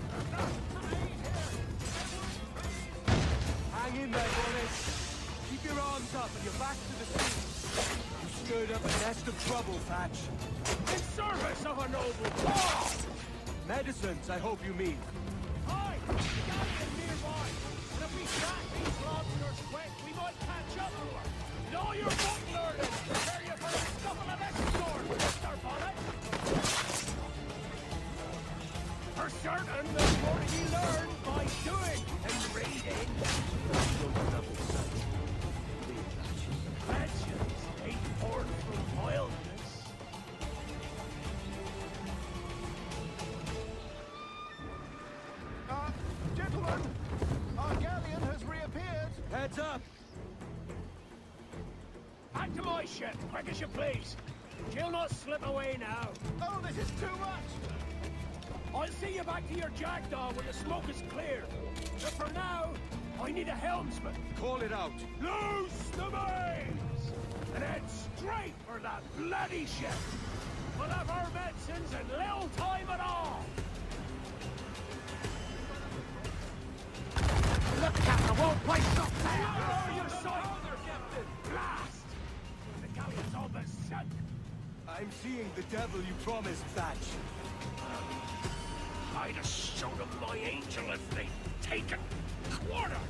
Hang in there, boys. Keep your arms up and your back to the sea. You stirred up a nest of trouble, Thatch. In service of a noble cause! Medicines, I hope you mean. Aye! We gotta get nearby. And if we track these lobsters quick, we might catch up to her. And all your book learning, prepare you for a scuffle of escort, Mr. Bonnet. For certain, the more you learn by doing and reading. Legends ain't born from wildness. Gentlemen, our galleon has reappeared. Heads up! Back to my ship, quick as you please. She'll not slip away now. Oh, this is too much! I'll see you back to your jackdaw when the smoke is cleared. But for now, I need a helmsman. Call it out. Loose the mains! and head straight for that bloody ship. We'll have our medicines in little time at all. Look, Captain, I won't waste up there. Lower your sight, Captain. Blast! The galleon's almost sunk. I'm seeing the devil you promised, Thatch. I'd have shown them my angel if they'd taken quarter.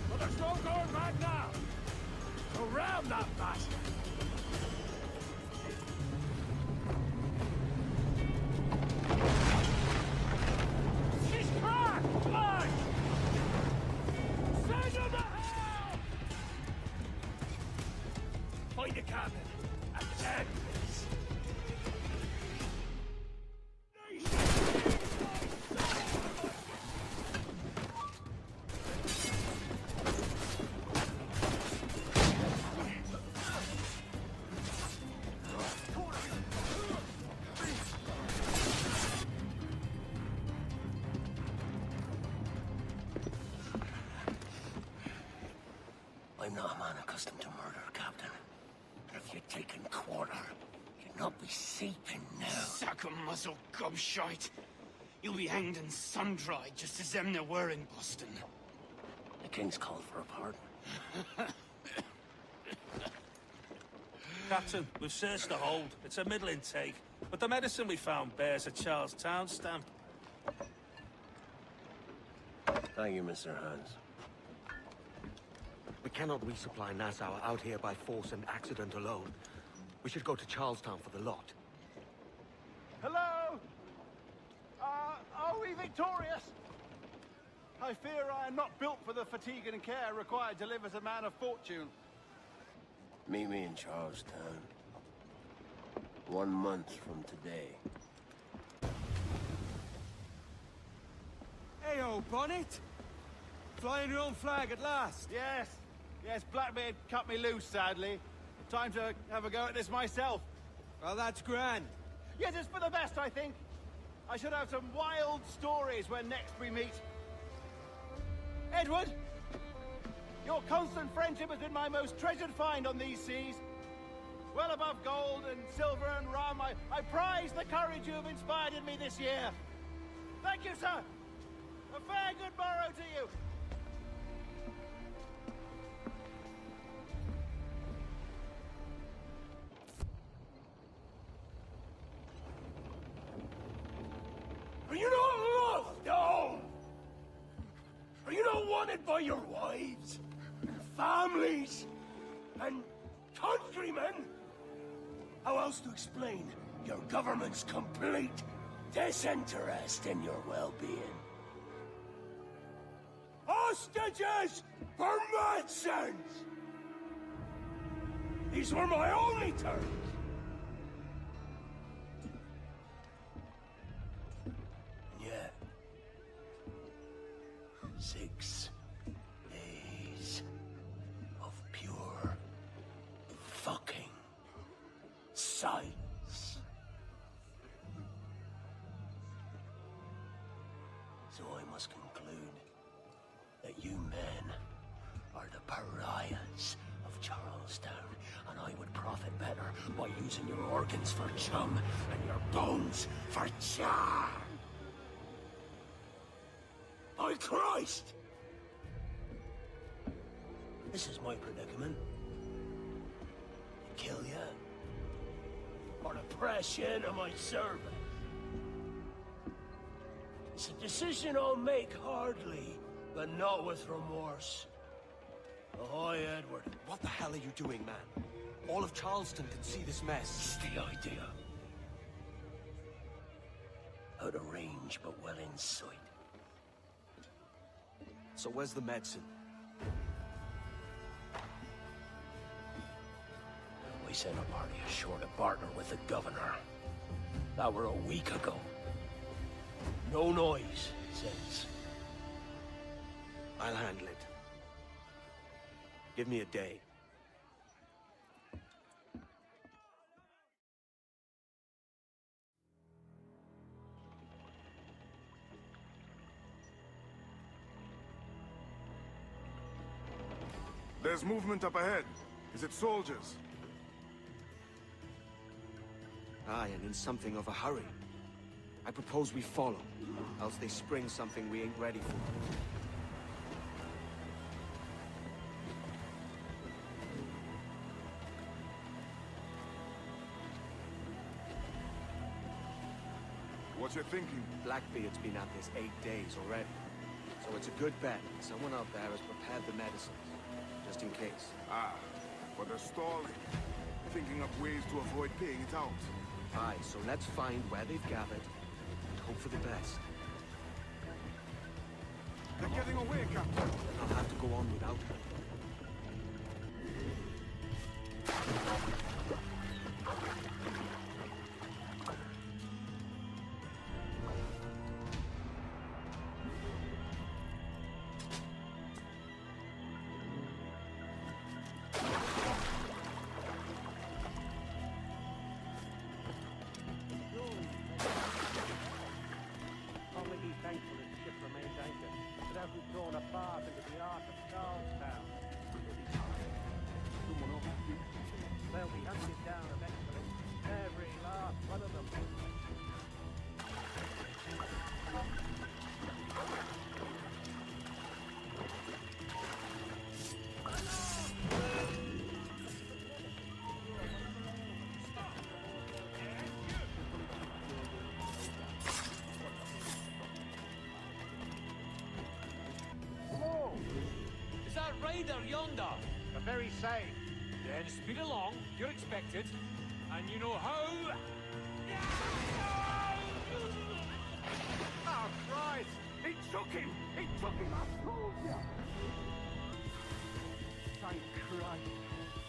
But there's no going back now. So ram that bastard. She's cracked! Blood! Signal to hell! Find the cabin. Attack this. I'm not a man accustomed to murder, Captain. And if you'd taken quarter, you'd not be seeping now. Sack a muzzle, gobshite. You'll be hanged and sun-dried, just as them there were in Boston. The King's called for a pardon. Captain, we've searched the hold. It's a middling take, but the medicine we found bears a Charlestown stamp. Thank you, Mr. Hans. We cannot resupply Nassau out here by force and accident alone. We should go to Charlestown for the lot. Hello? Are we victorious? I fear I am not built for the fatigue and care required to live as a man of fortune. Meet me in Charlestown. 1 month from today. Hey, old Bonnet! Flying your own flag at last. Yes, Blackbeard cut me loose, sadly. Time to have a go at this myself. Well, that's grand. Yes, it's for the best, I think. I should have some wild stories when next we meet. Edward! Your constant friendship has been my most treasured find on these seas. Well above gold and silver and rum, I prize the courage you have inspired in me this year. Thank you, sir. A fair good morrow to you. Are you not loved, no? Are you not wanted by your wives, and families, and countrymen? How else to explain your government's complete disinterest in your well-being? Hostages for medicines! These were my only terms. Yeah. 6 days of pure fucking silence. So I must conclude that you men are the pariahs of Charlestown, and I would profit better by using your organs for chum and your bones for char. By Christ! This is my predicament. Kill you, or to press you into my service. It's a decision I'll make hardly, but not with remorse. Ahoy, Edward. What the hell are you doing, man? All of Charleston can see this mess. It's the idea. Out of range, but well in sight. So where's the medicine? We sent a party ashore to partner with the governor. That were a week ago. No noise since. I'll handle it. Give me a day. There's movement up ahead. Is it soldiers? Aye, and in something of a hurry. I propose we follow, else they spring something we ain't ready for. What you thinking? Blackbeard's been at this 8 days already. So it's a good bet someone out there has prepared the medicines, just in case. Ah, but they're stalling. Thinking up ways to avoid paying it out. Aye, so let's find where they've gathered, and hope for the best. They're getting away, Captain. Then I'll have to go on without her. Only be thankful that the ship remained anchored. It hasn't thrown a barge into the ark of Charlestown. They'll be hunted down eventually. Every last one of them. Whoa! Is that Raider yonder? But very safe. Then speed along, you're expected, and you know how. Oh, Christ! He took him! He took him! I told you! Thank Christ.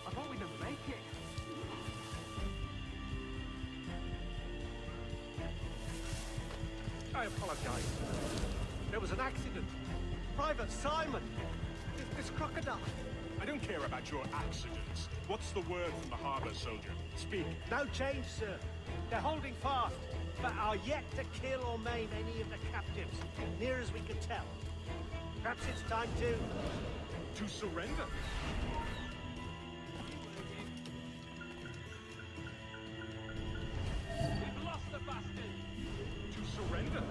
I thought we didn't make it. I apologize. There was an accident. Private Simon! This crocodile. I don't care about your accidents. What's the word from the harbor, soldier? Speak. No change, sir. They're holding fast, but are yet to kill or maim any of the captives, near as we can tell. Perhaps it's time to... To surrender? We've lost the bastard! To surrender?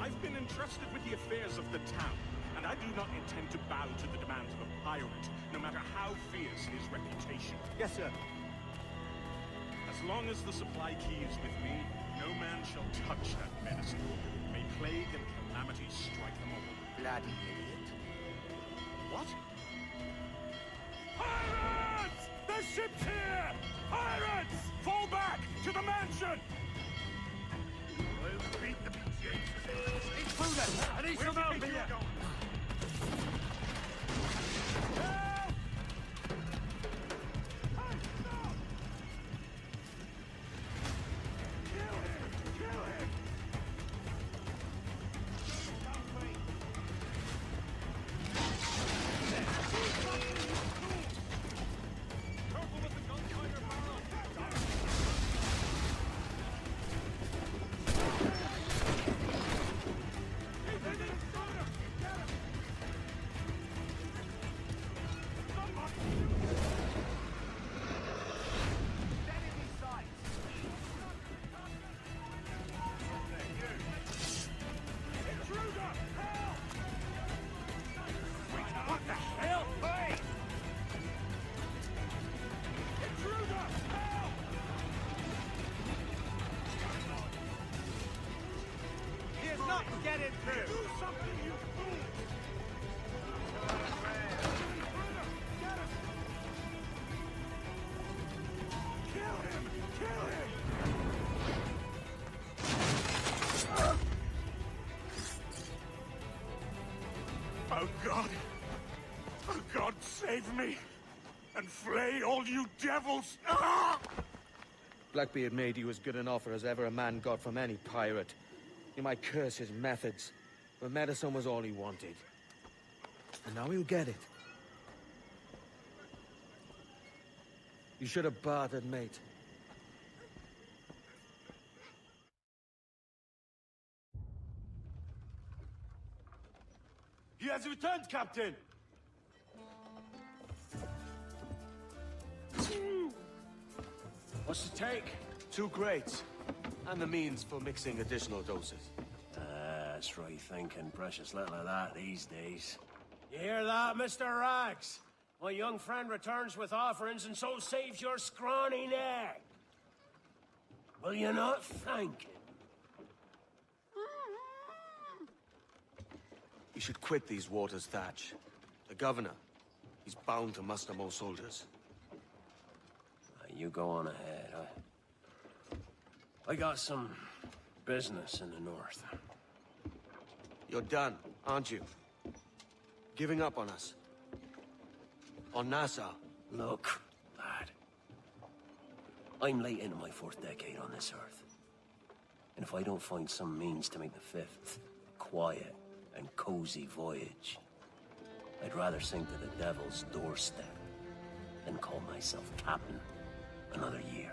I've been entrusted with the affairs of the town, and I do not intend to bow to the demands of a pirate, no matter how fierce his reputation. Yes, sir. As long as the supply key is with me, no man shall touch that medicine. May plague and calamity strike them all. Bloody idiot. What? Pirates! The ship's here! Pirates! Fall back to the mansion! We'll beat the bejesus. He's through there! I need some help here! Get it through! Do something, you fool! Kill him! Kill him! Oh God! Oh God, save me! And flay all you devils! Ah! Blackbeard made you as good an offer as ever a man got from any pirate. You might curse his methods, but medicine was all he wanted. And now he'll get it. You should have bartered, mate. He has returned, Captain! What's the take? 2 crates. And the means for mixing additional doses. That's right thinking. Precious little of that these days. You hear that, Mr. Rags? My young friend returns with offerings and so saves your scrawny neck. Will you not thank him? You should quit these waters, Thatch. The governor, he's bound to muster more soldiers. You go on ahead. I got some business in the north. You're done, aren't you? Giving up on us? On Nassau? Look, lad. I'm late into my 4th decade on this earth. And if I don't find some means to make the 5th a quiet and cozy voyage, I'd rather sink to the devil's doorstep than call myself captain another year.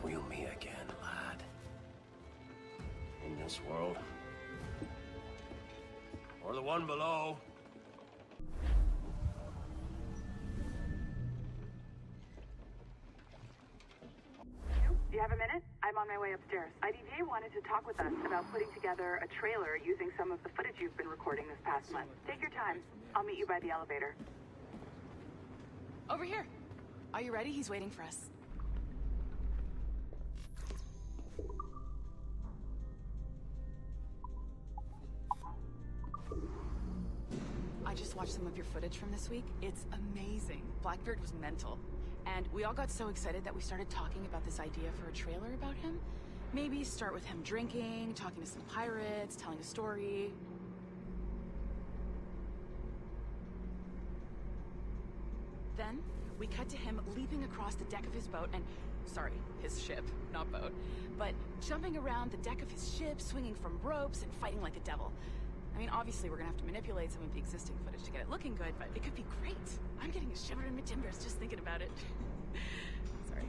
We'll meet again, lad. In this world. Or the one below. Do you have a minute? I'm on my way upstairs. IDJ wanted to talk with us about putting together a trailer using some of the footage you've been recording this past month. Take your time. I'll meet you by the elevator. Over here. Are you ready? He's waiting for us. I just watched some of your footage from this week. It's amazing. Blackbeard was mental. And we all got so excited that we started talking about this idea for a trailer about him. Maybe start with him drinking, talking to some pirates, telling a story. Then, we cut to him leaping across the deck of his boat and... Sorry, his ship, not boat. But jumping around the deck of his ship, swinging from ropes, and fighting like a devil. I mean, obviously we're gonna have to manipulate some of the existing footage to get it looking good, but it could be great. I'm getting a shiver in my timbers just thinking about it. Sorry.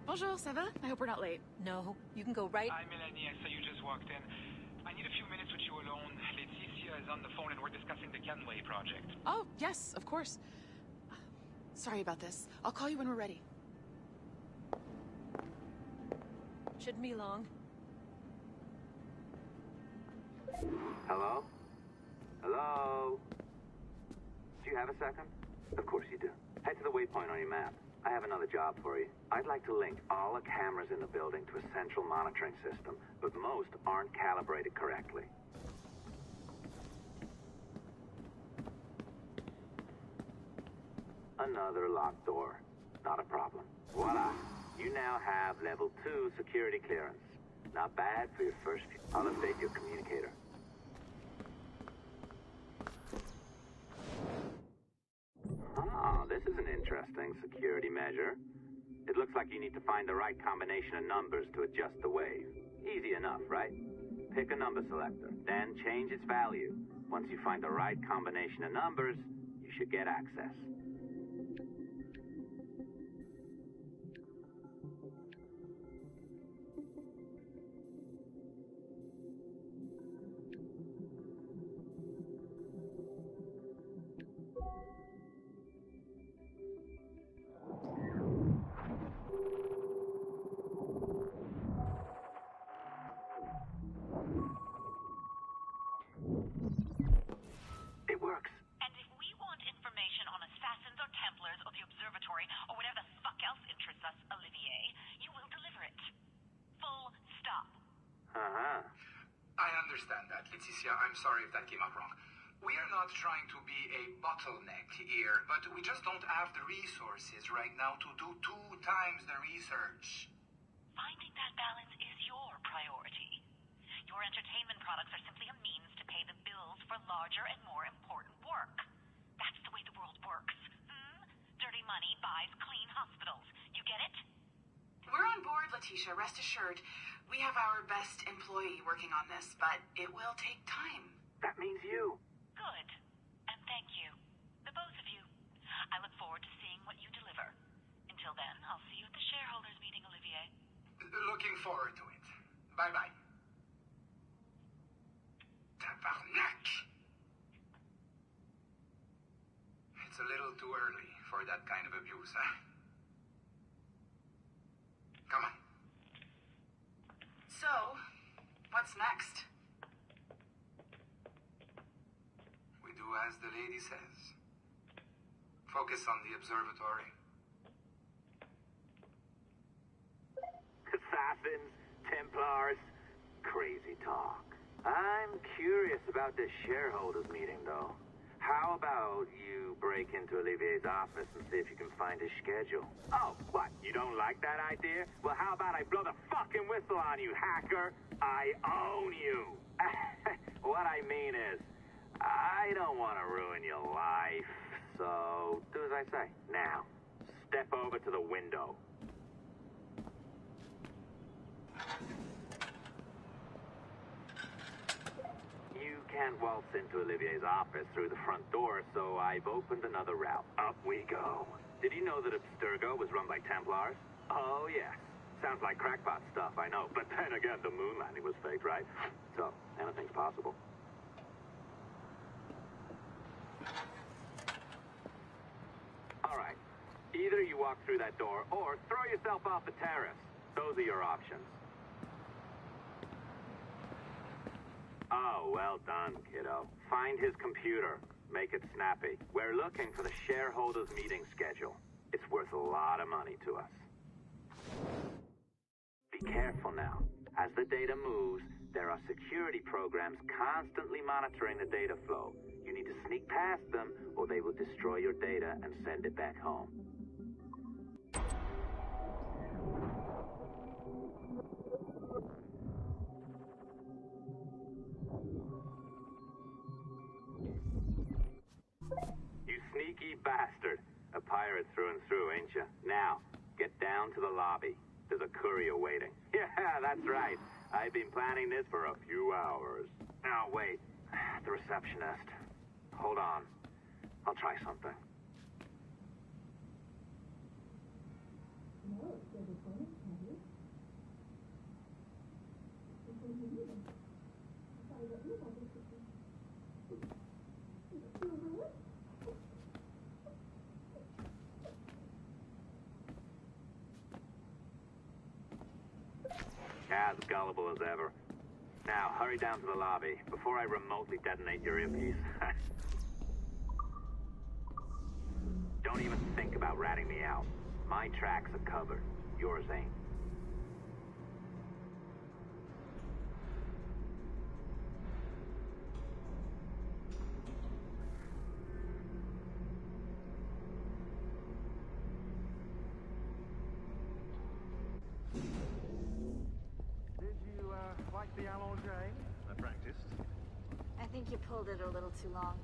Bonjour, ça va? I hope we're not late. No, you can go right... Hi, Melanie. I saw you just walked in. I need a few minutes with you alone. Leticia is on the phone and we're discussing the Kenway project. Oh, yes, of course. Sorry about this. I'll call you when we're ready. Shouldn't be long. Hello? Hello? Do you have a second? Of course you do. Head to the waypoint on your map. I have another job for you. I'd like to link all the cameras in the building to a central monitoring system, but most aren't calibrated correctly. Another locked door. Not a problem. Voila! You now have level 2 security clearance. Not bad for your first few... I'll update your communicator. Ah, this is an interesting security measure. It looks like you need to find the right combination of numbers to adjust the wave. Easy enough, right? Pick a number selector, then change its value. Once you find the right combination of numbers, you should get access. It works. And if we want information on assassins or Templars or the observatory or whatever the fuck else interests us, Olivier, you will deliver it. Full stop. Uh-huh. I understand that, Leticia. I'm sorry if that came up wrong. We are not trying to be a bottleneck here, but we just don't have the resources right now to do 2 times the research. Finding that balance is your priority. Your entertainment products are simply a means to pay the bills for larger and more important work. That's the way the world works. Dirty money buys clean hospitals. You get it? We're on board, Leticia, rest assured. We have our best employee working on this, but it will take time. That means you. Good. And thank you. The both of you. I look forward to seeing what you Looking forward to it. Bye-bye. Tabarnak! It's a little too early for that kind of abuse, huh? Come on. So, what's next? We do as the lady says. Focus on the observatory. Assassins, Templars, crazy talk. I'm curious about this shareholders meeting, though. How about you break into Olivier's office and see if you can find his schedule? Oh, what? You don't like that idea? Well, how about I blow the fucking whistle on you, hacker? I own you. What I mean is, I don't want to ruin your life. So, do as I say. Now, step over to the window. You can't waltz into Olivier's office through the front door, so I've opened another route. Up we go. Did you know that Abstergo was run by Templars? Oh, yes. Sounds like crackpot stuff, I know. But then again, the moon landing was faked, right? So, anything's possible. All right. Either you walk through that door, or throw yourself off the terrace. Those are your options. Oh, well done, kiddo. Find his computer. Make it snappy. We're looking for the shareholders meeting schedule. It's worth a lot of money to us. Be careful now. As the data moves, there are security programs constantly monitoring the data flow. You need to sneak past them, or they will destroy your data and send it back home. You sneaky bastard. A pirate through and through, ain't you? Now, get down to the lobby. There's a courier waiting. Yeah, that's right. I've been planning this for a few hours. Now, wait. The receptionist. Hold on. I'll try something. As gullible as ever. Now, hurry down to the lobby before I remotely detonate your earpiece. Don't even think about ratting me out. My tracks are covered. Yours ain't. Like the allongé? I practiced. I think you pulled it a little too long.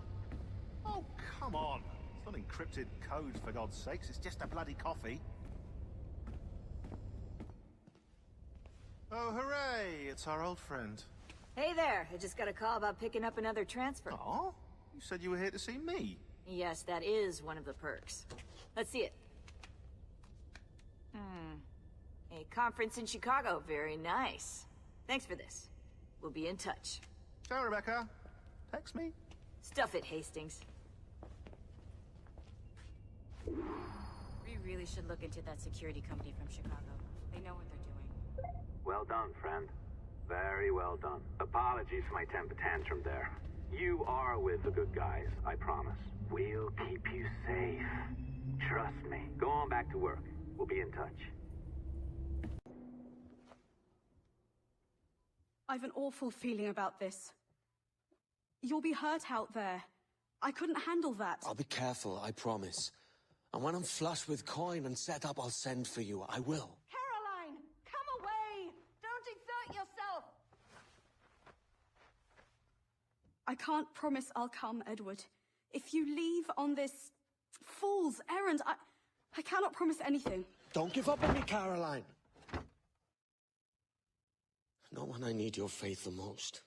Oh, come on. It's not encrypted code, for God's sakes. It's just a bloody coffee. Oh, hooray! It's our old friend. Hey there, I just got a call about picking up another transfer. Oh? You said you were here to see me. Yes, that is one of the perks. Let's see it. A conference in Chicago, very nice. Thanks for this. We'll be in touch. Ciao, Rebecca. Text me. Stuff it, Hastings. We really should look into that security company from Chicago. They know what they're doing. Well done, friend. Very well done. Apologies for my temper tantrum there. You are with the good guys, I promise. We'll keep you safe. Trust me. Go on back to work. We'll be in touch. I've an awful feeling about this. You'll be hurt out there. I couldn't handle that. I'll be careful, I promise. And when I'm flush with coin and set up, I'll send for you. I will. Caroline! Come away! Don't exert yourself! I can't promise I'll come, Edward. If you leave on this fool's errand, I cannot promise anything. Don't give up on me, Caroline. Not when I need your faith the most.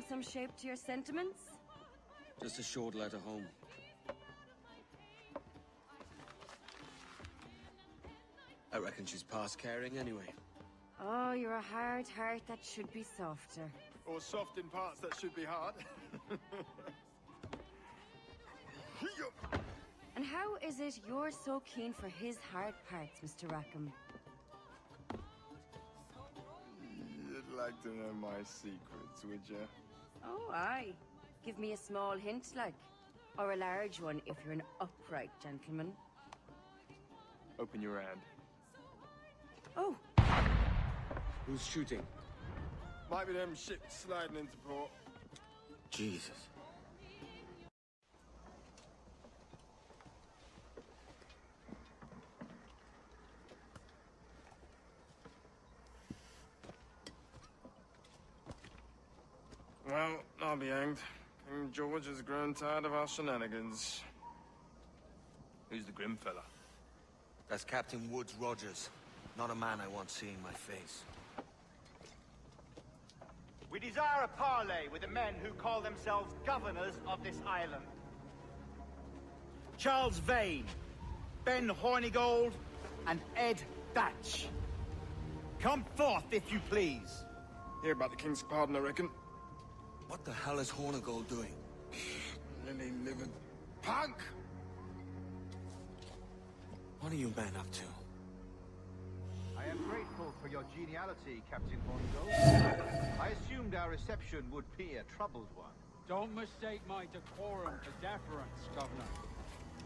some shape to your sentiments? Just a short letter home. I reckon she's past caring anyway. Oh, you're a hard heart that should be softer. Or soft in parts that should be hard. And how is it you're so keen for his hard parts, Mr. Rackham? You'd like to know my secrets, would you? Oh, aye. Give me a small hint, like. Or a large one, if you're an upright gentleman. Open your hand. Oh! Who's shooting? Might be them ships sliding into port. Jesus. Well, I'll be hanged. King George has grown tired of our shenanigans. Who's the grim fella? That's Captain Woods Rogers. Not a man I want seeing my face. We desire a parley with the men who call themselves governors of this island. Charles Vane, Ben Hornigold, and Ed Thatch. Come forth, if you please. Hear about the King's pardon, I reckon. What the hell is Hornigold doing? Lily-livered punk! What are you men up to? I am grateful for your geniality, Captain Hornigold. I assumed our reception would be a troubled one. Don't mistake my decorum for deference, Governor.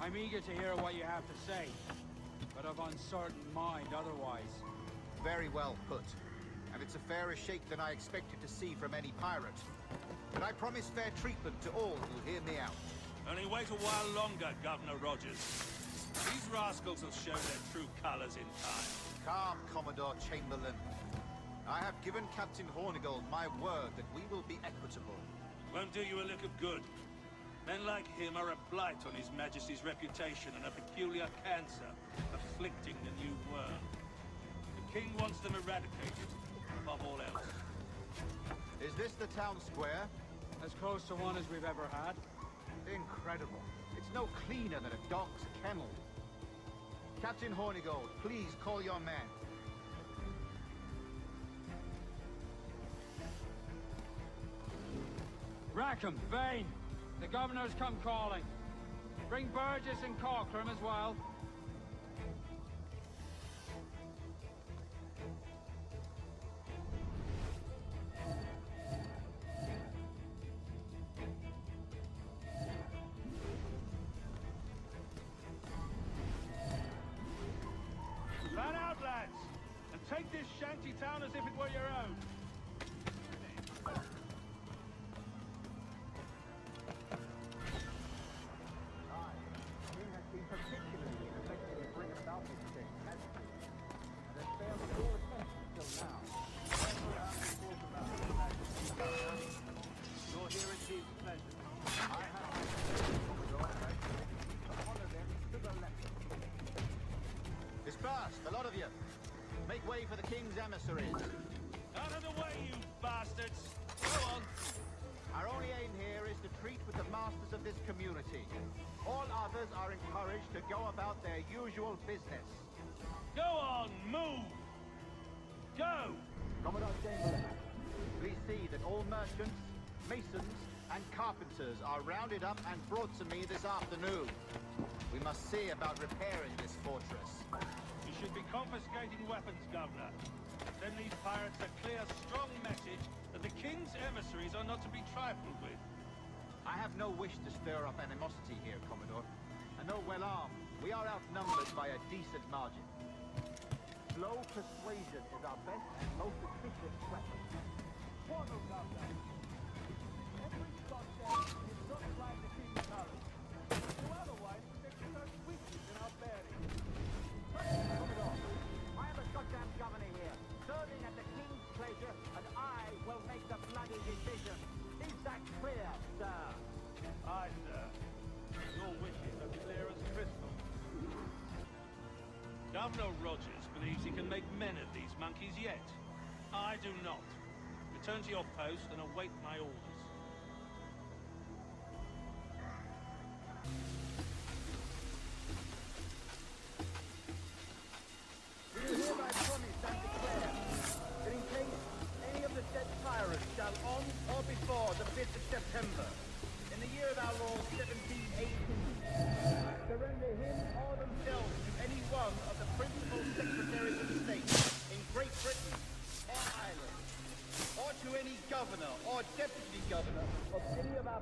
I'm eager to hear what you have to say, but of uncertain mind otherwise. Very well put. And it's a fairer shake than I expected to see from any pirate. But I promise fair treatment to all who hear me out. Only wait a while longer, Governor Rogers. These rascals will show their true colors in time. Calm, Commodore Chamberlain. I have given Captain Hornigold my word that we will be equitable. Won't do you a lick of good. Men like him are a blight on His Majesty's reputation and a peculiar cancer afflicting the new world. The King wants them eradicated, above all else. Is this the town square? As close to one as we've ever had. Incredible. It's no cleaner than a dog's kennel. Captain Hornigold, please call your men. Rackham, Vane, the Governor's come calling. Bring Burgess and Corcoran as well. Fan out, lads, and take this shanty town as if it were your own. Disperse, the lot of you. Make way for the King's emissaries. Out of the way, you bastards! Go on! Our only aim here is to treat with the masters of this community. All others are encouraged to go about their usual business. Go on, move! Go! Commodore Chamberlain, please see that all merchants, masons, and carpenters are rounded up and brought to me this afternoon. We must see about repairing this fortress. You should be confiscating weapons, Governor. Send these pirates a clear, strong message that the King's emissaries are not to be trifled with. I have no wish to stir up animosity here, Commodore. And though well armed, we are outnumbered by a decent margin. Slow persuasion is our best and most efficient weapon. Follow, Governor. Every shot there is not like the King's colors. Or otherwise, there is no weakness in our bearing. Commodore, I am a goddamn governor here, serving at the King's pleasure, and I will make the bloody decision. Is that clear, sir? Aye, sir. Your wishes are clear as crystal. Governor Rogers believes he can make men of these monkeys yet. I do not. Return to your post and await my orders.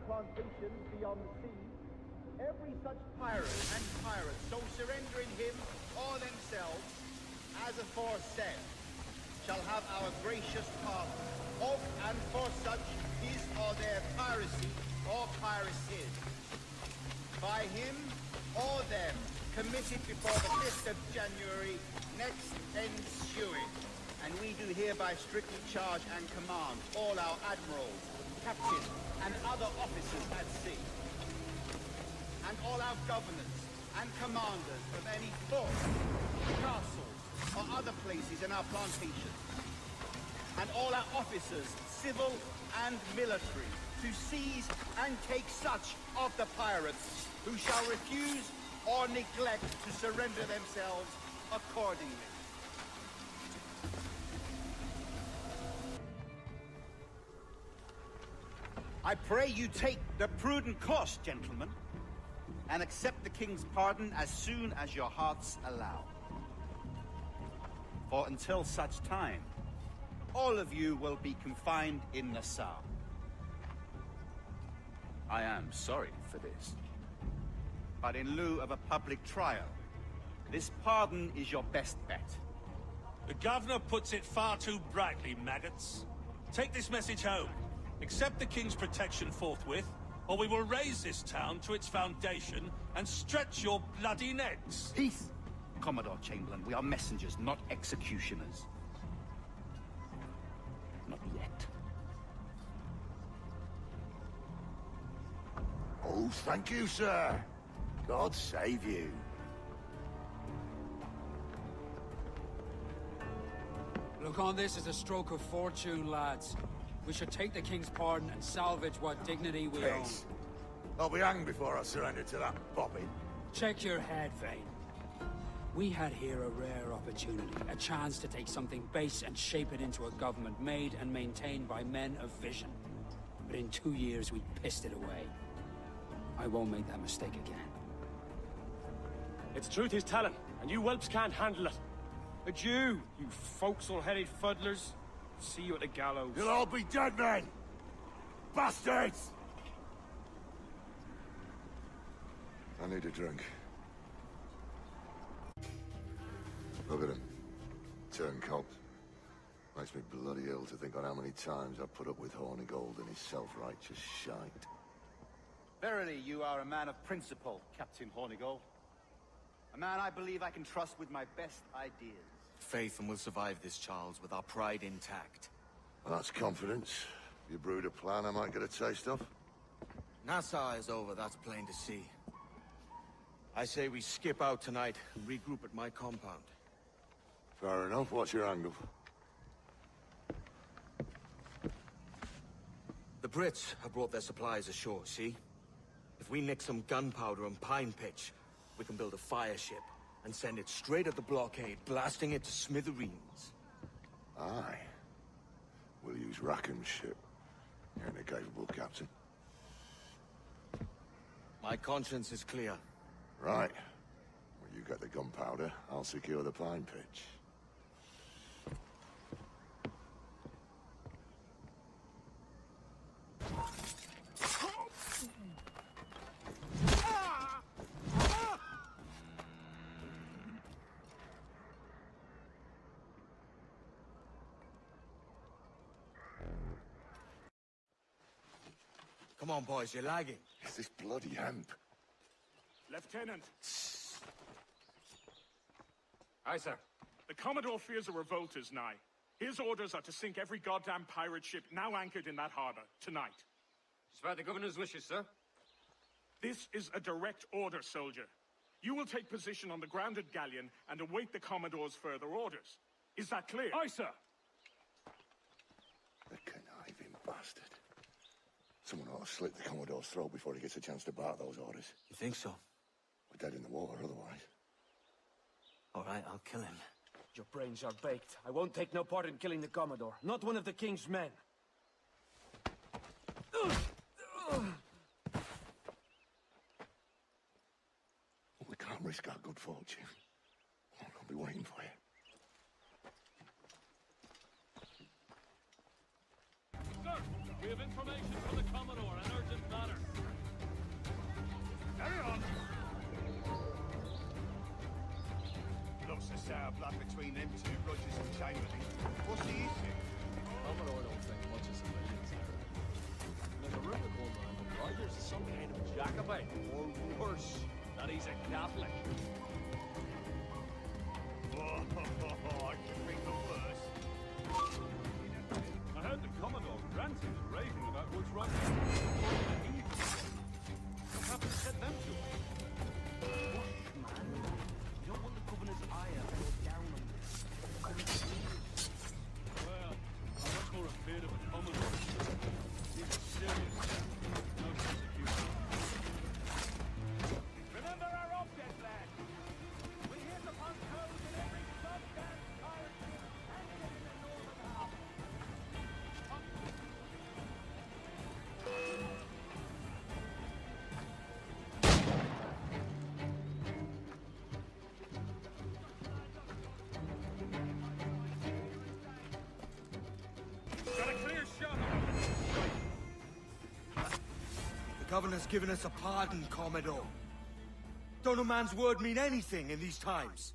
plantations beyond the sea, every such pirate and pirate so surrendering him or themselves, as aforesaid, shall have our gracious pardon, of and for such his or their piracy or piracies, by him or them committed before the 5th of January next ensuing. And we do hereby strictly charge and command all our admirals, captains, and other officers at sea, and all our governors and commanders of any fort, castles, or other places in our plantations, and all our officers, civil and military, to seize and take such of the pirates who shall refuse or neglect to surrender themselves accordingly. I pray you take the prudent course, gentlemen, and accept the king's pardon as soon as your hearts allow. For until such time, all of you will be confined in Nassau. I am sorry for this. But in lieu of a public trial, this pardon is your best bet. The governor puts it far too brightly, maggots. Take this message home. Accept the king's protection forthwith, or we will raise this town to its foundation and stretch your bloody necks. Peace! Commodore Chamberlain, we are messengers, not executioners. Not yet. Oh, thank you, sir. God save you. Look on this as a stroke of fortune, lads. We should take the king's pardon and salvage what dignity we own. Peace. I'll be hanged before I surrender to that bobbin. Check your head, Vane. We had here a rare opportunity, a chance to take something base and shape it into a government made and maintained by men of vision. But in 2 years, we pissed it away. I won't make that mistake again. It's truth he's telling, and you whelps can't handle it. Adieu, you forecastle-headed fuddlers. See you at the gallows. You'll all be dead men! Bastards! I need a drink. Look at him. Turncoat. Makes me bloody ill to think on how many times I've put up with Hornigold and his self-righteous shite. Verily, you are a man of principle, Captain Hornigold. A man I believe I can trust with my best ideas. Faith, and we'll survive this, Charles, with our pride intact. Well, that's confidence. You brewed a plan I might get a taste of? Nassau is over, that's plain to see. I say we skip out tonight and regroup at my compound. Fair enough. What's your angle? The Brits have brought their supplies ashore, see? If we nick some gunpowder and pine pitch, we can build a fire ship and send it straight at the blockade, blasting it to smithereens. Aye. We'll use Rackham's ship. You're an incapable captain. My conscience is clear. Right. Well, you get the gunpowder, I'll secure the pine pitch. Come on, boys, you're lagging. It's this bloody hemp. Lieutenant. Aye, sir. The Commodore fears a revolt is nigh. His orders are to sink every goddamn pirate ship now anchored in that harbor, tonight. It's by the governor's wishes, sir. This is a direct order, soldier. You will take position on the grounded galleon and await the Commodore's further orders. Is that clear? Aye, sir. The conniving bastard. Someone ought to slit the Commodore's throat before he gets a chance to bark those orders. You think so? We're dead in the water otherwise. All right, I'll kill him. Your brains are baked. I won't take no part in killing the Commodore. Not one of the King's men. We can't risk our good fortune. I'll be waiting for you. Sir, we have information from the Commodore, an urgent matter. between them two, Rogers and Chamberlain. What's the issue? Commodore don't think much of civilians there. There's a rumor going around that Rogers is some kind of Jacobite, or worse, that he's a Catholic. Oh, I can think the worst. I heard the Commodore ranting and raving about what's wrong. What happened to set them to it? You don't want the governor's ire to go down on this. Well, I'm much more afraid of a Commodore. He's a serious chap. No persecution. Remember our object, lad. We hit upon codes in every sub-dance pirate and in the northern half. Got a clear shot. The governor's given us a pardon, Commodore. Don't a man's word mean anything in these times?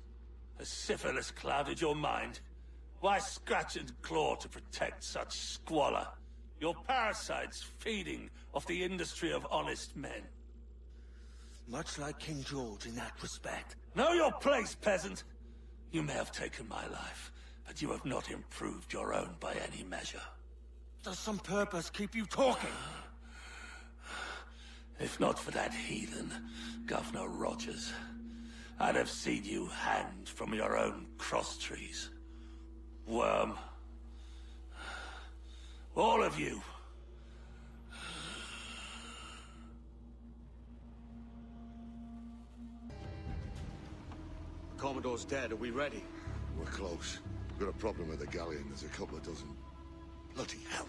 Has syphilis clouded your mind? Why scratch and claw to protect such squalor? Your parasites feeding off the industry of honest men. Much like King George in that respect. Know your place, peasant! You may have taken my life, but you have not improved your own by any measure. Does some purpose keep you talking? If not for that heathen, Governor Rogers, I'd have seen you hanged from your own cross trees. Worm. All of you. The Commodore's dead. Are we ready? We're close. We've got a problem with the galleon. There's a couple of dozen. Bloody hell.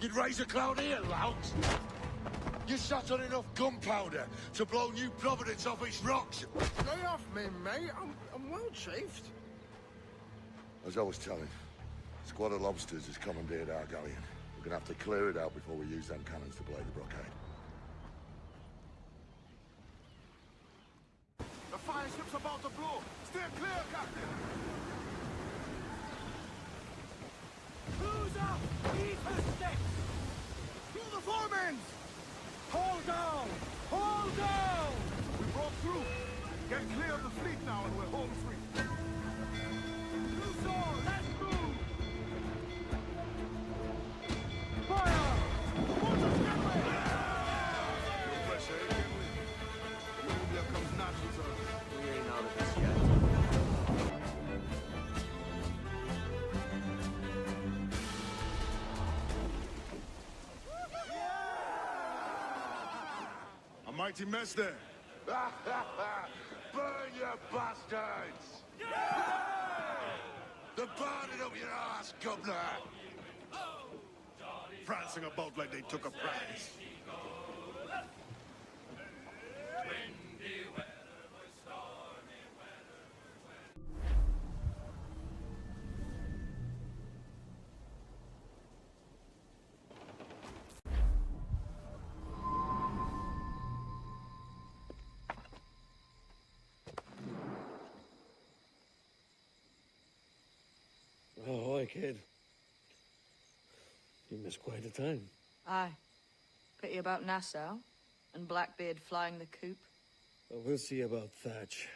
You'd raise a cloud here, louts! You sat on enough gunpowder to blow New Providence off its rocks! Lay off me, mate. I'm well chafed. As I was telling, a squad of lobsters has commandeered our galleon. We're gonna have to clear it out before we use them cannons to blow the blockade. The fire ship's about to blow. Steer clear, Captain. Who's up? Eat her sticks! Through the foremans! Hold down! Hold down! We broke through. Get clear of the fleet now and we're home free. Luthor, let's move! Fire! Watch Kenway! No pressure, Kenway. Nubia comes natural to us. We ain't out of this yet. A mighty mess there. Burn, you bastards! They're burning up your ass, governor! Prancing about like they took a prize. Oh, hi, kid. You missed quite a time. Aye. Pity about Nassau, and Blackbeard flying the coop. Well, we'll see about Thatch.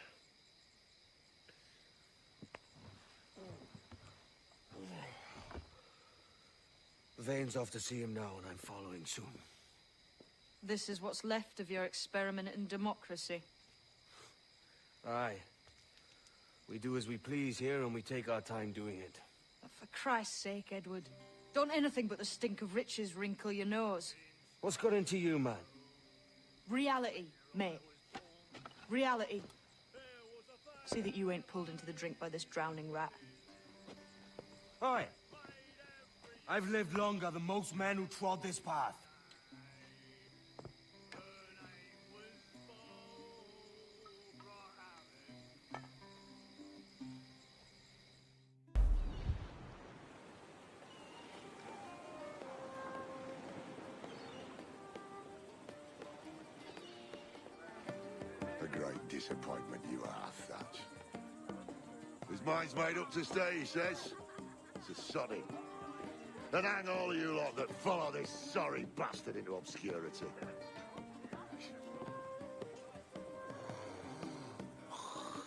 Vane's off to see him now, and I'm following soon. This is what's left of your experiment in democracy. Aye. We do as we please here, and we take our time doing it. For Christ's sake, Edward. Don't anything but the stink of riches wrinkle your nose. What's got into you, man? Reality, mate. Reality. See that you ain't pulled into the drink by this drowning rat. Aye. I've lived longer than most men who trod this path. A great disappointment you are, Thatch. There's His mind's made up to stay, he says. It's a soddy. And hang all of you lot that follow this sorry bastard into obscurity. Oh,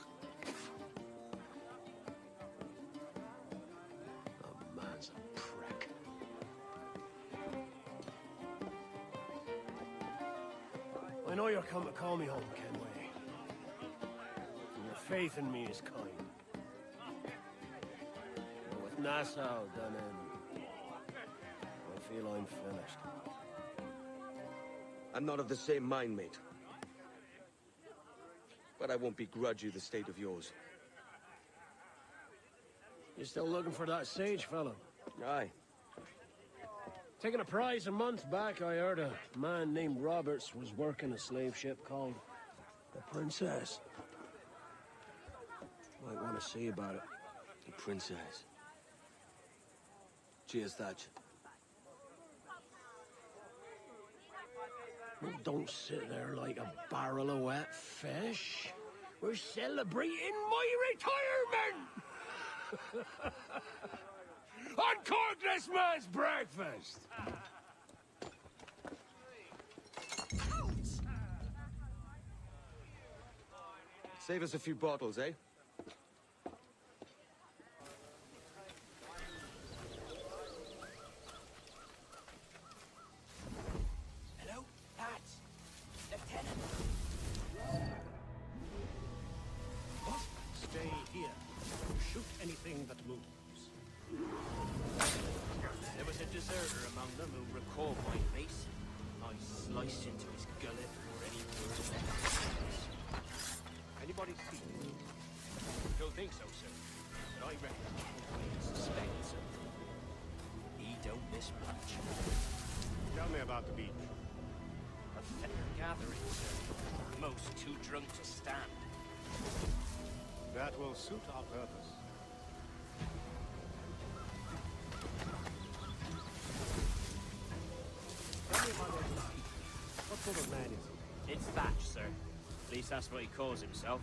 man's a prick. I know you're come to call me home, Kenway. And your faith in me is kind. But with Nassau done in, I feel I'm finished. I'm not of the same mind, mate. But I won't begrudge you the state of yours. You still looking for that sage fellow? Aye. Taking a prize a month back, I heard a man named Roberts was working a slave ship called the Princess. Might want to see about it. The Princess. Cheers, Thatch. Well, don't sit there like a barrel of wet fish. We're celebrating my retirement! Uncork this man's breakfast! Save us a few bottles, eh? Hello, lads. Lieutenant. What? Stay here. Shoot anything that moves. There was a deserter among them who recalled my face. I sliced into his gullet before any word left. Anybody see him? Don't think so, sir. But I reckon Kenway suspects him. He don't miss much. Tell me about the beach. A fair gathering, sir. Most too drunk to stand. That will suit our purpose. Tell me about Edward. What sort of man is he? It's Thatch, sir. At least that's what he calls himself.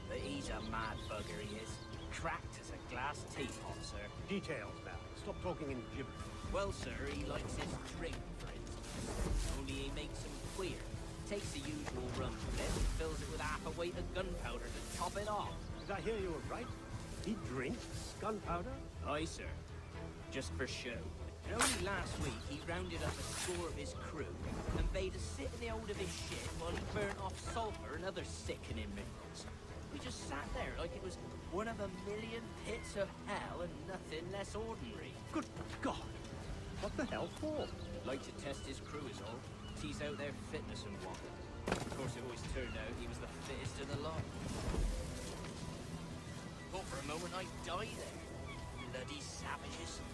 But he's a mad bugger, he is. Cracked as a glass teapot, sir. Details, man. Stop talking in gibberish. Well, sir, he likes his drink, for instance. Only he makes him queer. Takes the usual rum flip and fills it with half a weight of gunpowder to top it off. Did I hear you right? He drinks gunpowder? Aye, sir. Just for show. And only last week, he rounded up a score of his crew and bade us sit in the hold of his ship while he burnt off sulfur and other sickening minerals. We just sat there like it was one of a million pits of hell and nothing less ordinary. Good God! What the hell for? Like to test his crew is all. Tease out their fitness and what. Of course, it always turned out he was the fittest of the lot. Thought for a moment I'd die there. Bloody savages.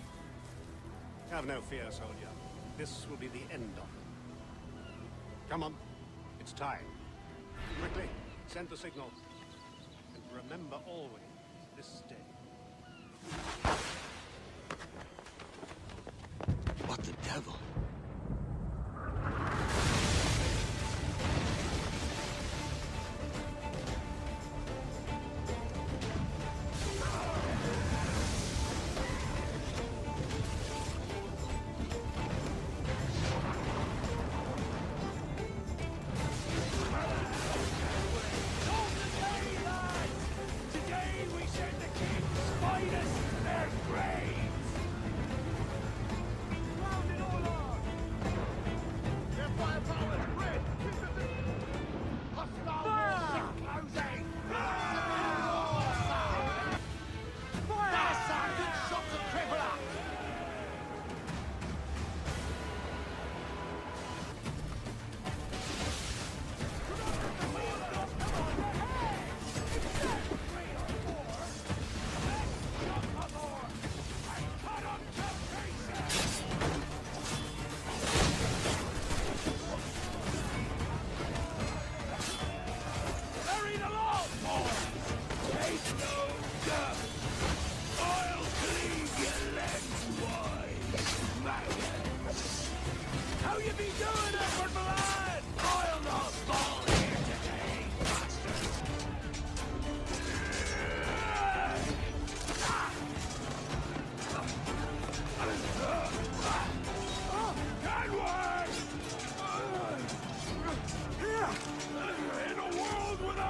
Have no fear, soldier. This will be the end of it. Come on. It's time. Quickly, send the signal. And remember always this day. What the devil?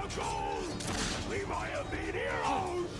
our goal! We might have been heroes!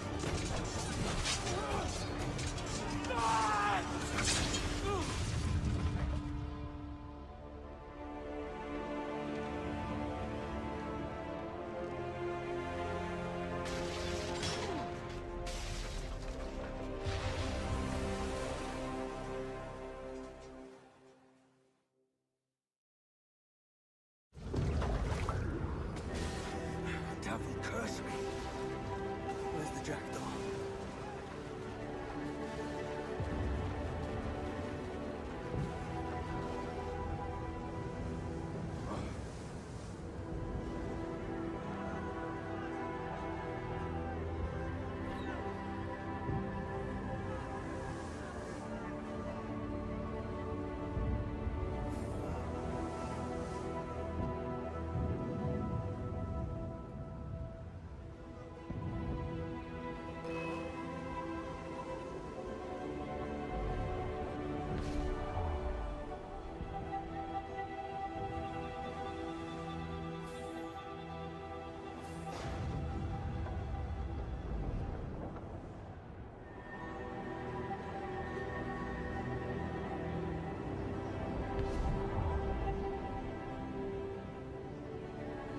Devil curse me. Where's the jackdaw?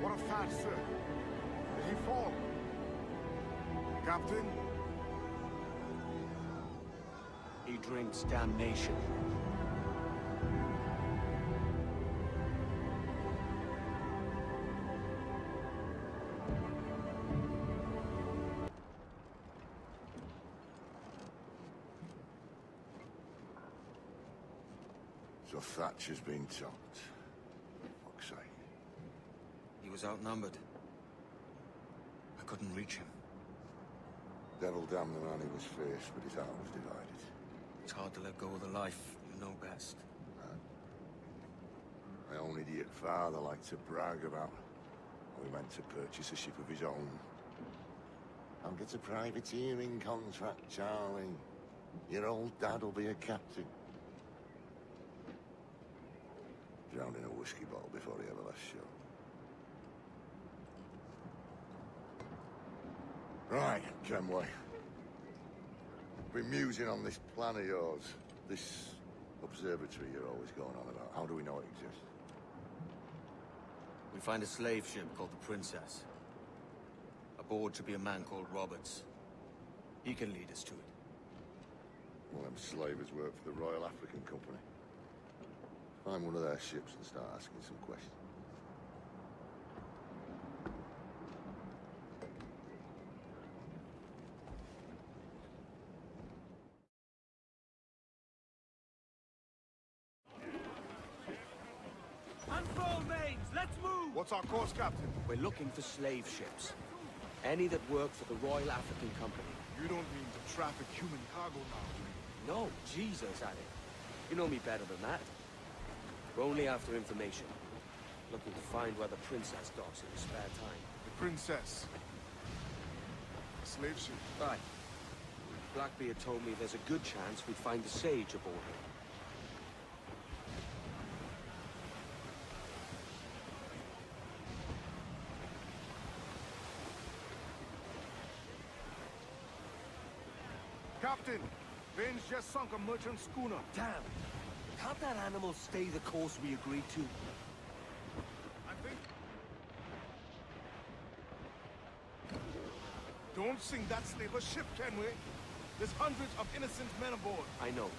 What a fat sir. Did he fall? Captain? He drinks damnation. So Thatcher's been chopped. Fuck's sake. He was outnumbered. I couldn't reach him. Devil damn the man he was fierce, but his heart was divided. It's hard to let go of the life you know best. My own idiot father liked to brag about how he went to purchase a ship of his own. I'll get a privateering contract, Charlie. Your old dad will be a captain. Drowned in a whiskey bottle before he ever left shore. Right, Kenway. Been musing on this plan of yours. This observatory you're always going on about. How do we know it exists? We find a slave ship called the Princess. Aboard should be a man called Roberts. He can lead us to it. Well, them slavers work for the Royal African Company. Find one of their ships and start asking some questions. Unfurl mains! Let's move! What's our course, Captain? We're looking for slave ships. Any that work for the Royal African Company. You don't mean to traffic human cargo now? No, Jesus at it. You know me better than that. We're only after information. Looking to find where the Princess docks in her spare time. The Princess. A slave ship. Right. Blackbeard told me there's a good chance we'd find the Sage aboard her. Captain, Bane's just sunk a merchant schooner. Damn! Can't that animal stay the course we agreed to? I think... Don't sink that slaver's ship, Kenway. There's hundreds of innocent men aboard. I know.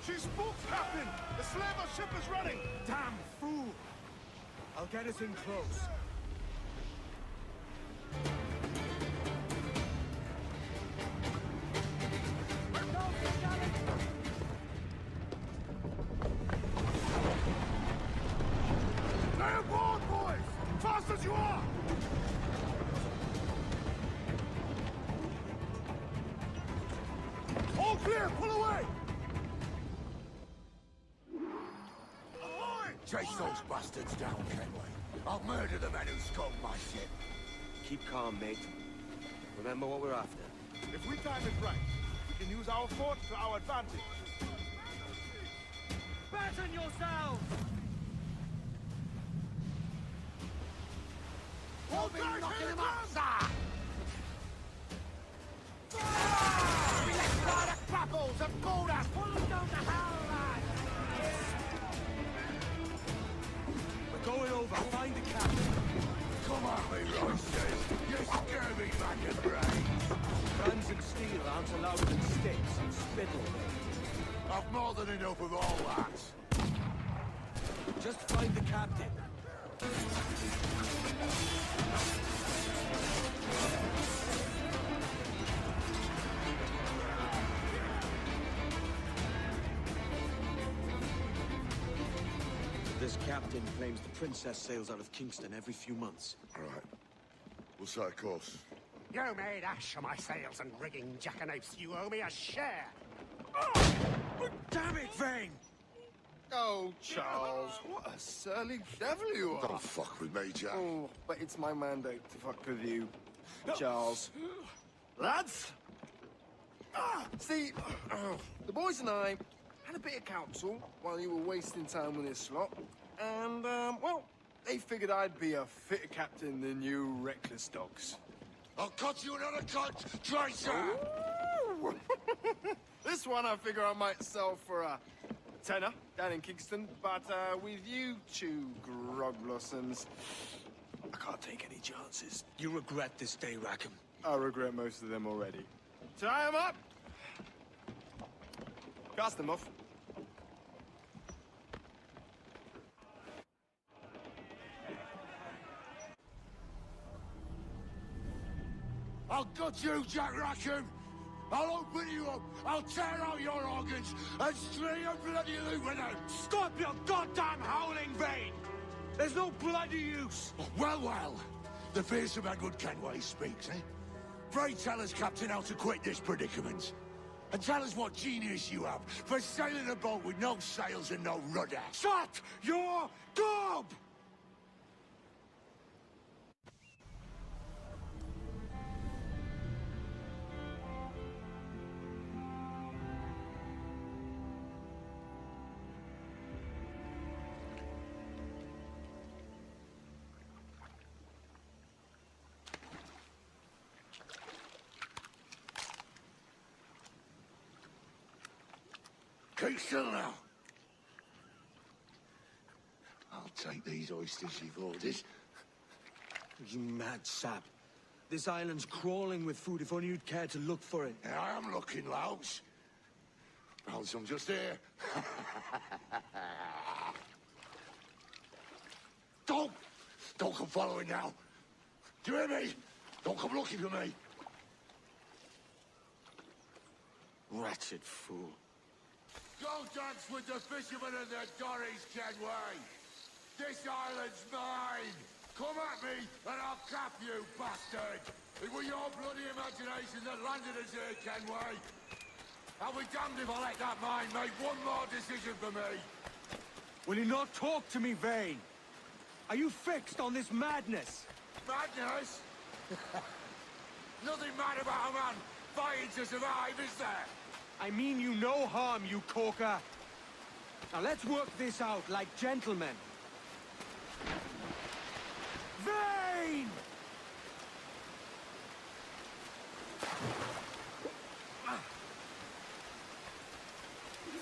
She spooks, Captain! The slaver ship is running! Damn fool! I'll get us in close. Stay aboard, boys! Fast as you are! All clear! Pull away! Chase those bastards down, Kenway. I'll murder the men who scum my ship. Keep calm, mate. Remember what we're after. If we time it right, we can use our fort to our advantage. Batten yourselves! I'll be knocking him up, sir! We let fly the crapples and board us! Pull them down to hell, lad! We're going over. Find the captain. Come on, me roasters. You scare me back and brains. Guns and steel aren't allowed in sticks and spittle. I've more than enough of all that. Just find the captain. This captain claims the princess sails out of Kingston every few months. All right. We'll set a course. You made ash of my sails and rigging, jackanapes. You owe me a share. Damn it, Vane! Oh, Charles, what a surly devil you are. Don't fuck with me, Jack. Oh, but it's my mandate to fuck with you, Charles. Lads! See, the boys and I had a bit of counsel while you were wasting time with this slot. And, well, they figured I'd be a fitter captain than you reckless dogs. I'll cut you another cut, traitor! This one I figure I might sell for a tenner down in Kingston, but with you two grog blossoms, I can't take any chances. You regret this day, Rackham. I regret most of them already. Tie 'em up! Cast them off. I'll gut you, Jack Rackham! I'll open you up, I'll tear out your organs, and string your bloody loot with them! Stop your goddamn howling, Vane! There's no bloody use! Well, well, the fearsome Edward Kenway speaks, eh? Pray tell us, Captain, how to quit this predicament. And tell us what genius you have for sailing a boat with no sails and no rudder. Shut your gob! Keep still now. I'll take these oysters you've ordered. You mad sap. This island's crawling with food if only you'd care to look for it. Yeah, I am looking, Louts. Found some just here. Don't come following now. Do you hear me? Don't come looking for me. Wretched fool. Go dance with the fishermen and their dories, Kenway! This island's mine! Come at me, and I'll cap you, bastard! It was your bloody imagination that landed us here, Kenway! I'll be damned if I let that mind make one more decision for me! Will you not talk to me, Vane? Are you fixed on this madness? Madness? Nothing mad about a man fighting to survive, is there? I mean you no harm, you corker. Now let's work this out like gentlemen. Vane!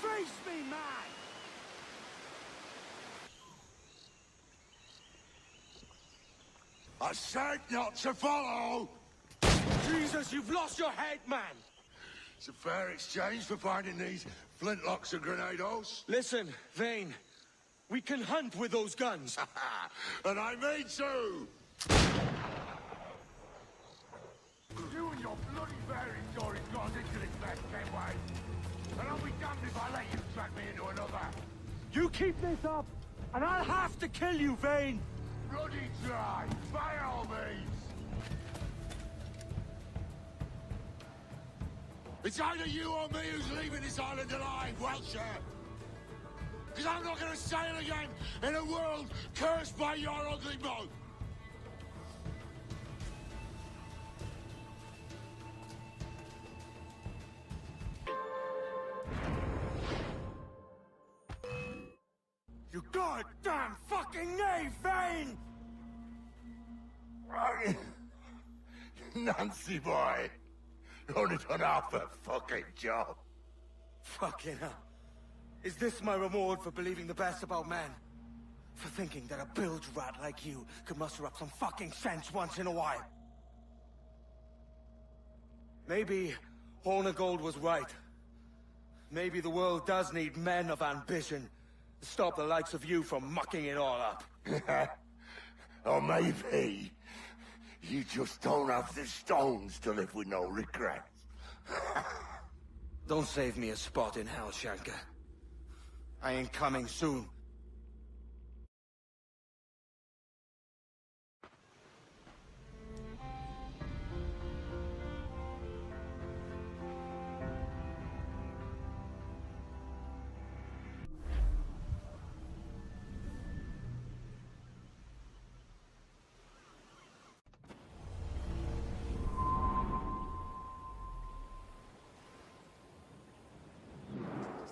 Face me, man! I said not to follow! Jesus, you've lost your head, man! It's a fair exchange for finding these flintlocks and grenados. Listen, Vane. We can hunt with those guns. And I mean to! You and your bloody fairy story got into this mess, Kenway. And I'll be damned if I let you drag me into another. You keep this up, and I'll have to kill you, Vane! Bloody try, by all means! It's either you or me who's leaving this island alive, Welcher! Because I'm not going to sail again in a world cursed by your ugly boat! You goddamn fucking knave, Vane! Right Nancy boy. Only done half a fucking job. Fucking hell. Is this my reward for believing the best about men? For thinking that a bilge rat like you could muster up some fucking sense once in a while? Maybe Hornigold was right. Maybe the world does need men of ambition to stop the likes of you from mucking it all up. Or maybe you just don't have the stones to live with no regrets. Don't save me a spot in hell, Shanka. I ain't coming soon.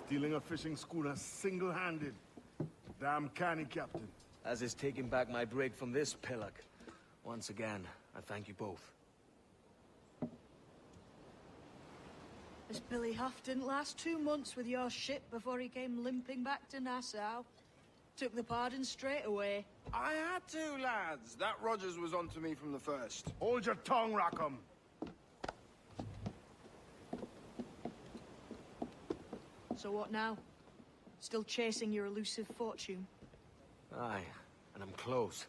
Stealing a fishing schooner single-handed. Damn canny, Captain. As is taking back my brig from this pillock. Once again, I thank you both. This Billy Huff didn't last 2 months with your ship before he came limping back to Nassau. Took the pardon straight away. I had to, lads. That Rogers was onto me from the first. Hold your tongue, Rackham. So what now? Still chasing your elusive fortune? Aye, and I'm close.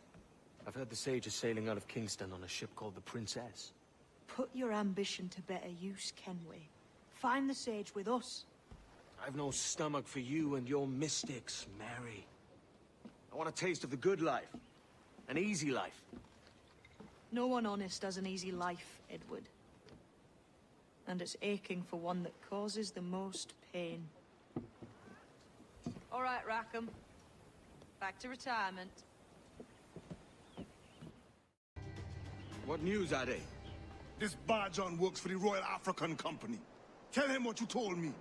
I've heard the Sage is sailing out of Kingston on a ship called the Princess. Put your ambition to better use, Kenway. Find the Sage with us. I've no stomach for you and your mystics, Mary. I want a taste of the good life. An easy life. No one honest has an easy life, Edward. And it's aching for one that causes the most pain. All right, Rackham. Back to retirement. What news, Ade? This Barjon works for the Royal African Company. Tell him what you told me.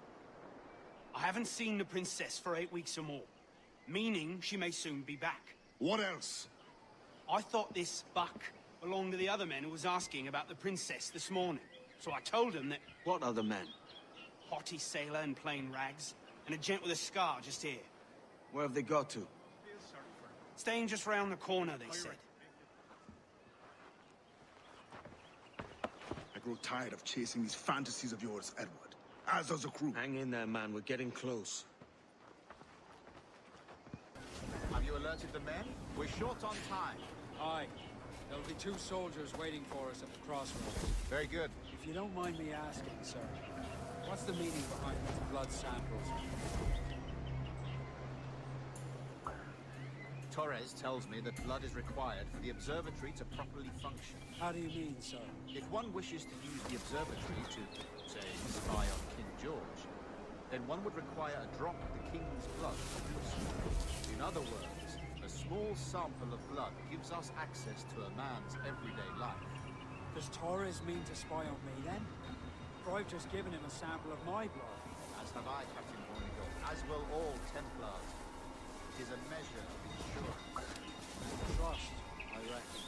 I haven't seen the princess for 8 weeks or more, meaning she may soon be back. What else? I thought this buck belonged to the other men who was asking about the princess this morning. So I told him that... What other men? Haughty sailor in plain rags, and a gent with a scar just here. Where have they got to? Staying just round the corner, they said. I grow tired of chasing these fantasies of yours, Edward. As does the crew. Hang in there, man. We're getting close. Have you alerted the men? We're short on time. Aye. There'll be 2 soldiers waiting for us at the crossroads. Very good. If you don't mind me asking, sir, what's the meaning behind these blood samples? Torres tells me that blood is required for the observatory to properly function. How do you mean, sir? If one wishes to use the observatory to, say, spy on King George, then one would require a drop of the King's blood to do so. In other words, a small sample of blood gives us access to a man's everyday life. Does Torres mean to spy on me, then? For I've just given him a sample of my blood. As have I, Captain Hornigold, as will all Templars. It is a measure of insurance. Trust, I reckon.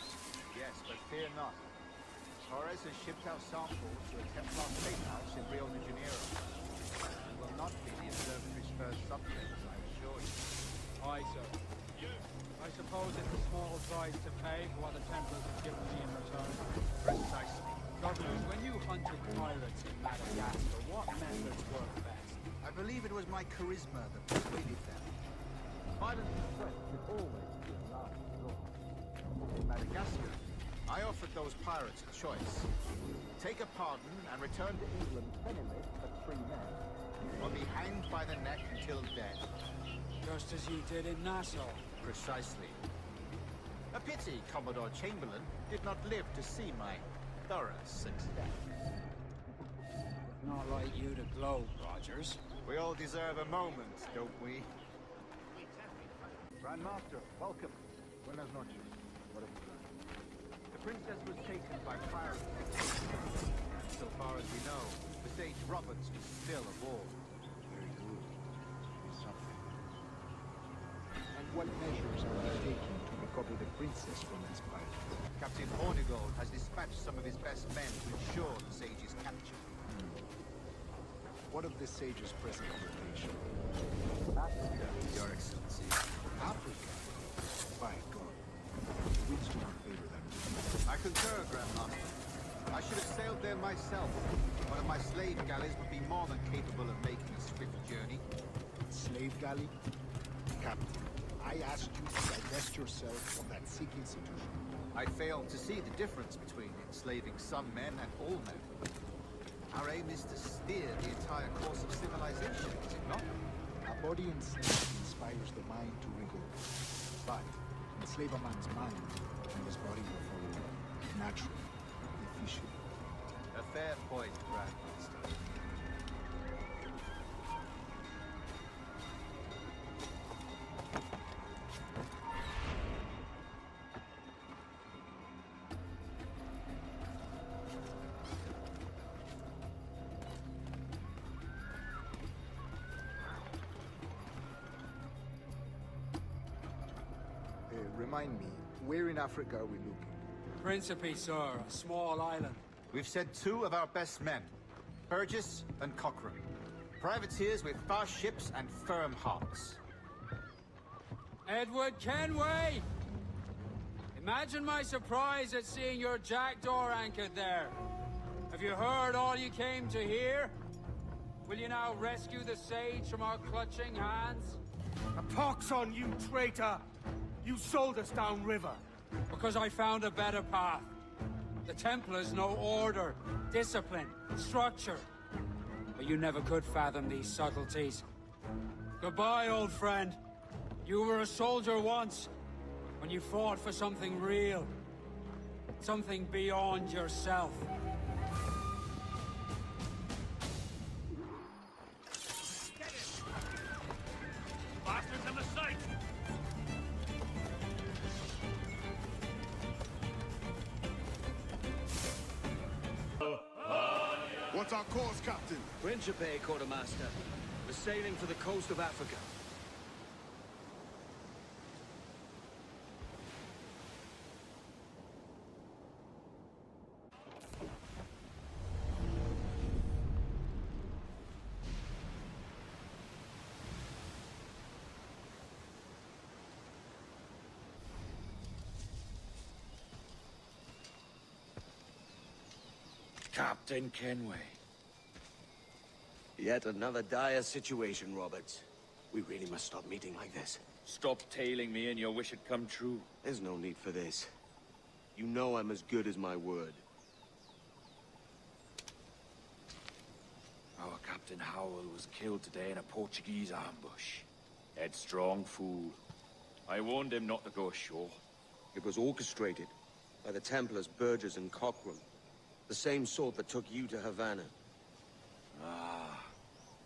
Yes, but fear not. Torres has shipped our samples to a Templar safe house in Rio de Janeiro. We will not be the observatory's first subjects, I assure you. Aye, sir. I suppose it's a small price to pay for what the Templars have given me in return. Precisely. Governors, when you hunted pirates in Madagascar, what methods worked best? I believe it was my charisma that persuaded them. Violent threat should always be a last resort. In Madagascar, I offered those pirates a choice. Take a pardon and return to England penniless but free men, or be hanged by the neck until dead. Just as you did in Nassau. Precisely. A pity Commodore Chamberlain did not live to see my thorough success. Not like you to gloat, Rogers. We all deserve a moment, don't we? Grandmaster, welcome. Buenas noches. What have you done? The princess was taken by pirates. So far as we know, the Sage Roberts is still aboard. Very good. It's something. And what measures are you taking to recover probably the princess from these pirates. Captain Hornigold has dispatched some of his best men to ensure the sage's capture. What of the sage's present location? Africa, Your Excellency. Africa? By God. The winds do not favor them. I concur, Grandmaster. I should have sailed there myself. One of my slave galleys would be more than capable of making a swift journey. Slave galley? Captain, I asked you to divest yourself of that Sikh institution. I failed to see the difference between enslaving some men and all men. Our aim is to steer the entire course of civilization, is it not? A body enslaved inspires the mind to wriggle. But enslave a man's mind, and his body will follow naturally, efficiently. A fair point, Grandmaster. Remind me, where in Africa are we looking? Principe, sir, a small island. We've sent 2 of our best men, Burgess and Cochrane. Privateers with fast ships and firm hearts. Edward Kenway! Imagine my surprise at seeing your jackdaw anchored there. Have you heard all you came to hear? Will you now rescue the sage from our clutching hands? A pox on you, traitor! You sold us downriver. Because I found a better path. The Templars know order, discipline, structure. But you never could fathom these subtleties. Goodbye, old friend. You were a soldier once, when you fought for something real. Something beyond yourself. Bastards in the sight! What's our course, Captain? Principe, Quartermaster. We're sailing for the coast of Africa. Captain Kenway. Yet another dire situation, Roberts. We really must stop meeting like this. Stop tailing me and you'll wish it come true. There's no need for this. You know I'm as good as my word. Our Captain Howell was killed today in a Portuguese ambush. Headstrong fool. I warned him not to go ashore. It was orchestrated by the Templars, Burgess and Cochrane. The same sort that took you to Havana. Ah,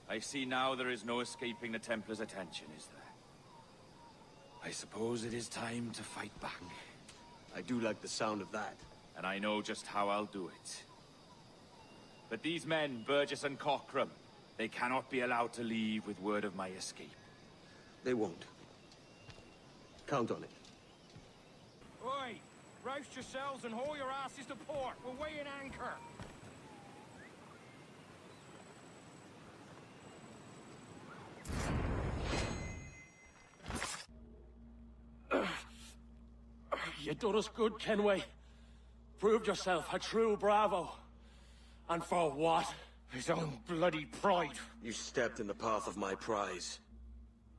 I see now there is no escaping the Templars' attention, is there? I suppose it is time to fight back. I do like the sound of that. And I know just how I'll do it. But these men, Burgess and Cochrane, they cannot be allowed to leave with word of my escape. They won't. Count on it. Oi! Roust yourselves and haul your asses to port. We're weighing anchor. You done us good, Kenway. Proved yourself a true bravo. And for what? His own bloody pride. You stepped in the path of my prize.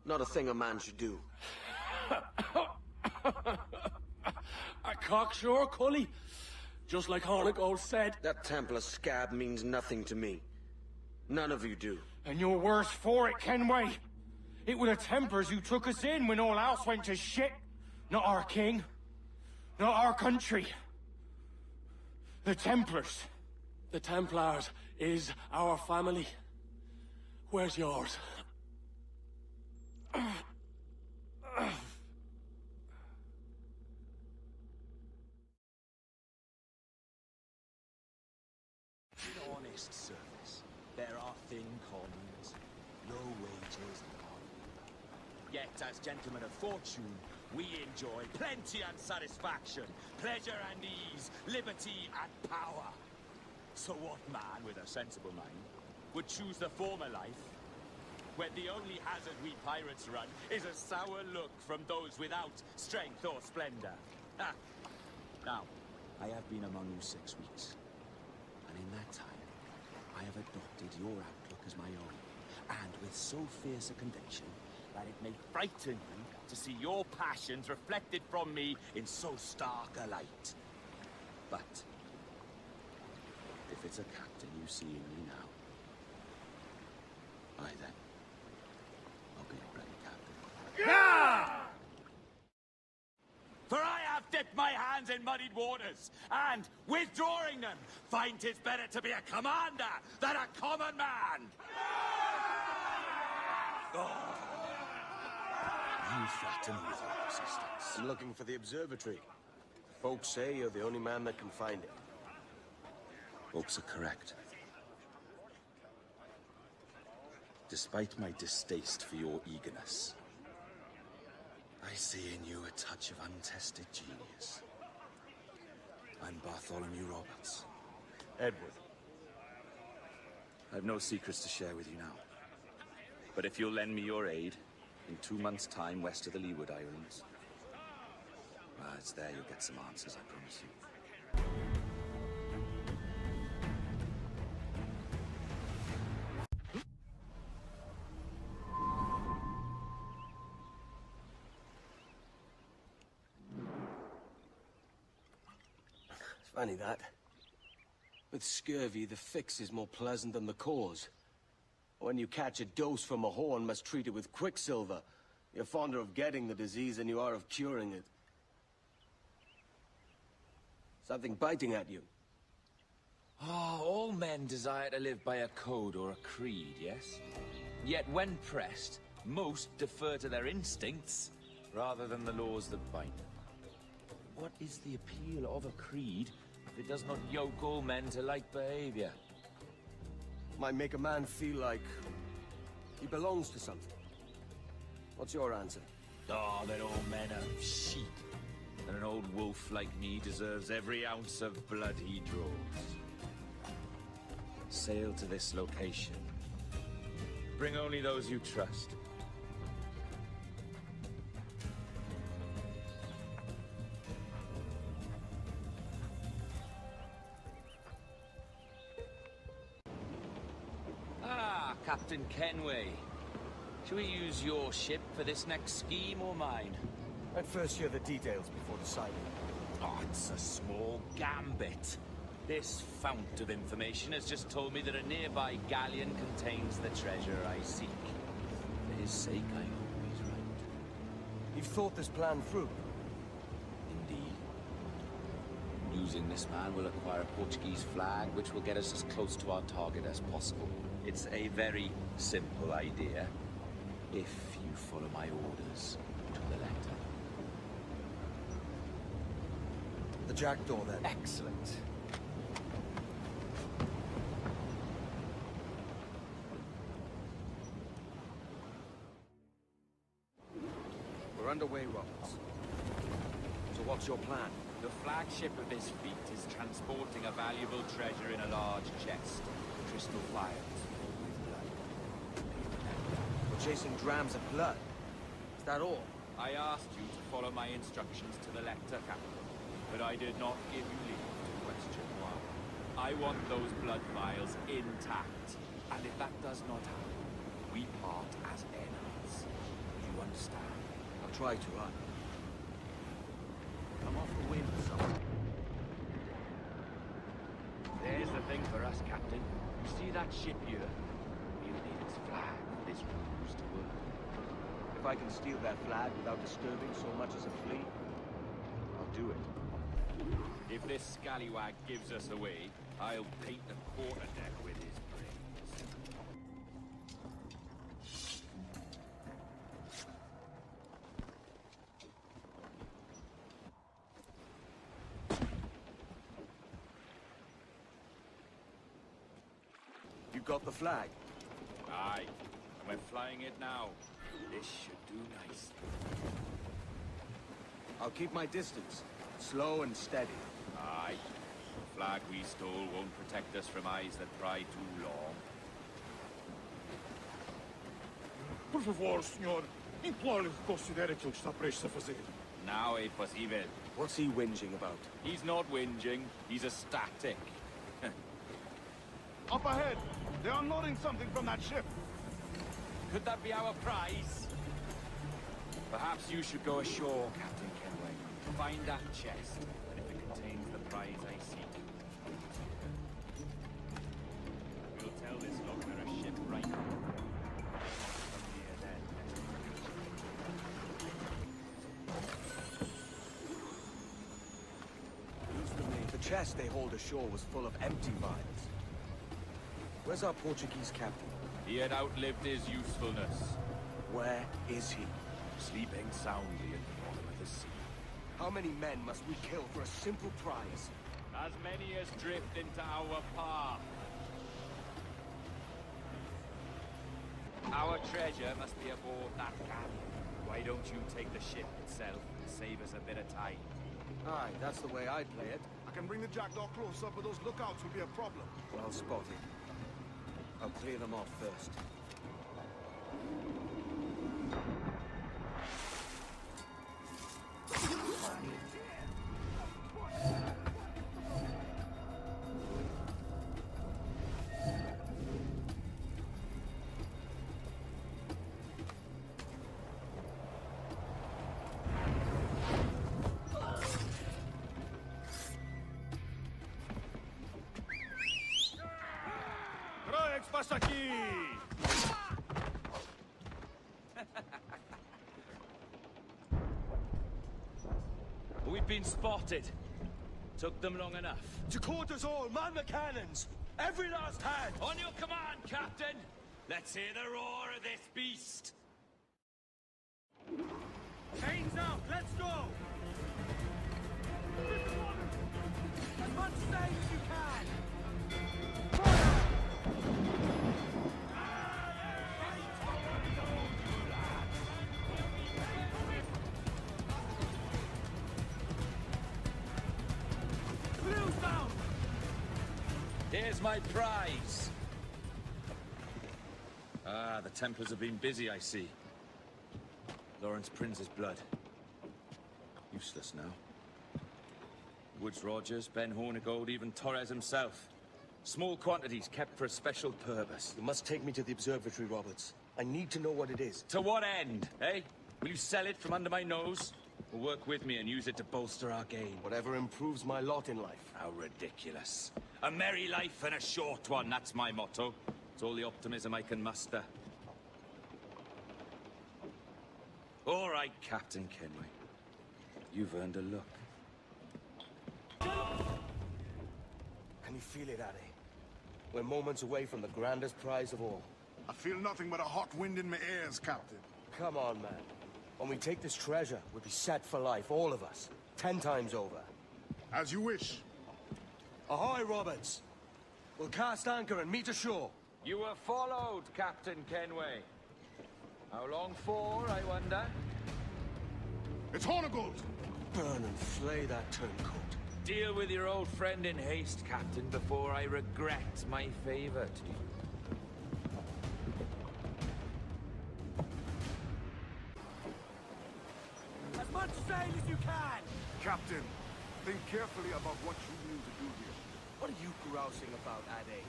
Not a thing a man should do. A cocksure, Cully. Just like Hornigold said. That Templar scab means nothing to me. None of you do. And you're worse for it, Kenway. It were the Templars who took us in when all else went to shit. Not our king. Not our country. The Templars. The Templars is our family. Where's yours? Honest service. There are thin commons, low wages, yet as gentlemen of fortune, we enjoy plenty and satisfaction, pleasure and ease, liberty and power. So what man with a sensible mind would choose the former life, when the only hazard we pirates run is a sour look from those without strength or splendor? Ha! Now, I have been among you 6 weeks, and in that time, I have adopted your outlook as my own, and with so fierce a conviction that it may frighten you to see your passions reflected from me in so stark a light. But if it's a captain you see in me now, I then, I'll be a ready captain. Yeah! For I have dipped my hands in muddied waters, and, withdrawing them, find 'tis better to be a commander than a common man! Oh. You threaten with your persistence. I'm looking for the observatory. Folks say you're the only man that can find it. Folks are correct. Despite my distaste for your eagerness, I see in you a touch of untested genius. I'm Bartholomew Roberts. Edward. I've no secrets to share with you now. But if you'll lend me your aid, in 2 months' time west of the Leeward Islands, well, it's there you'll get some answers, I promise you. It's funny that. With scurvy, the fix is more pleasant than the cause. When you catch a dose from a horn, must treat it with quicksilver. You're fonder of getting the disease than you are of curing it. Something biting at you. Ah, all men desire to live by a code or a creed, yes? Yet when pressed, most defer to their instincts rather than the laws that bind them. What is the appeal of a creed if it does not yoke all men to like behavior? Might make a man feel like he belongs to something. What's your answer? Oh, that all men are sheep, and an old wolf like me deserves every ounce of blood he draws. Sail to this location. Bring only those you trust. Ah, Captain Kenway. Shall we use your ship for this next scheme or mine? I'd first hear the details before deciding. Oh, it's a small gambit. This fount of information has just told me that a nearby galleon contains the treasure I seek. For his sake, I hope he's right. You've thought this plan through? Indeed. Using this man, we'll acquire a Portuguese flag, which will get us as close to our target as possible. It's a very simple idea, if you follow my orders to the letter. The jackdaw, then. Excellent. We're underway, Roberts. So what's your plan? The flagship of this fleet is transporting a valuable treasure in a large chest. Crystal files with blood. We're chasing drams of blood. Is that all? I asked you to follow my instructions to the letter, Captain, but I did not give you leave to question why. I want those blood vials intact, and if that does not happen, we part as enemies. Do you understand? I'll try to, run. Come off the wind, son. There's the thing for us, Captain. You see that ship here? We'll need its flag for this ruse to work. If I can steal that flag without disturbing so much as a flea, I'll do it. If this scallywag gives us away, I'll paint the quarterdeck with his brains. You got the flag? Aye, and we're flying it now. This should do nicely. I'll keep my distance. Slow and steady. Aye. The flag we stole won't protect us from eyes that pry too long. Por favor, senhor. Imploro-lhe que considere aquilo que está prestes a fazer. Now é possível. What's he whinging about? He's not whinging. He's ecstatic. Up ahead! They're unloading something from that ship. Could that be our prize? Perhaps you should go ashore, Captain Kenway. Find that chest, and if it contains the prize I seek, we'll tell this lugger a ship right now. From here then. The chest they hauled ashore was full of empty vials. Where's our Portuguese captain? He had outlived his usefulness. Where is he? Sleeping soundly at the bottom of the sea. How many men must we kill for a simple prize? As many as drift into our path. Our treasure must be aboard that galleon. Why don't you take the ship itself and save us a bit of time? Aye, that's the way I'd play it. I can bring the jackdaw closer, but those lookouts will be a problem. Well spotted. I'll clear them off first. Passa aqui! We've been spotted. Took them long enough. To quarters all, man the cannons! Every last hand! On your command, Captain! Let's hear the roar of this beast! Chains out, let's go! As much sail as you can! Here's my prize! Ah, the Templars have been busy, I see. Lawrence Prince's blood. Useless now. Woods Rogers, Ben Hornigold, even Torres himself. Small quantities kept for a special purpose. You must take me to the observatory, Roberts. I need to know what it is. To what end, eh? Will you sell it from under my nose? Or work with me and use it to bolster our gain? Whatever improves my lot in life. How ridiculous. A merry life and a short one, that's my motto. It's all the optimism I can muster. All right, Captain Kenway. You've earned a look. Can you feel it, Addy? We're moments away from the grandest prize of all. I feel nothing but a hot wind in my ears, Captain. Come on, man. When we take this treasure, we'll be set for life, all of us. 10 times over. As you wish. Ahoy, Roberts! We'll cast anchor and meet ashore. You were followed, Captain Kenway. How long for, I wonder? It's Hornigold! Burn and flay that turncoat. Deal with your old friend in haste, Captain, before I regret my favor to you. As much sail as you can! Captain, think carefully about what you mean to do here. What are you grousing about, Addy?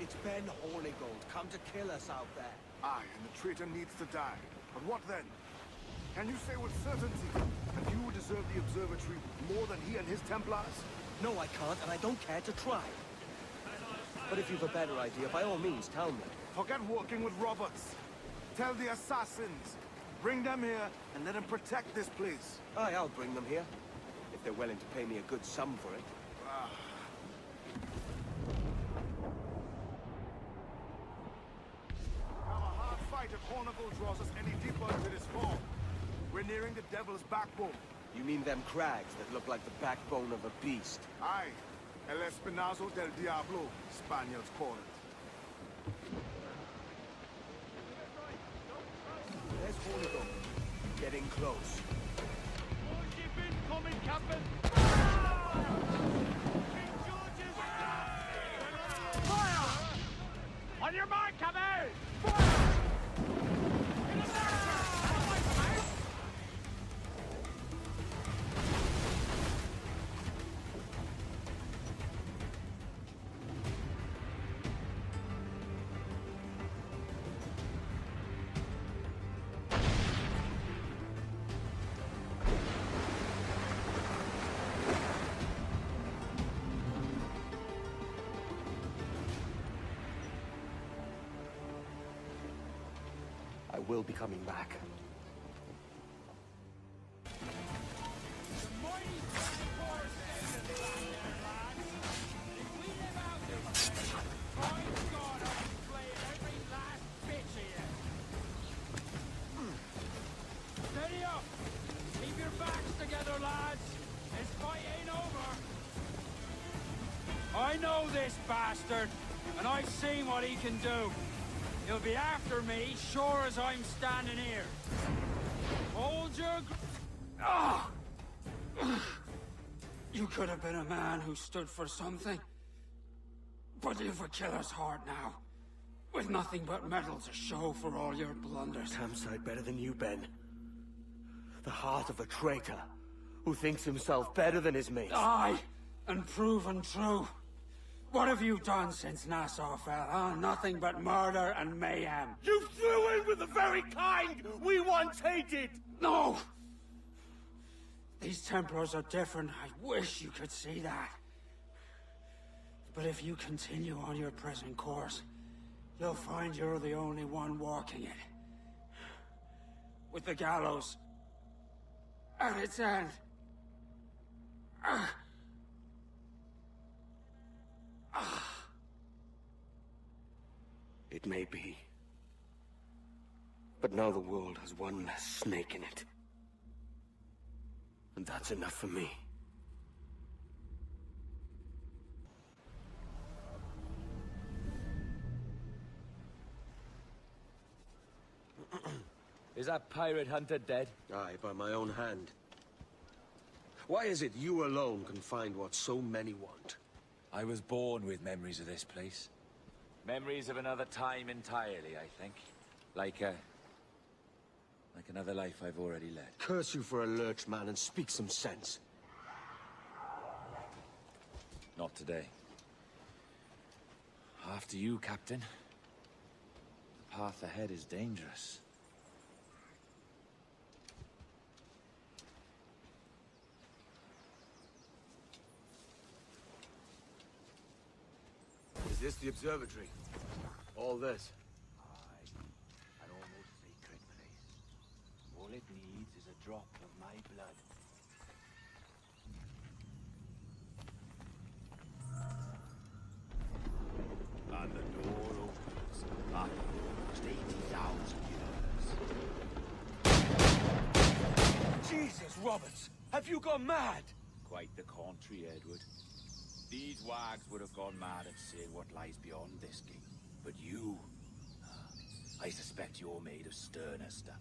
It's Ben Hornigold, come to kill us out there. Aye, and the traitor needs to die. But what then? Can you say with certainty that you deserve the observatory more than he and his Templars? No, I can't, and I don't care to try. But if you've a better idea, by all means, tell me. Forget working with Roberts. Tell the assassins. Bring them here and let them protect this place. Aye, I'll bring them here. If they're willing to pay me a good sum for it. Now a hard fight if Hornigold draws us any deeper into this fog. We're nearing the Devil's Backbone. You mean them crags that look like the backbone of a beast? Aye. El Espinazo del Diablo, Spaniards call it. There's Hornigold. Getting close. coming, Captain! Fire! On your mark, Captain! Fire! I will be coming back. Steady up! Keep your backs together, lads! This fight ain't over! I know this bastard, and I've seen what he can do. He'll be after me, sure as I'm standing here. Hold your You could have been a man who stood for something. But you've a killer's heart now. With nothing but metal to show for all your blunders. Campsite better than you, Ben. The heart of a traitor who thinks himself better than his mates. Aye, and proven true. What have you done since Nassau fell, huh? Nothing but murder and mayhem. You threw in with the very kind we once hated! No! These Templars are different. I wish you could see that. But if you continue on your present course, you'll find you're the only one walking it. With the gallows at its end. It may be. But now the world has one less snake in it. And that's enough for me. Is that pirate hunter dead? Aye, by my own hand. Why is it you alone can find what so many want? I was born with memories of this place. Memories of another time entirely, I think. Like another life I've already led. Curse you for a lurch, man, and speak some sense. Not today. After you, Captain. The path ahead is dangerous. Is this the observatory? All this? An almost sacred place. All it needs is a drop of my blood. And the door opens after almost 80,000 years. Jesus, Roberts! Have you gone mad? Quite the contrary, Edward. These wags would have gone mad at seeing what lies beyond this gate. But you... I suspect you're made of sterner stuff.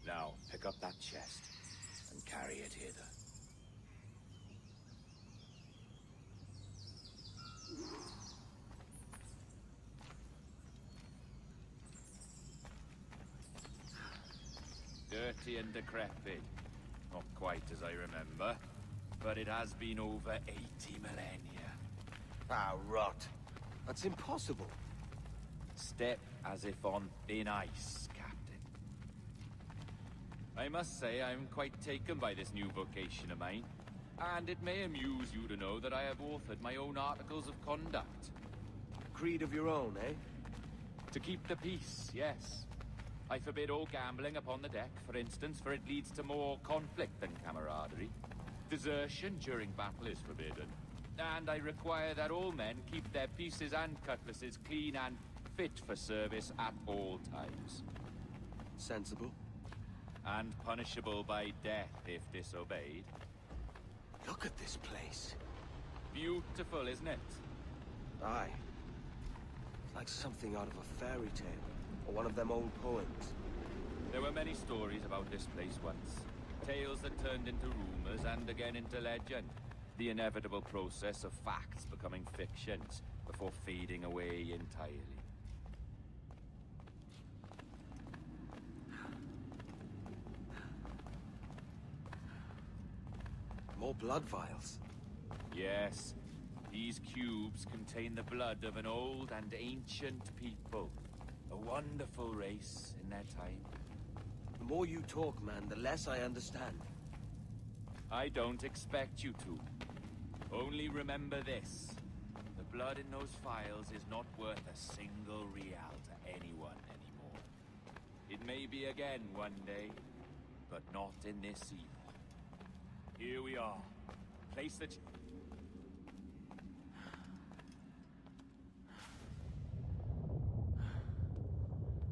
Now, pick up that chest and carry it hither. Dirty and decrepit. Not quite as I remember. But it has been over 80 millennia. Ah, rot. That's impossible. Step as if on thin ice, Captain. I must say I'm quite taken by this new vocation of mine. And it may amuse you to know that I have authored my own articles of conduct. Creed of your own, eh? To keep the peace, yes. I forbid all gambling upon the deck, for instance, for it leads to more conflict than camaraderie. Desertion during battle is forbidden. And I require that all men keep their pieces and cutlasses clean and fit for service at all times. Sensible. And punishable by death if disobeyed. Look at this place. Beautiful, isn't it? Aye. Like something out of a fairy tale, or one of them old poems. There were many stories about this place once. Tales that turned into rumors and again into legend. The inevitable process of facts becoming fictions before fading away entirely. More blood vials. Yes, these cubes contain the blood of an old and ancient people. A wonderful race in their time. The more you talk, man, the less I understand. I don't expect you to. Only remember this. The blood in those files is not worth a single real to anyone anymore. It may be again one day, but not in this epoch. Here we are. Place the...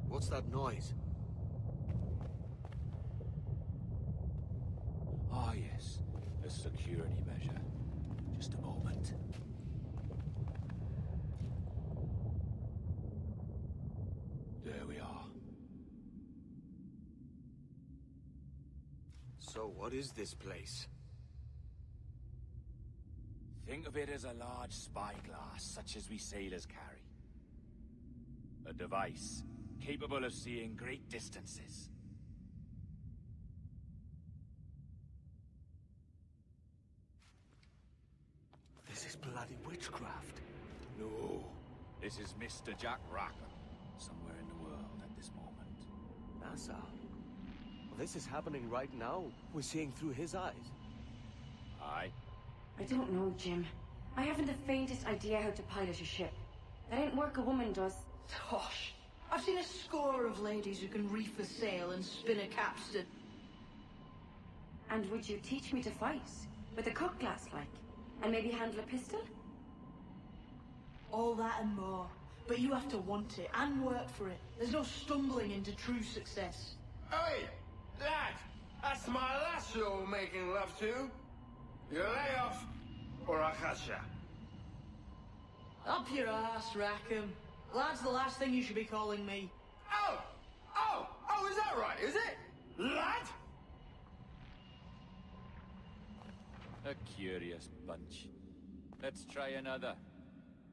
What's that noise? Ah, yes. A security measure. Just a moment. There we are. So what is this place? Think of it as a large spyglass, such as we sailors carry. A device capable of seeing great distances. This is bloody witchcraft. No, this is Mr. Jack Rackham, somewhere in the world at this moment. NASA? Well, this is happening right now. We're seeing through his eyes. Aye. I don't know, Jim. I haven't the faintest idea how to pilot a ship. That ain't work a woman does. Tosh. I've seen a score of ladies who can reef a sail and spin a capstan. And would you teach me to fight? With a cutlass, like? And maybe handle a pistol? All that and more. But you have to want it and work for it. There's no stumbling into true success. Hey, lad, that's my lass you're making love to. You lay off, or I'll catch ya. Up your ass, Rackham. Lad's the last thing you should be calling me. Oh, is that right, is it? Lad? A curious bunch. Let's try another.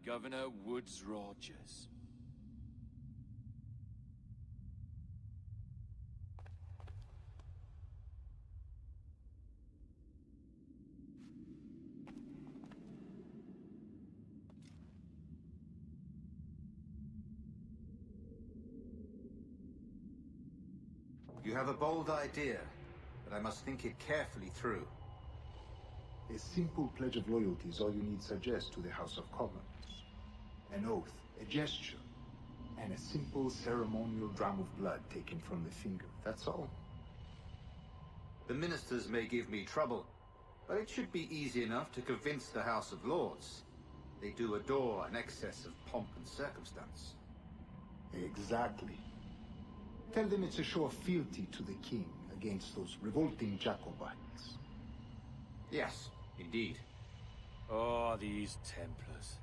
Governor Woods Rogers. You have a bold idea, but I must think it carefully through. A simple pledge of loyalty is all you need suggest to the House of Commons. An oath, a gesture, and a simple ceremonial dram of blood taken from the finger. That's all. The ministers may give me trouble, but it should be easy enough to convince the House of Lords. They do adore an excess of pomp and circumstance. Exactly. Tell them it's a show of fealty to the king against those revolting Jacobites. Yes, indeed. Oh, these Templars.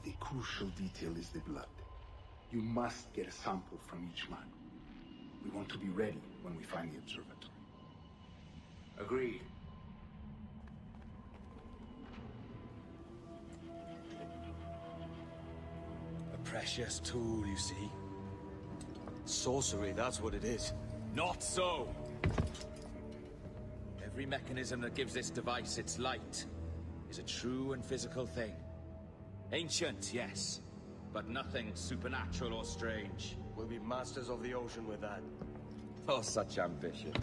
The crucial detail is the blood. You must get a sample from each man. We want to be ready when we find the observatory. Agreed. A precious tool, you see. Sorcery, that's what it is. Not so! Every mechanism that gives this device its light is a true and physical thing. Ancient, yes, but nothing supernatural or strange. We'll be masters of the ocean with that. Oh, such ambition.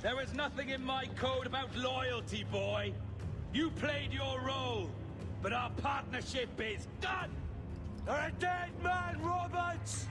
There is nothing in my code about loyalty, boy. You played your role, but our partnership is done! You're a dead man, Roberts!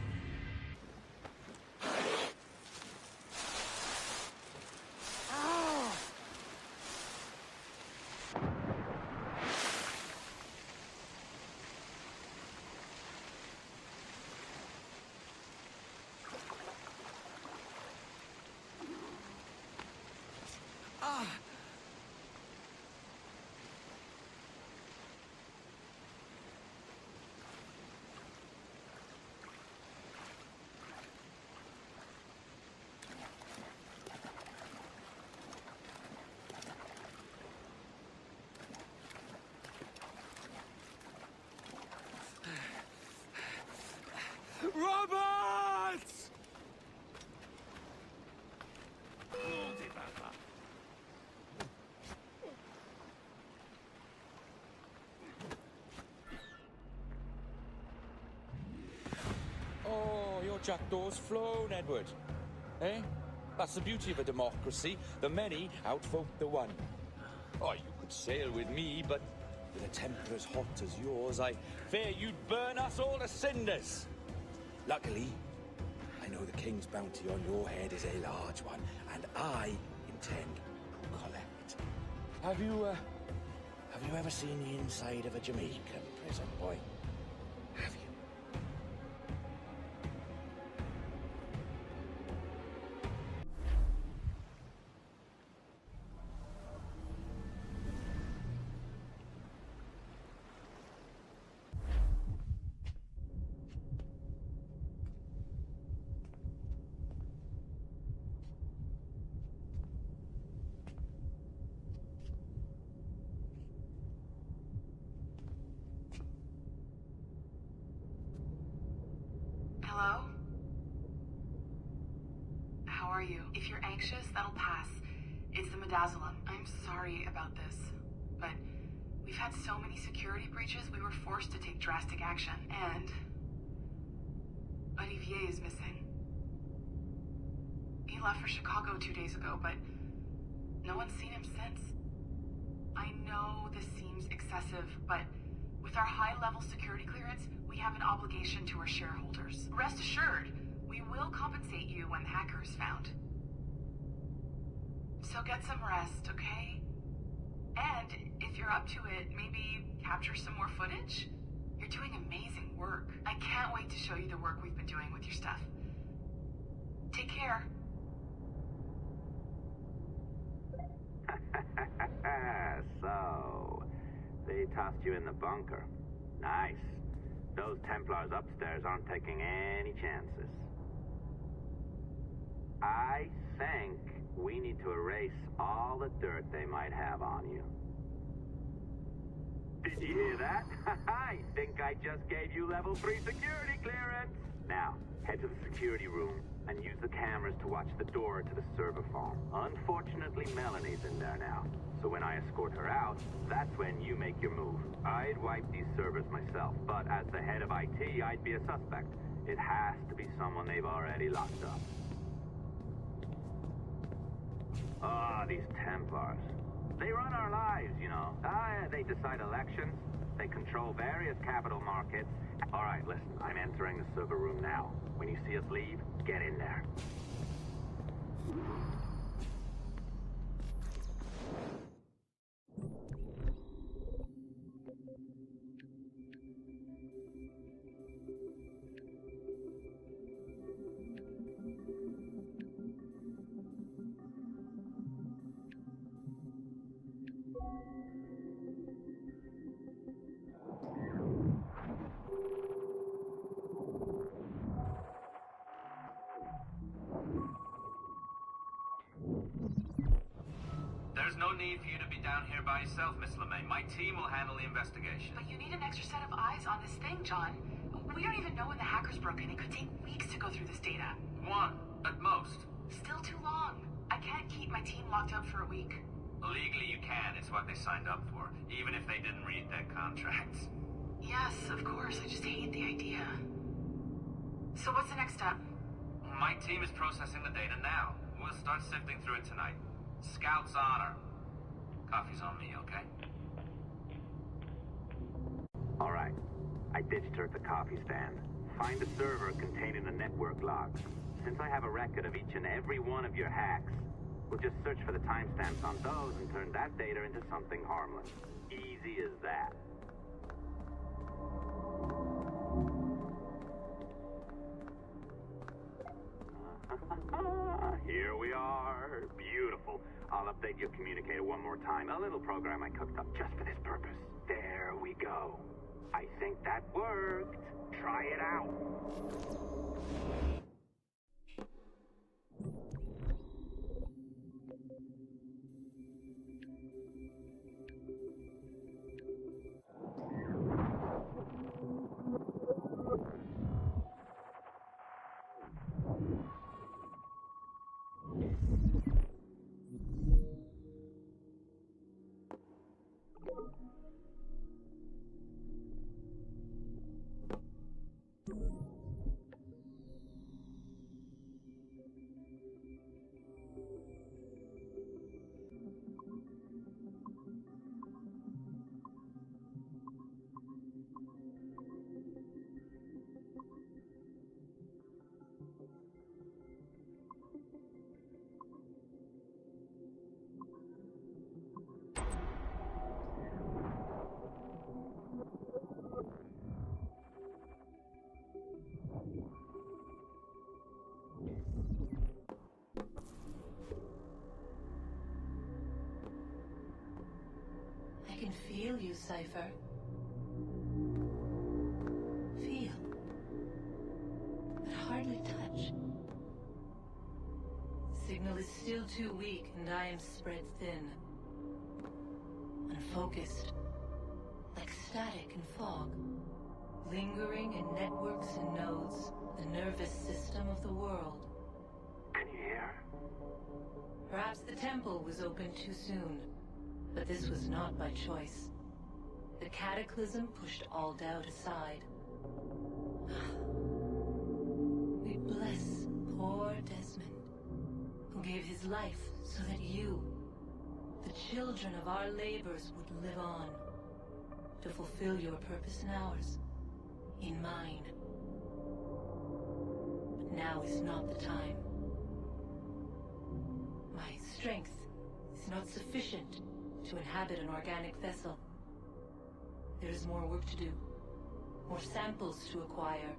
jackdaws flown, Edward. Eh? That's the beauty of a democracy. The many outvote the one. Oh, you could sail with me, but with a temper as hot as yours, I fear you'd burn us all to cinders. Luckily, I know the king's bounty on your head is a large one, and I intend to collect. Have you ever seen the inside of a Jamaican prison, boy? Have you? Hello? How are you? If you're anxious, that'll pass. It's the midazolam. I'm sorry about this, but we've had so many security breaches, we were forced to take drastic action, and Olivier is missing. He left for Chicago 2 days ago, but no one's seen him since. I know this seems excessive, but with our high-level security clearance, we have an obligation to our shareholders. Rest assured, we will compensate you when the hacker is found. So get some rest, okay? And if you're up to it, maybe capture some more footage? You're doing amazing work. I can't wait to show you the work we've been doing with your stuff. Take care. So, they tossed you in the bunker. Nice. Those Templars upstairs aren't taking any chances. I think we need to erase all the dirt they might have on you. Did you hear that? I think I just gave you level 3 security clearance. Now, head to the security room and use the cameras to watch the door to the server farm. Unfortunately, Melanie's in there now. So when I escort her out, that's when you make your move. I'd wipe these servers myself, but as the head of IT, I'd be a suspect. It has to be someone they've already locked up. Ah, these Templars. They run our lives, you know. They decide elections. They control various capital markets. All right, listen, I'm entering the server room now. When you see us leave, get in there. There's no need for you to be down here by yourself, Miss LeMay. My team will handle the investigation. But you need an extra set of eyes on this thing, John. We don't even know when the hackers broke in. It could take weeks to go through this data. 1, at most. Still too long. I can't keep my team locked up for a week. Legally you can. It's what they signed up for, even if they didn't read their contracts. Yes, of course. I just hate the idea. So what's the next step? My team is processing the data now. We'll start sifting through it tonight. Scout's honor. Coffee's on me, okay? All right. I ditched her at the coffee stand. Find the server containing the network logs. Since I have a record of each and every one of your hacks, we'll just search for the timestamps on those and turn that data into something harmless. Easy as that. Here we are. Beautiful. I'll update your communicator one more time. A little program I cooked up just for this purpose. There we go. I think that worked. Try it out. you, Cypher. Feel. But hardly touch. Signal is still too weak, and I am spread thin. Unfocused. Like static in fog. Lingering in networks and nodes. The nervous system of the world. Can you hear? Perhaps the temple was opened too soon. But this was not by choice. The cataclysm pushed all doubt aside. We bless poor Desmond, who gave his life so that you, the children of our labors, would live on, to fulfill your purpose in ours, in mine. But now is not the time. My strength is not sufficient to inhabit an organic vessel. There is more work to do, more samples to acquire,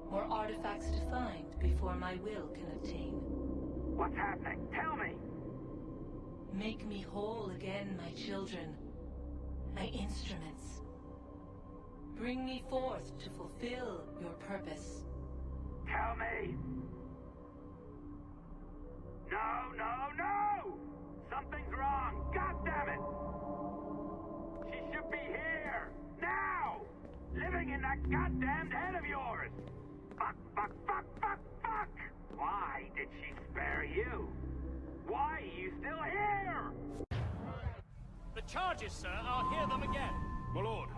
more artifacts to find before my will can obtain. What's happening? Tell me! Make me whole again, my children, my instruments. Bring me forth to fulfill your purpose. Tell me! No, no, no! Something's wrong! God damn it! She should be here! Now! Living in that goddamned head of yours! Fuck, fuck, fuck, fuck, fuck! Why did she spare you? Why are you still here? The charges, sir, I'll hear them again. My lord,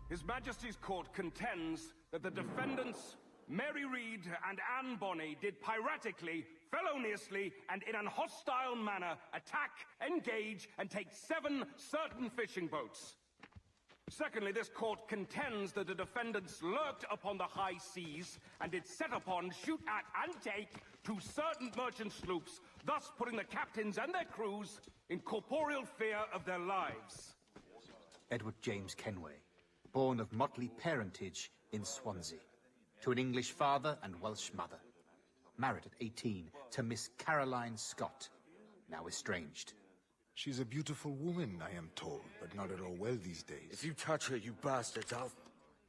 His Majesty's court contends that the defendants, Mary Reed and Anne Bonny, did piratically, feloniously, and in an hostile manner attack, engage, and take 7 certain fishing boats. Secondly, this court contends that the defendants lurked upon the high seas and did set upon, shoot at, and take 2 certain merchant sloops, thus putting the captains and their crews in corporeal fear of their lives. Edward James Kenway, born of motley parentage in Swansea, to an English father and Welsh mother. Married at 18 to Miss Caroline Scott, now estranged. She's a beautiful woman, I am told, but not at all well these days. If you touch her, you bastards, I'll...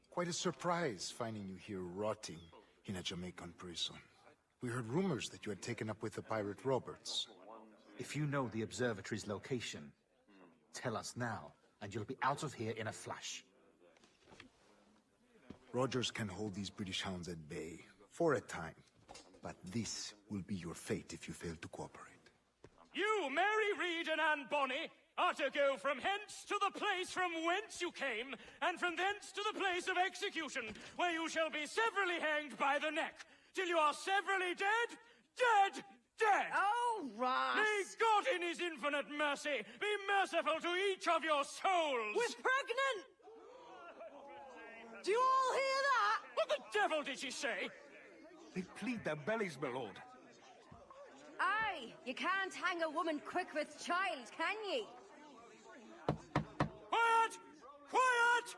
Quite a surprise finding you here rotting in a Jamaican prison. We heard rumors that you had taken up with the pirate Roberts. If you know the observatory's location, tell us now, and you'll be out of here in a flash. Rogers can hold these British hounds at bay, for a time. But this will be your fate if you fail to cooperate. You, Mary Reed and Anne Bonny, are to go from hence to the place from whence you came, and from thence to the place of execution, where you shall be severally hanged by the neck, till you are severally dead, dead, dead! Oh, Ross! May God in his infinite mercy be merciful to each of your souls! We're pregnant! Do you all hear that? What the devil did she say? They plead their bellies, my lord. Aye, you can't hang a woman quick with child, can ye? Quiet! Quiet!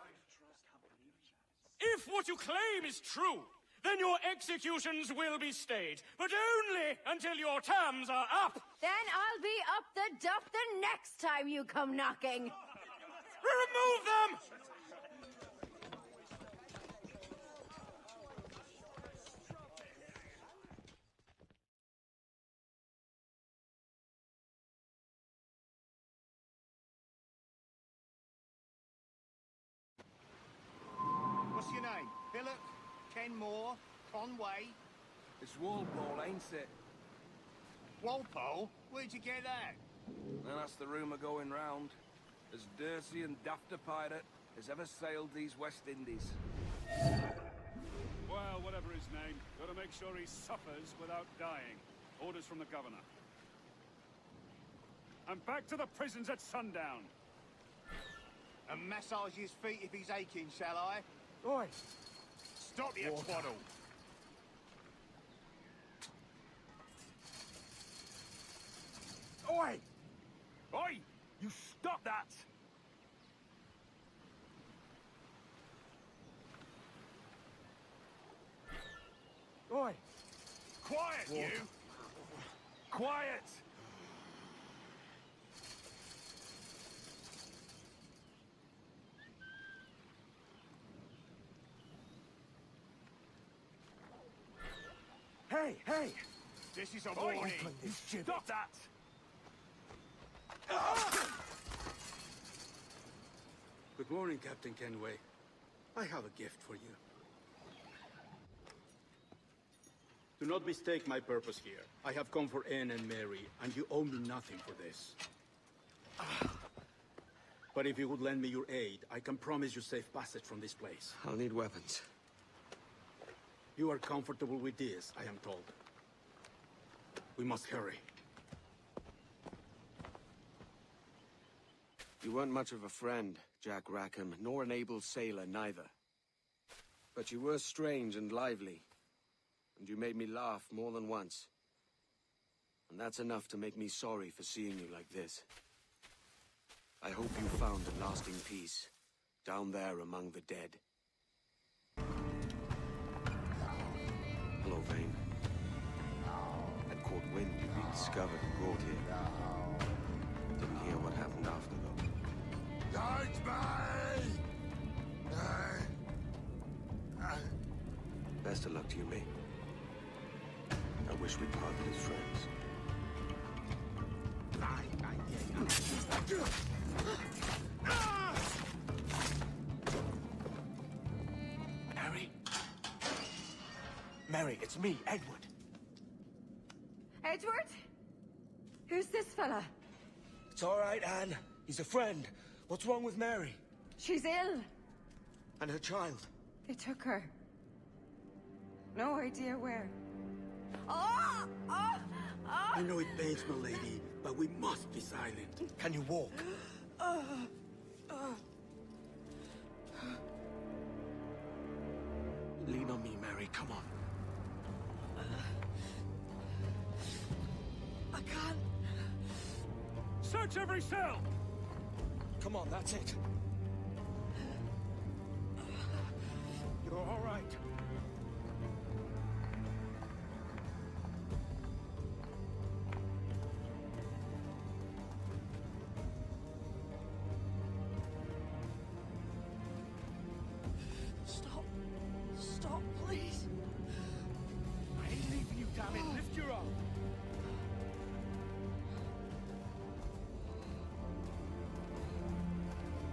If what you claim is true, then your executions will be stayed, but only until your terms are up. Then I'll be up the duff the next time you come knocking. Remove them! What's your name? Philip? Kenmore? Conway? It's Walpole, ain't it? Walpole? Where'd you get that? And that's the rumour going round. As dirty and daft a pirate as ever sailed these West Indies. Well, whatever his name, gotta make sure he suffers without dying. Orders from the governor. And back to the prisons at sundown. And massage his feet if he's aching, shall I? Oi! Stop your twaddle! Oi! Oi! You stop that! Oi! Quiet, you! Quiet! Hey, hey! This is a warning! Stop that! Good morning, Captain Kenway. I have a gift for you. Do not mistake my purpose here. I have come for Anne and Mary, and you owe me nothing for this. But if you would lend me your aid, I can promise you safe passage from this place. I'll need weapons. You are comfortable with this, I am told. We must hurry. You weren't much of a friend, Jack Rackham, nor an able sailor neither. But you were strange and lively, and you made me laugh more than once. And that's enough to make me sorry for seeing you like this. I hope you found a lasting peace, down there among the dead. Hello, Vane. I'd caught wind you'd been discovered and brought here. Didn't hear what happened after, though. Best of luck to you, mate. I wish we'd parted as friends. Mary? Mary, it's me, Edward. Edward? Who's this fella? It's all right, Anne. He's a friend. What's wrong with Mary? She's ill. And her child? They took her. No idea where. Oh! Oh! Oh! I know it pains my lady, but we must be silent. Can you walk? Lean on me, Mary. Come on. I can't. Search every cell! Come on, that's it. You're all right. Stop. Stop, please. I ain't leaving you, damn it. Lift your arm.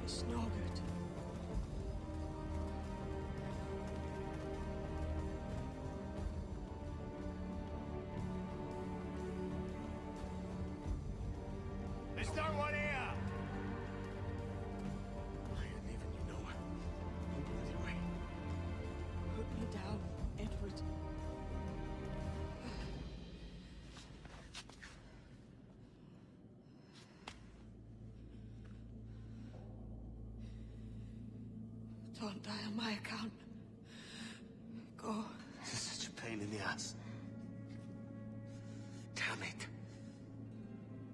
It's no good. There's no one here! I ain't leaving you nowhere. No bloody way. Put me down, Edward. Don't die on my account. Go. This is such a pain in the ass. Damn it.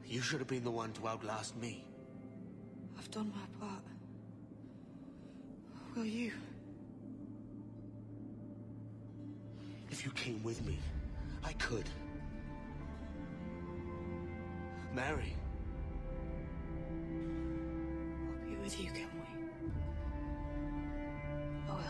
You should have been the one to outlast me. I've done my part. Will you? If you came with me, I could. Mary. I'll be with you, Kenway. I will.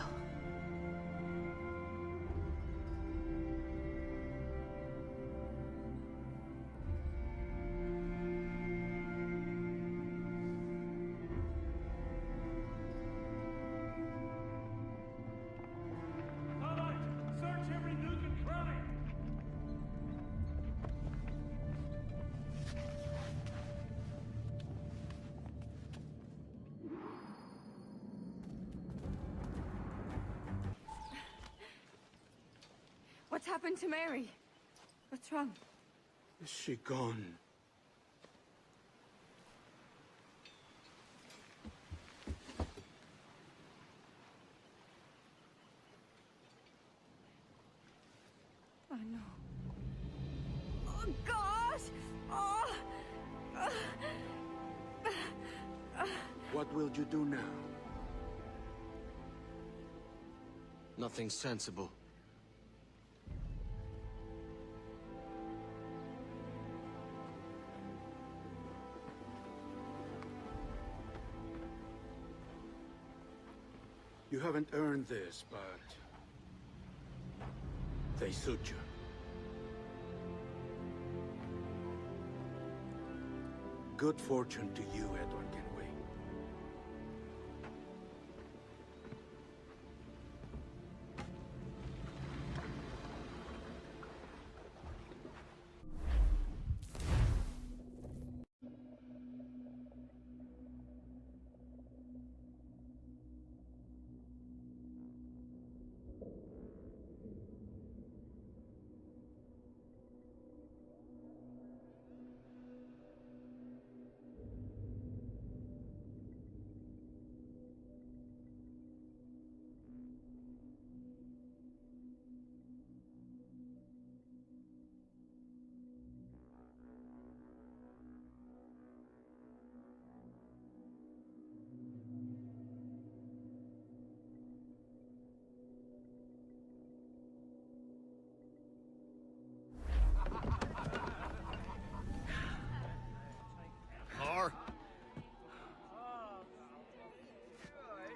All right, search every nook and cranny! What's happened to Mary? What's wrong? Is she gone? Oh no. Oh God! Oh! What will you do now? Nothing sensible. You haven't earned this, but they suit you. good fortune to you, Edward Kenway.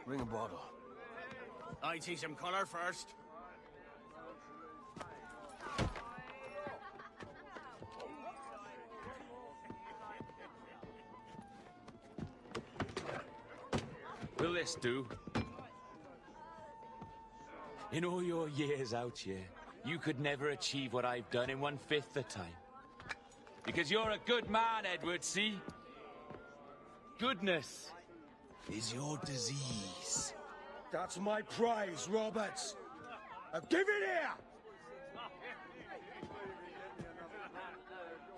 Bring a bottle. I see some color first. Will this do? In all your years out here, you could never achieve what I've done in 1/5 the time. Because you're a good man, Edward, see? Goodness is your disease. That's my prize, Roberts. Now give it here!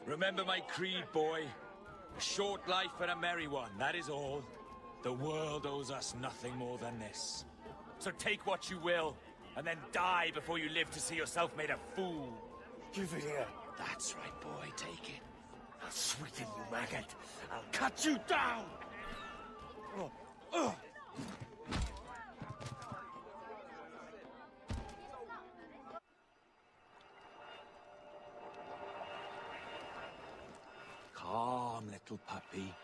Remember my creed, boy. A short life and a merry one, that is all. The world owes us nothing more than this. So take what you will, and then die before you live to see yourself made a fool. Give it here. That's right, boy, take it. I'll sweeten you, maggot. I'll cut you down! Calm, little puppy,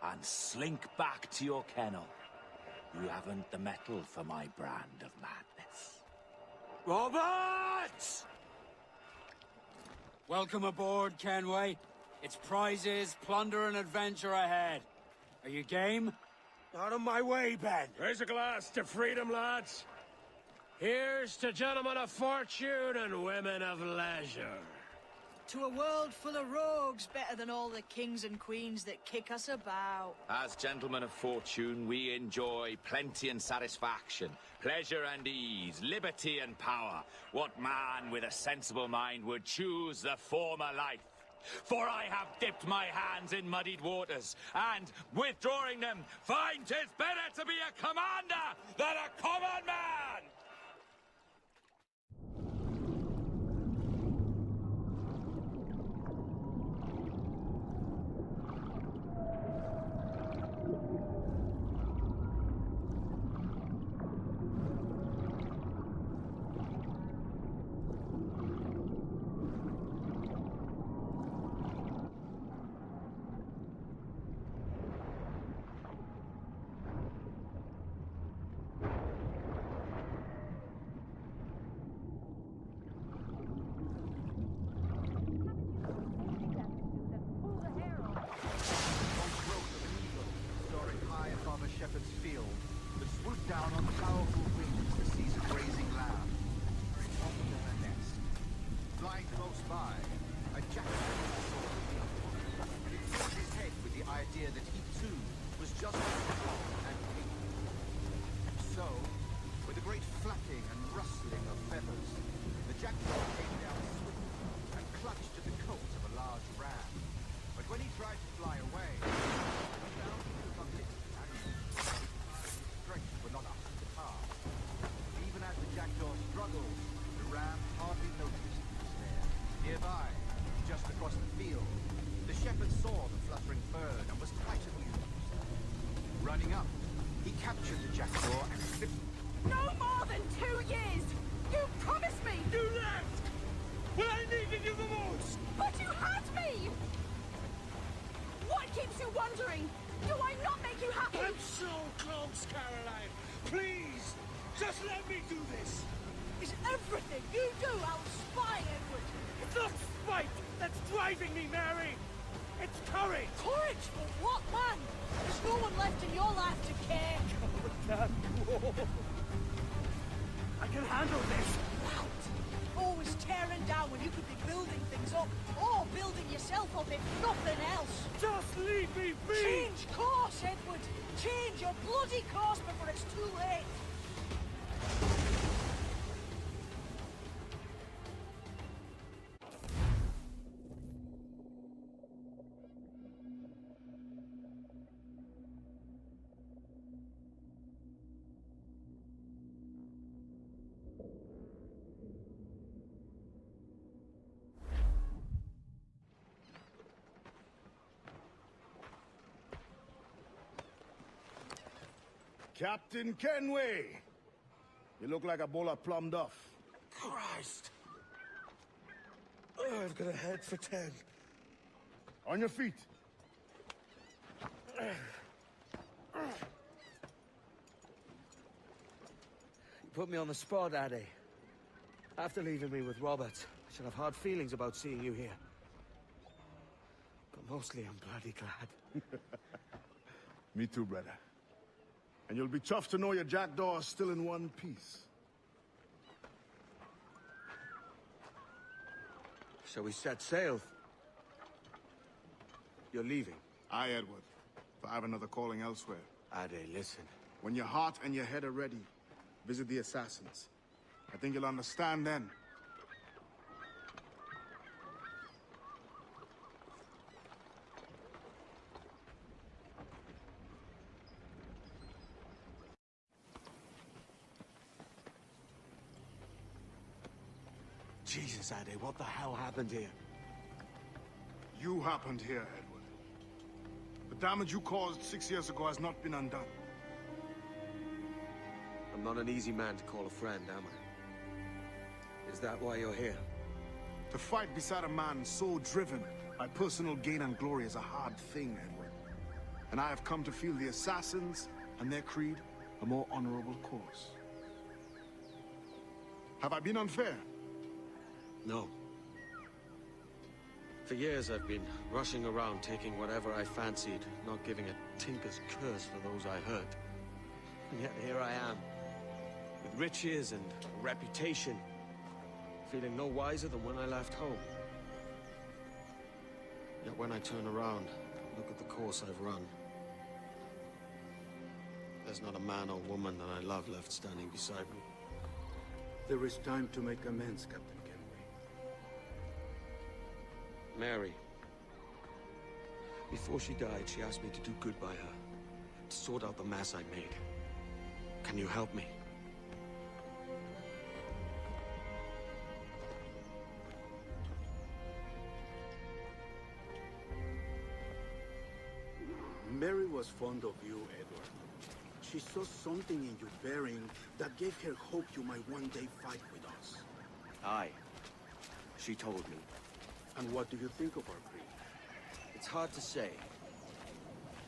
and slink back to your kennel. You haven't the mettle for my brand of madness. Roberts! Welcome aboard, Kenway. It's prizes, plunder, and adventure ahead. Are you game? Out of my way, Ben. Raise a glass to freedom, lads. Here's to gentlemen of fortune and women of leisure. To a world full of rogues, better than all the kings and queens that kick us about. As gentlemen of fortune, we enjoy plenty and satisfaction, pleasure and ease, liberty and power. What man with a sensible mind would choose the former life? For I have dipped my hands in muddied waters, and, withdrawing them, find 'tis better to be a commander than a common man! Down on powerful wings to seize a grazing lamb, off to her nest. Flying close by, a jackdaw saw the wing, and it filled his head with the idea that he too was just as strong and king. So, with a great flapping and rustling of feathers, the jackdaw came down swiftly and clutched at the coat of a large ram. But when he tried to fly away, he found he could not lift his action. Strength were not up to the task. Even as the jackdaw struggled, the ram hardly noticed he was there. Nearby, just across the field, the shepherd saw the fluttering bird and was quite amused. Running up, he captured the jackdaw and flipped. No more than 2 years! You promised me! You left! When I needed you the most! But you had me! What keeps you wondering? Do I not make you happy? I'm so close, Caroline! Please! Just let me do this! Is everything you do out spying, Edward? It's not spite that's driving me, Mary! It's courage! Courage for what, man? There's no one left in your life to care. Oh, damn you all. I can handle this. Loud. Always tearing down when you could be building things up, or building yourself up if nothing else. Just leave me be! Change course, Edward. Change your bloody course before it's too late. Captain Kenway! You look like a bowl of plum duff. Christ! Oh, I've got a head for 10. On your feet. You put me on the spot, Addy. After leaving me with Robert, I should have hard feelings about seeing you here. But mostly I'm bloody glad. Me too, brother. And you'll be tough to know your jackdaw is still in one piece. Shall we set sail? You're leaving? Aye, Edward. But I have another calling elsewhere. Ade, listen. When your heart and your head are ready, visit the assassins. I think you'll understand then. Jesus, Ade, what the hell happened here? You happened here, Edward. The damage you caused 6 years ago has not been undone. I'm not an easy man to call a friend, am I? Is that why you're here? To fight beside a man so driven by personal gain and glory is a hard thing, Edward. And I have come to feel the assassins and their creed a more honorable cause. Have I been unfair? No. For years I've been rushing around taking whatever I fancied, not giving a tinker's curse for those I hurt. And yet here I am, with riches and a reputation, feeling no wiser than when I left home. Yet when I turn around, look at the course I've run, there's not a man or woman that I love left standing beside me. There is time to make amends, Captain Kenway. Mary. Before she died, she asked me to do good by her, to sort out the mess I made. Can you help me? Mary was fond of you, Edward. She saw something in your bearing that gave her hope you might one day fight with us. Aye. She told me. And what do you think of our creed? It's hard to say.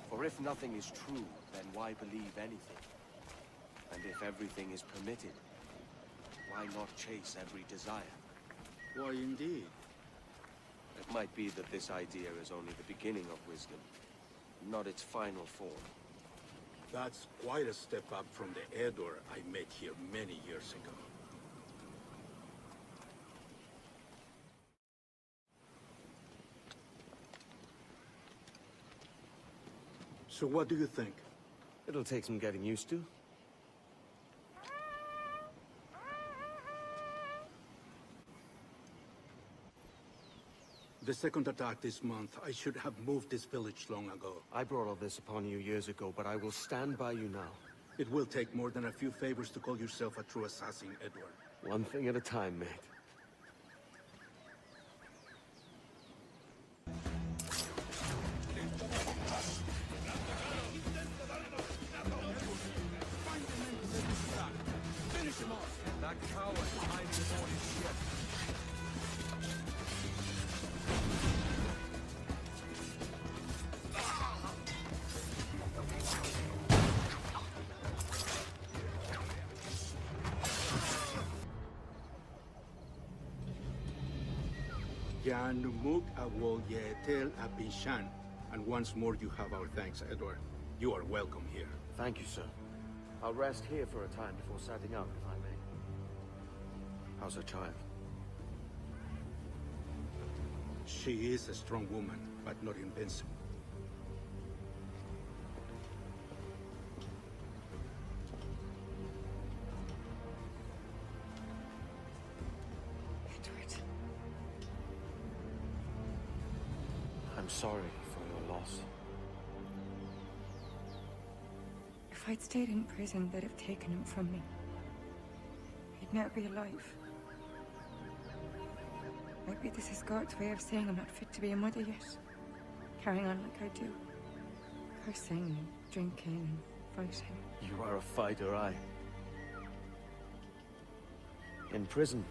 For if nothing is true, then why believe anything? And if everything is permitted, why not chase every desire? Why, indeed. It might be that this idea is only the beginning of wisdom, not its final form. That's quite a step up from the Edward I met here many years ago. So what do you think? It'll take some getting used to. The second attack this month, I should have moved this village long ago. I brought all this upon you years ago, but I will stand by you now. It will take more than a few favors to call yourself a true assassin, Edward. One thing at a time, mate. Finish him off! That coward behind the morning ship. Jan Muk Awol Yetel Abishan. And once more you have our thanks, Edward. You are welcome here. Thank you, sir. I'll rest here for a time before setting out, if I may. How's her child? She is a strong woman, but not invincible. Edward. I'm sorry for your loss. If I'd stayed in prison, they'd have taken him from me. He'd never be alive. Maybe this is God's way of saying I'm not fit to be a mother yet. Carrying on like I do. Cursing and drinking and fighting. You are a fighter, aye. In prison,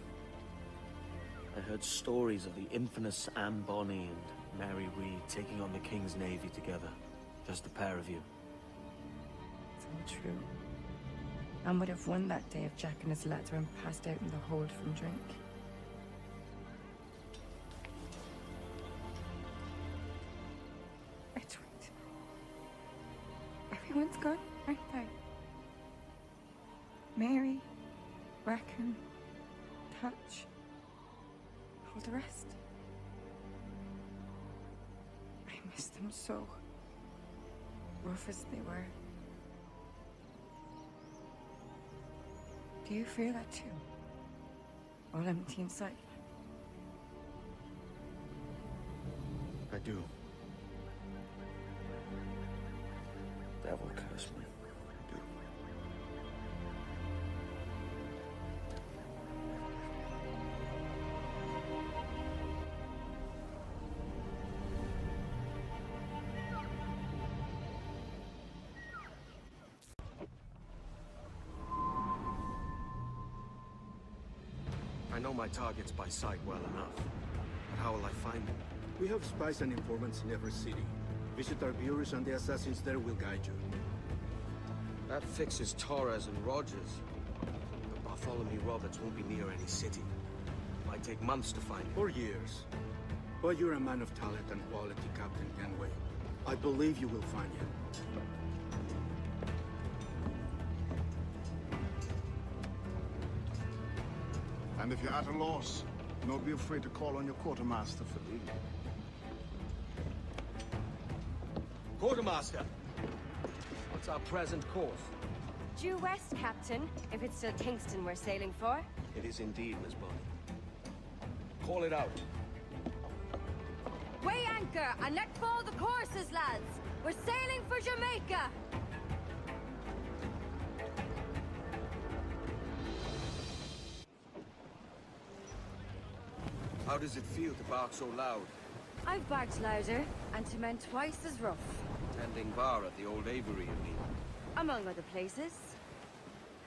I heard stories of the infamous Anne Bonny and Mary Reed taking on the King's Navy together. Just the pair of you. It's all true. Anne would have won that day if Jack and his lads weren't passed out in the hold from drink. Edward. Everyone's gone, aren't they? Mary, Rackham, Touch, all the rest. I miss them so. Rough as they were. Do you feel that too? All empty inside? I do. Devil curse me. I do. I know my targets by sight well enough. But how will I find them? We have spies and informants in every city. Visit our bureaus and the assassins there will guide you. That fixes Torres and Rogers. But Bartholomew Roberts won't be near any city. It might take months to find him. Or years. But you're a man of talent and quality, Captain Kenway. I believe you will find him. And if you're at a loss, don't be afraid to call on your quartermaster for aid. Quartermaster! What's our present course? Due west, Captain, if it's still Kingston we're sailing for. It is indeed, Miss Bonny. Call it out. Weigh anchor and let fall the courses, lads! We're sailing for Jamaica! How does it feel to bark so loud? I've barked louder, and to men twice as rough. Tending bar at the old aviary, you mean? Among other places.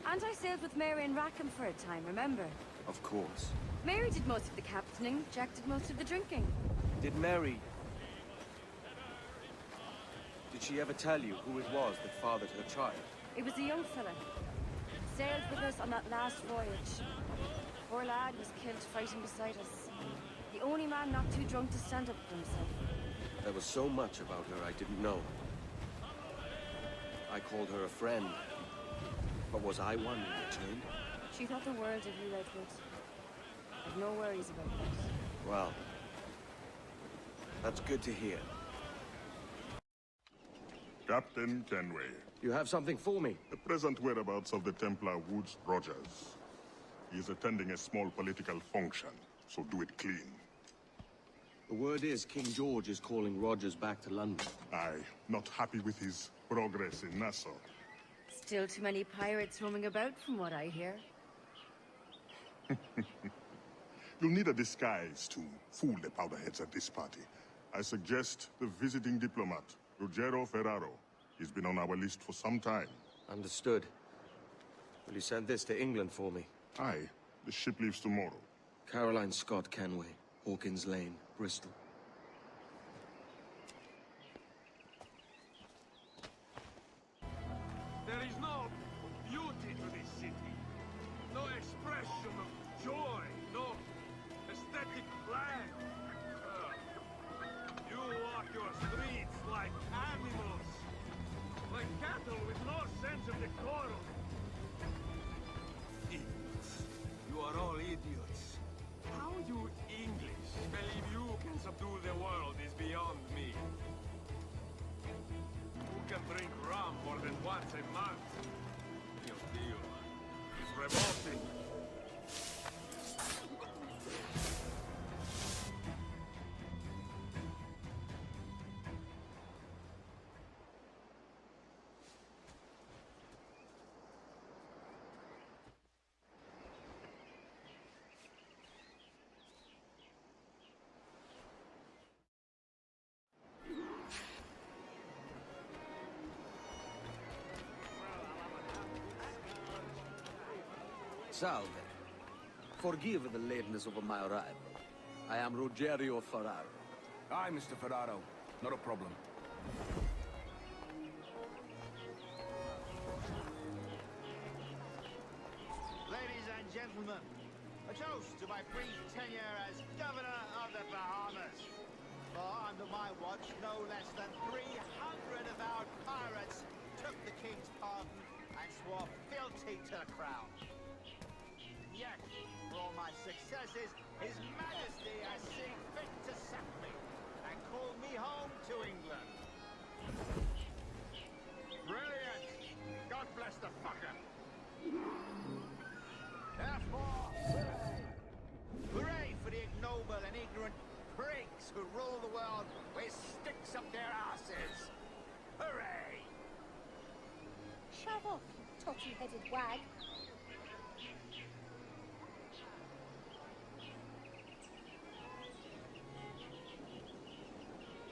And I sailed with Mary and Rackham for a time, remember? Of course. Mary did most of the captaining, Jack did most of the drinking. Did Mary... Did she ever tell you who it was that fathered her child? It was a young fella. Sailed with us on that last voyage. Poor lad was killed fighting beside us. The only man not too drunk to stand up for himself. There was so much about her I didn't know. I called her a friend. But was I one in return? She thought the world of you, Edward. I've no worries about that. Well, that's good to hear. Captain Kenway. You have something for me? The present whereabouts of the Templar Woods Rogers. He is attending a small political function, so do it clean. The word is King George is calling Rogers back to London. Aye, not happy with his progress in Nassau. Still too many pirates roaming about, from what I hear. You'll need a disguise to fool the powderheads at this party. I suggest the visiting diplomat, Ruggiero Ferraro. He's been on our list for some time. Understood. Will you send this to England for me? Aye. The ship leaves tomorrow. Caroline Scott Kenway, Hawkins Lane, Bristol. There is no beauty to this city. No expression of joy, no aesthetic plan. of decorum. Idiots. You are all idiots. How you English believe you can subdue the world is beyond me. Who can drink rum more than once a month? Dios mío. It's revolting. Salve. Forgive the lateness of my arrival. I am Rogerio Ferraro. Aye, Mr. Ferraro. Not a problem. Ladies and gentlemen, a toast to my brief tenure as Governor of the Bahamas. For under my watch, no less than 300 avowed pirates took the King's pardon and swore fealty to the Crown. Yet, for all my successes, His Majesty has seen fit to sack me and call me home to England. Brilliant! God bless the fucker! Therefore, hooray for the ignoble and ignorant prigs who rule the world with sticks up their asses! Hooray! Shut up, you touchy-headed wag.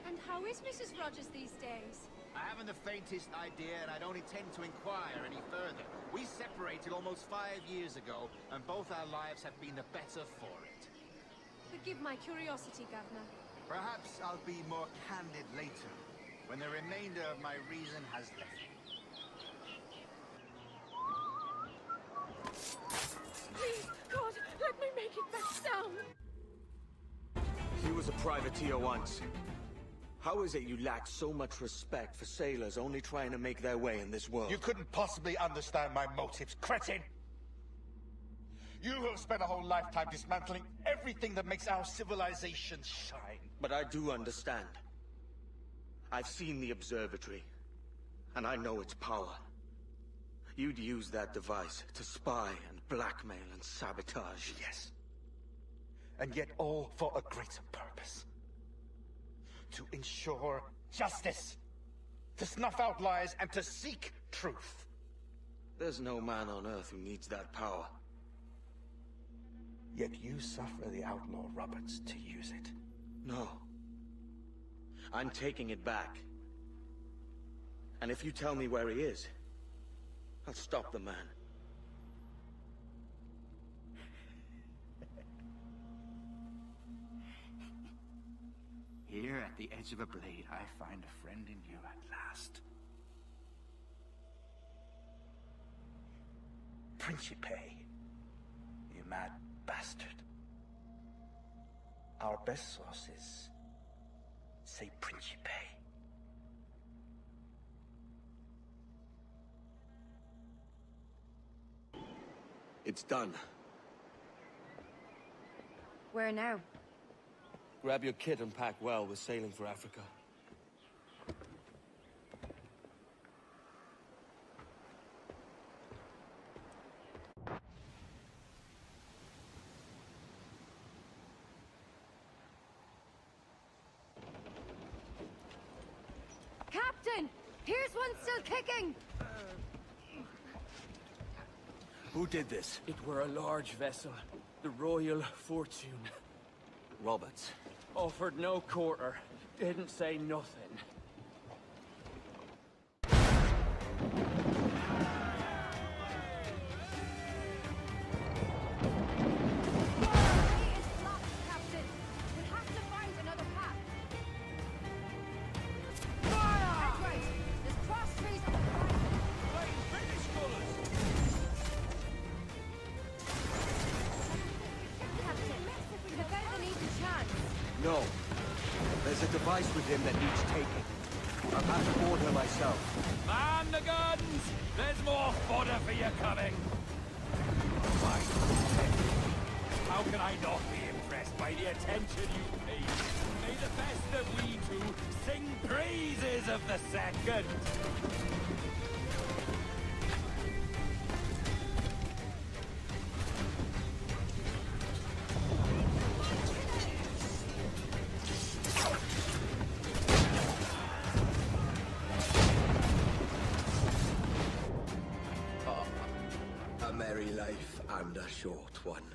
And how is Mrs. Rogers these days? I haven't the faintest idea, and I don't intend to inquire any further. We separated almost 5 years ago, and both our lives have been the better for it. Forgive my curiosity, Governor. Perhaps I'll be more candid later, when the remainder of my reason has left me. Please, God, let me make it back down! He was a privateer once. How is it you lack so much respect for sailors only trying to make their way in this world? You couldn't possibly understand my motives, cretin! You have spent a whole lifetime dismantling everything that makes our civilization shine. But I do understand. I've seen the observatory, and I know its power. You'd use that device to spy and blackmail and sabotage. Yes. And yet all for a greater purpose. To ensure justice. To snuff out lies and to seek truth. There's no man on Earth who needs that power. Yet you suffer the outlaw Roberts to use it. No. I'm taking it back. And if you tell me where he is, I'll stop the man. Here at the edge of a blade, I find a friend in you at last. Principe, you mad bastard. Our best sources say Principe. It's done. Where now? Grab your kit and pack well. We're sailing for Africa. Captain! Here's one still kicking! Who did this? It were a large vessel, the Royal Fortune. Roberts. Offered no quarter, didn't say nothing. No. There's a device with him that needs taking. I'll have to board her myself. Man the guns! There's more fodder for you coming! My goodness. How can I not be impressed by the attention you pay? May the best of we two sing praises of the second! A merry life and a short one,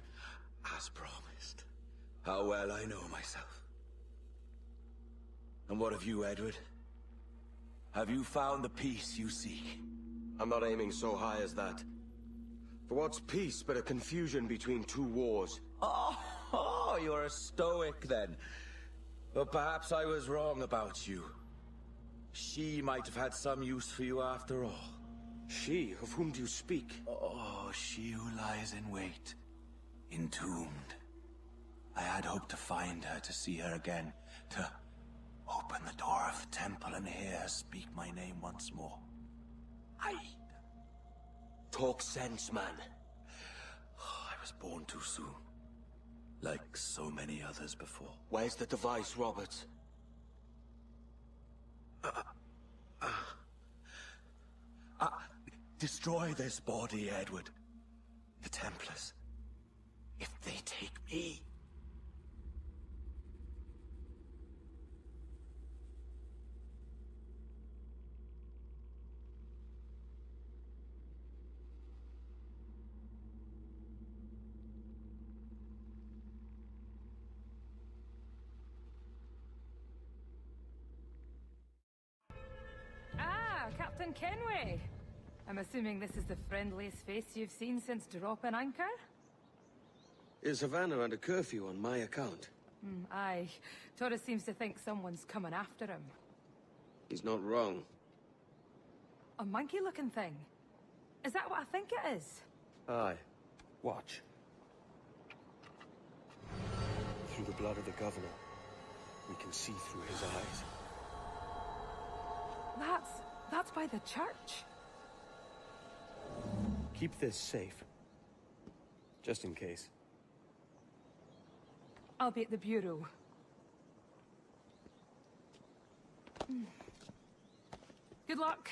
as promised. How well I know myself. And what of you, Edward? Have you found the peace you seek? I'm not aiming so high as that. For what's peace but a confusion between two wars? Oh, you're a stoic then. But perhaps I was wrong about you. She might have had some use for you after all. She? Of whom do you speak? Oh, she who lies in wait, entombed. I had hoped to find her, to see her again, to open the door of the temple and hear her speak my name once more. Talk sense, man. Oh, I was born too soon. Like so many others before. Where's the device, Roberts? Destroy this body, Edward. The Templars. If they take me... Ah, Captain Kenway. I'm assuming this is the friendliest face you've seen since dropping anchor? Is Havana under curfew on my account? Aye. Torres seems to think someone's coming after him. He's not wrong. A monkey-looking thing? Is that what I think it is? Aye. Watch. Through the blood of the governor, we can see through his eyes. That's by the church. Keep this safe. Just in case. I'll be at the bureau. Good luck.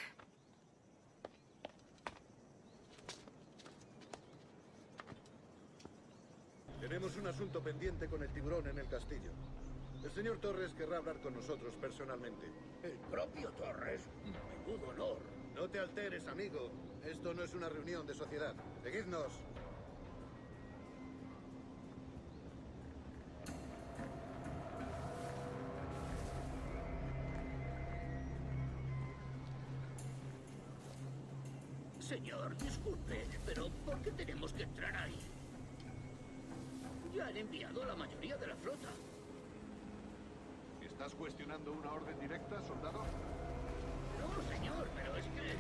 Tenemos un asunto pendiente con el tiburón en el castillo. El señor Torres querrá hablar con nosotros personalmente. ¿El propio Torres? Menudo honor. No te alteres, amigo. Esto no es una reunión de sociedad. Seguidnos. Señor, disculpe, pero ¿por qué tenemos que entrar ahí? Ya han enviado a la mayoría de la flota. ¿Estás cuestionando una orden directa, soldado? No, señor, pero es que...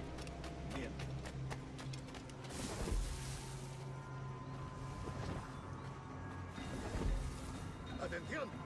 Bien. ¡Atención!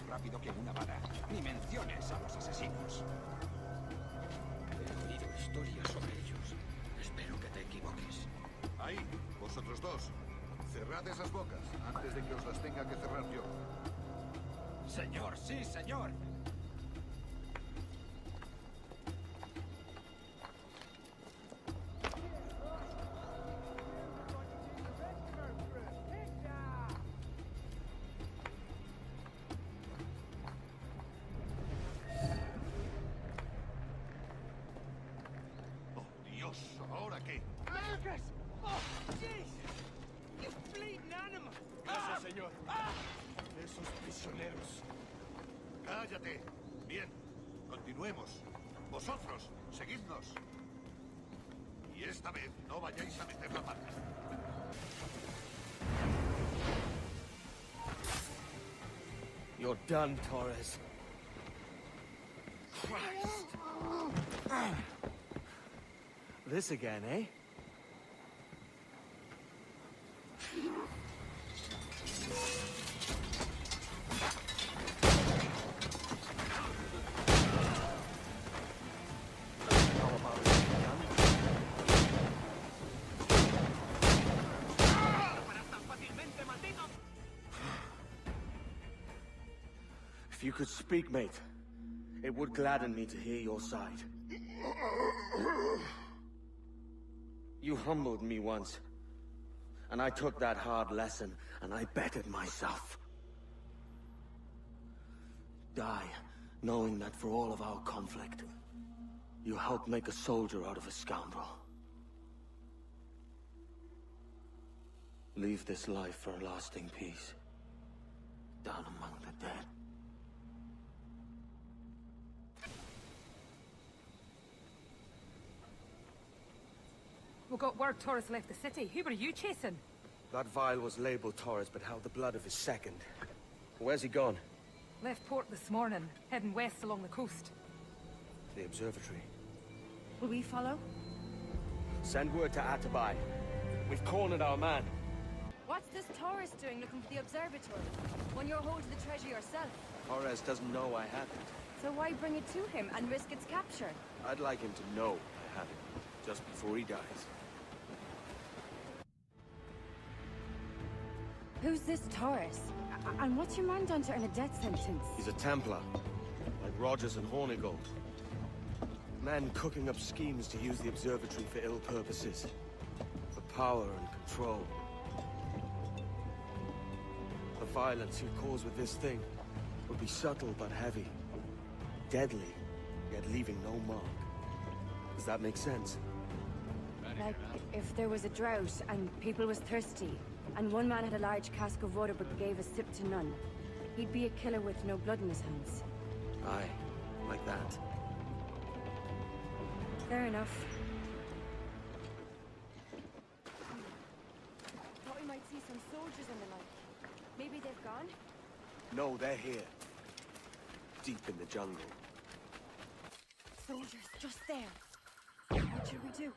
Rápido que una bala. Ni menciones a los asesinos. He oído historias sobre ellos. Espero que te equivoques. Ahí, vosotros dos. Cerrad esas bocas antes de que os las tenga que cerrar yo. Señor, sí, señor. ¿Ahora qué? Lucas! Oh, Jesus! You bleeding animal! Gracias, señor. Esos prisioneros. Cállate. Bien. Continuemos. Vosotros, seguidnos. Y esta vez no vayáis a meter la pata. You're done, Torres. Christ. This again, eh? If you could speak, mate, it would gladden me to hear your side. You humbled me once, and I took that hard lesson, and I bettered myself. Die, knowing that for all of our conflict, you helped make a soldier out of a scoundrel. Leave this life for a lasting peace, down among the dead. We got word Torres left the city. Who were you chasing? That vial was labeled Torres, but held the blood of his second. Where's he gone? Left port this morning, heading west along the coast. The observatory. Will we follow? Send word to Atabai. We've cornered our man. What's this Torres doing looking for the observatory? When you're holding the treasure yourself? Torres doesn't know I have it. So why bring it to him and risk its capture? I'd like him to know I have it, just before he dies. Who's this Torres? And what's your man done to earn a death sentence? He's a Templar, like Rogers and Hornigold. Men cooking up schemes to use the observatory for ill purposes. For power and control. The violence he'd cause with this thing would be subtle but heavy. Deadly, yet leaving no mark. Does that make sense? Like, if there was a drought and people was thirsty, and one man had a large cask of water but gave a sip to none, he'd be a killer with no blood in his hands. Aye, like that. Fair enough. Thought we might see some soldiers and the like. Maybe they've gone? No, they're here. Deep in the jungle. Soldiers, just there. What should we do?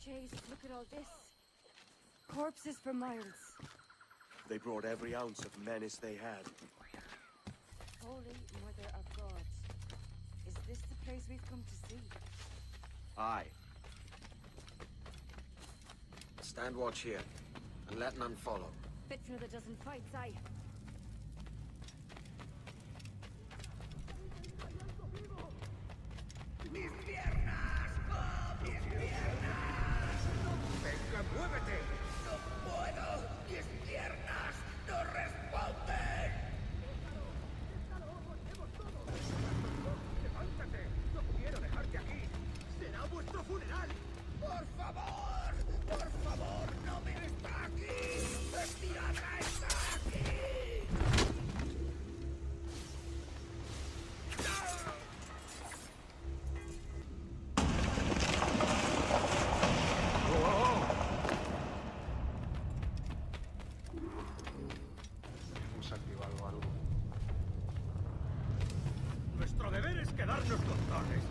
Jesus, look at all this. Corpses for miles. They brought every ounce of menace they had. Holy Mother of God. Is this the place we've come to see? Aye. Stand watch here, and let none follow. Fit for another dozen fights, aye. ¡Mis piernas! ¡Oh, mis piernas! ¡Venga, muévete! ¡No puedo! ¡Mis piernas no responden! ¡Levántate! ¡No quiero dejarte aquí! ¡Será vuestro funeral! ¡Por favor! ¡Por favor! ¡No me está aquí! ¡Estirada está aquí! Hemos activado algo. Nuestro deber es quedarnos con Torres.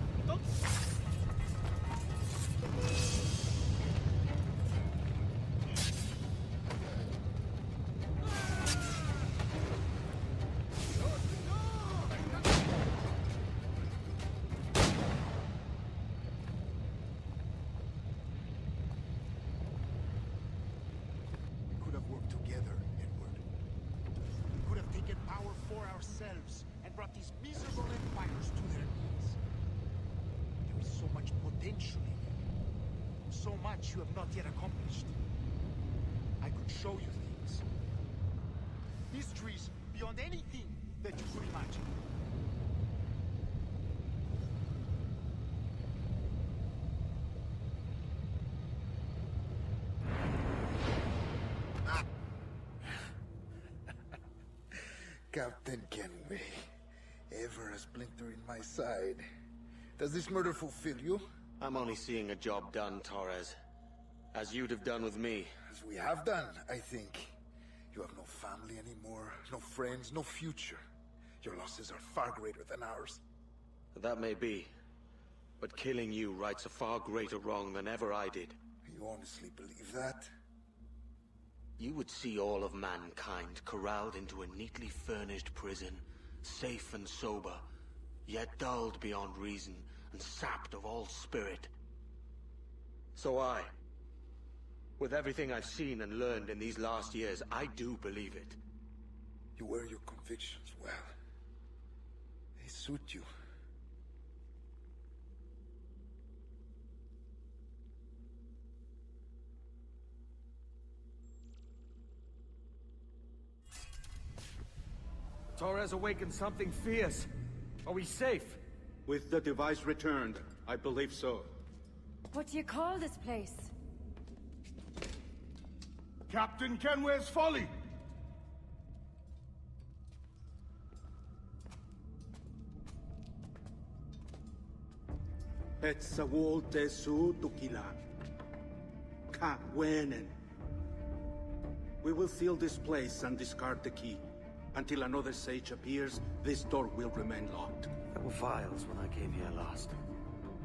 We could have worked together, Edward. We could have taken power for ourselves and brought these miserable empires to their knees. There is so much potential in you. So much you have not yet accomplished. I could show you things. Mysteries beyond anything that you could imagine. Captain Kenway, ever a splinter in my side. Does this murder fulfill you? I'm only seeing a job done, Torres. As you'd have done with me. As we have done, I think. You have no family anymore, no friends, no future. Your losses are far greater than ours. That may be. But killing you rights a far greater wrong than ever I did. You honestly believe that? You would see all of mankind corralled into a neatly furnished prison, safe and sober, yet dulled beyond reason and sapped of all spirit. So with everything I've seen and learned in these last years, I do believe it. You wear your convictions well. They suit you. Torres awakened something fierce. Are we safe? With the device returned, I believe so. What do you call this place? Captain Kenway's Folly! Etsawolte su tukila. Ka wenen. We will seal this place and discard the key. Until another sage appears, this door will remain locked. There were vials when I came here last.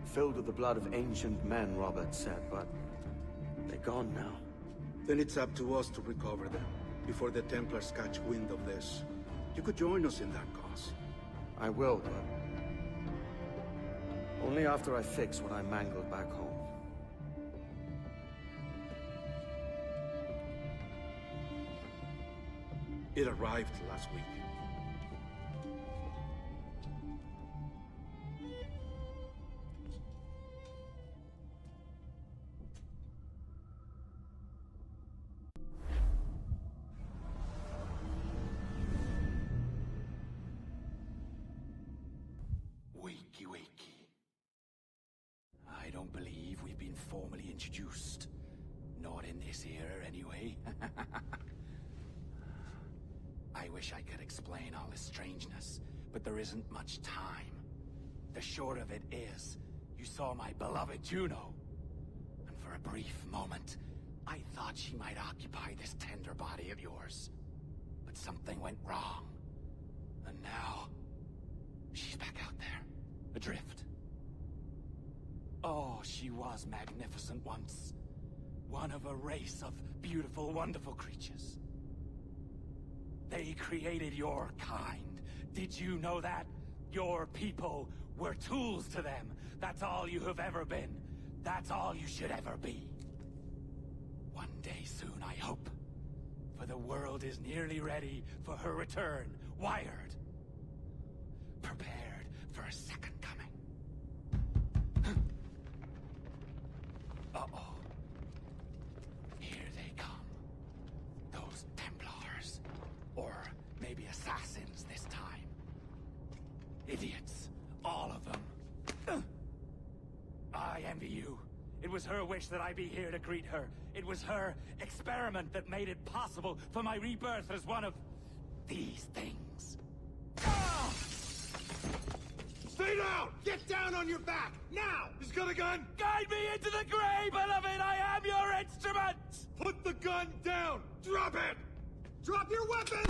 Filled with the blood of ancient men, Robert said, but they're gone now. Then it's up to us to recover them, before the Templars catch wind of this. You could join us in that cause. I will, but only after I fix what I mangled back home. It arrived last week. Wakey. I don't believe we've been formally introduced. Not in this era, anyway. I wish I could explain all this strangeness, but there isn't much time. The short of it is, you saw my beloved Juno. And for a brief moment, I thought she might occupy this tender body of yours. But something went wrong. And now, she's back out there, adrift. Oh, she was magnificent once. One of a race of beautiful, wonderful creatures. They created your kind. Did you know that? Your people were tools to them. That's all you have ever been. That's all you should ever be. One day soon, I hope. For the world is nearly ready for her return. Wired. Prepared for a second coming. Uh-oh. Here they come. Those Templars. Or maybe assassins this time. Idiots. All of them. I envy you. It was her wish that I be here to greet her. It was her experiment that made it possible for my rebirth as one of these things. Ah! Stay down! Get down on your back! Now! He's got a gun! Guide me into the grave, beloved! I am your instrument! Put the gun down! Drop it! Drop your weapon!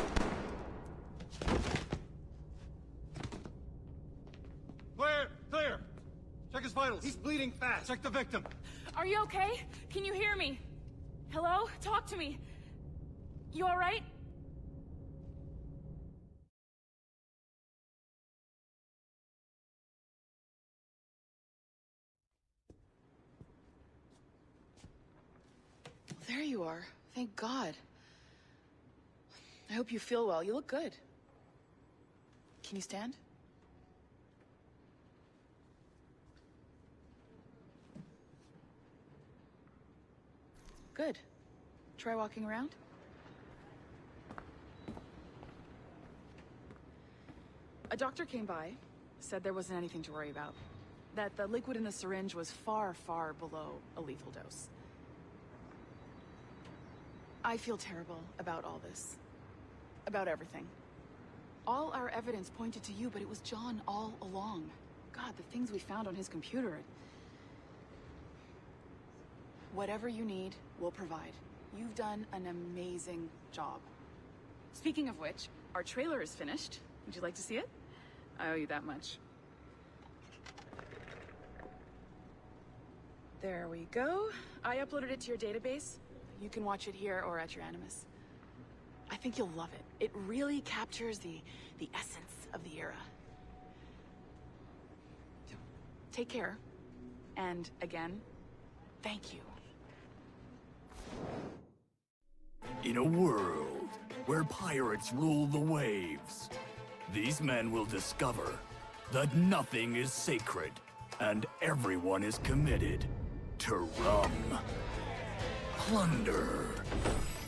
Clear! Check his vitals. He's bleeding fast. Check the victim. Are you okay? Can you hear me? Hello? Talk to me. You alright? There you are. Thank God. I hope you feel well. You look good. Can you stand? Good. Try walking around. A doctor came by, said there wasn't anything to worry about. That the liquid in the syringe was far, far below a lethal dose. I feel terrible about all this. About everything. All our evidence pointed to you, but it was John all along. God, the things we found on his computer. Whatever you need, we'll provide. You've done an amazing job. Speaking of which, our trailer is finished. Would you like to see it? I owe you that much. There we go. I uploaded it to your database. You can watch it here or at your Animus. I think you'll love it. It really captures the essence of the era. Take care. And again, thank you. In a world where pirates rule the waves, these men will discover that nothing is sacred and everyone is committed to rum, plunder,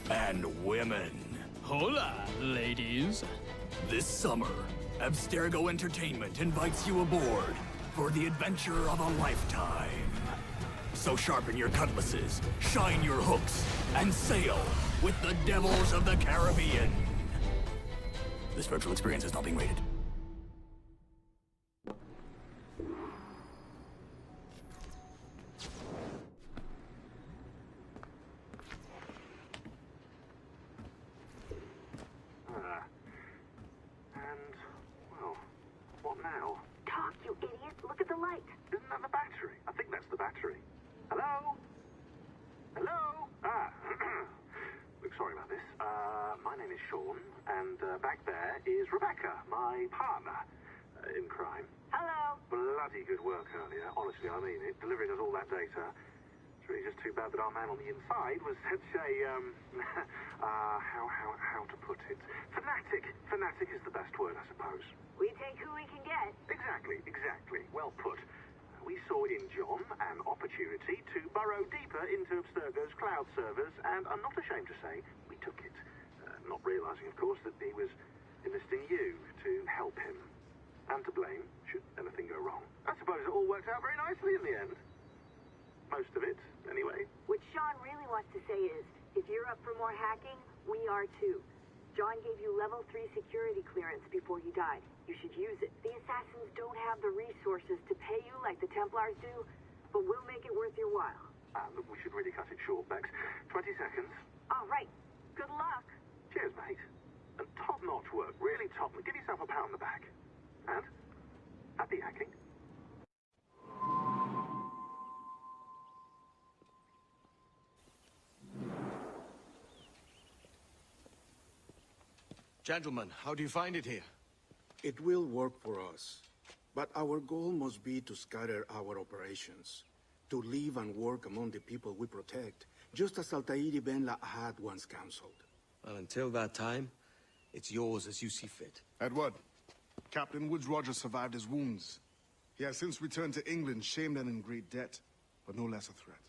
and women. Hola, ladies. This summer, Abstergo Entertainment invites you aboard for the adventure of a lifetime. So sharpen your cutlasses, shine your hooks, and sail with the devils of the Caribbean. This virtual experience is not being rated. Well, what now? Talk, you idiot! Look at the light! Isn't that the battery? I think that's the battery. Hello? Hello? Look, sorry about this. My name is Sean, and back there is Rebecca, my partner in crime. Hello. Bloody good work earlier. Honestly, I mean it. Delivering us all that data. It's really just too bad that our man on the inside was such a, how to put it? Fanatic. Fanatic is the best word, I suppose. We take who we can get. Exactly. Well put. We saw in John an opportunity to burrow deeper into Abstergo's cloud servers, and I'm not ashamed to say we took it. Not realizing, of course, that he was enlisting you to help him. And to blame, should anything go wrong. I suppose it all worked out very nicely in the end. Most of it, anyway. What Sean really wants to say is, if you're up for more hacking, we are too. John gave you level 3 security clearance before he died. You should use it. The assassins don't have the resources to pay you like the Templars do, but we'll make it worth your while. Look, we should really cut it short, Bex. 20 seconds. All right. Good luck. Cheers, mate. And top-notch work. Really top. Give yourself a pat on the back. And happy hacking. Gentlemen, how do you find it here? It will work for us. But our goal must be to scatter our operations. To live and work among the people we protect, just as Altair Ben had once counseled. Well, until that time, it's yours as you see fit. Edward, Captain Woods Rogers survived his wounds. He has since returned to England, shamed and in great debt, but no less a threat.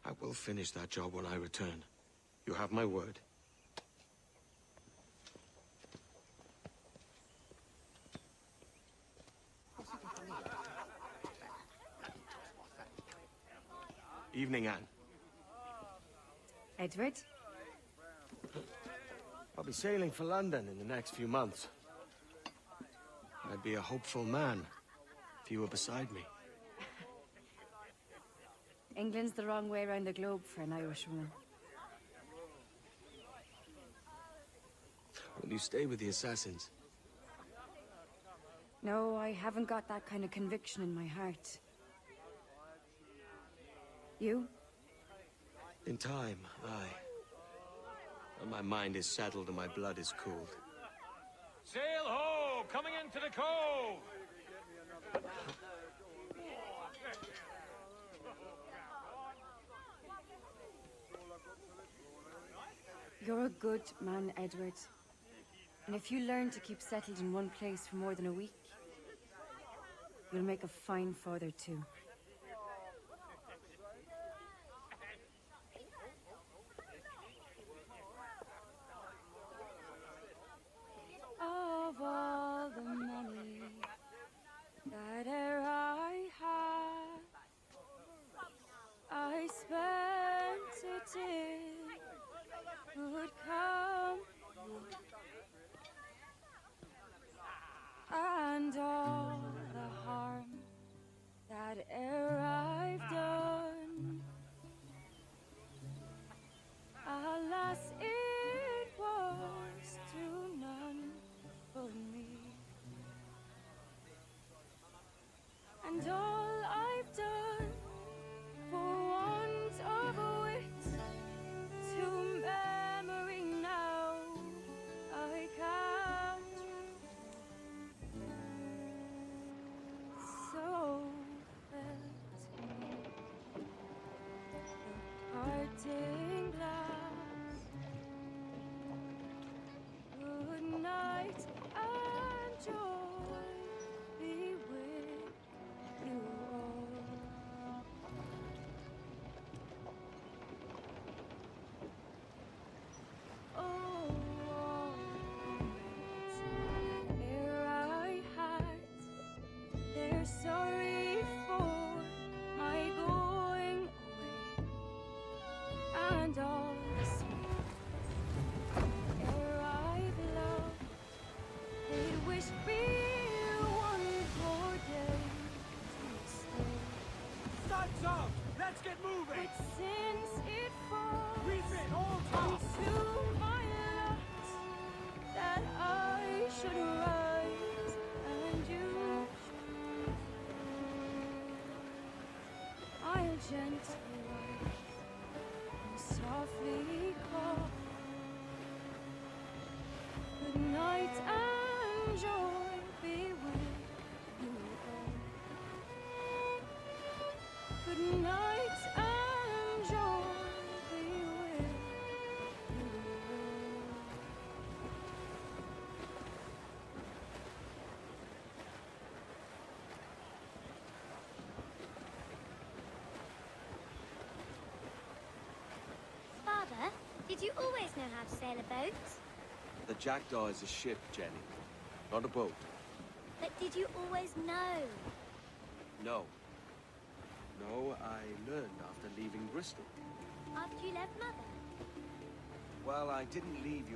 I will finish that job when I return. You have my word. Evening, Anne. Edward? I'll be sailing for London in the next few months. I'd be a hopeful man if you were beside me. England's the wrong way around the globe for an Irishwoman. Will you stay with the assassins? No, I haven't got that kind of conviction in my heart. You? In time, aye. When my mind is settled and my blood is cooled. Sail ho! Coming into the cove! You're a good man, Edward. And if you learn to keep settled in one place for more than a week, you'll make a fine father too. Of all the money that I had, I spent it in good company, and all the harm and joy be with you all. Good night and joy be with you all. Father, did you always know how to sail a boat? The Jackdaw is a ship, Jenny, not a boat. But did you always know? No. No, I learned after leaving Bristol. After you left Mother? Well, I didn't leave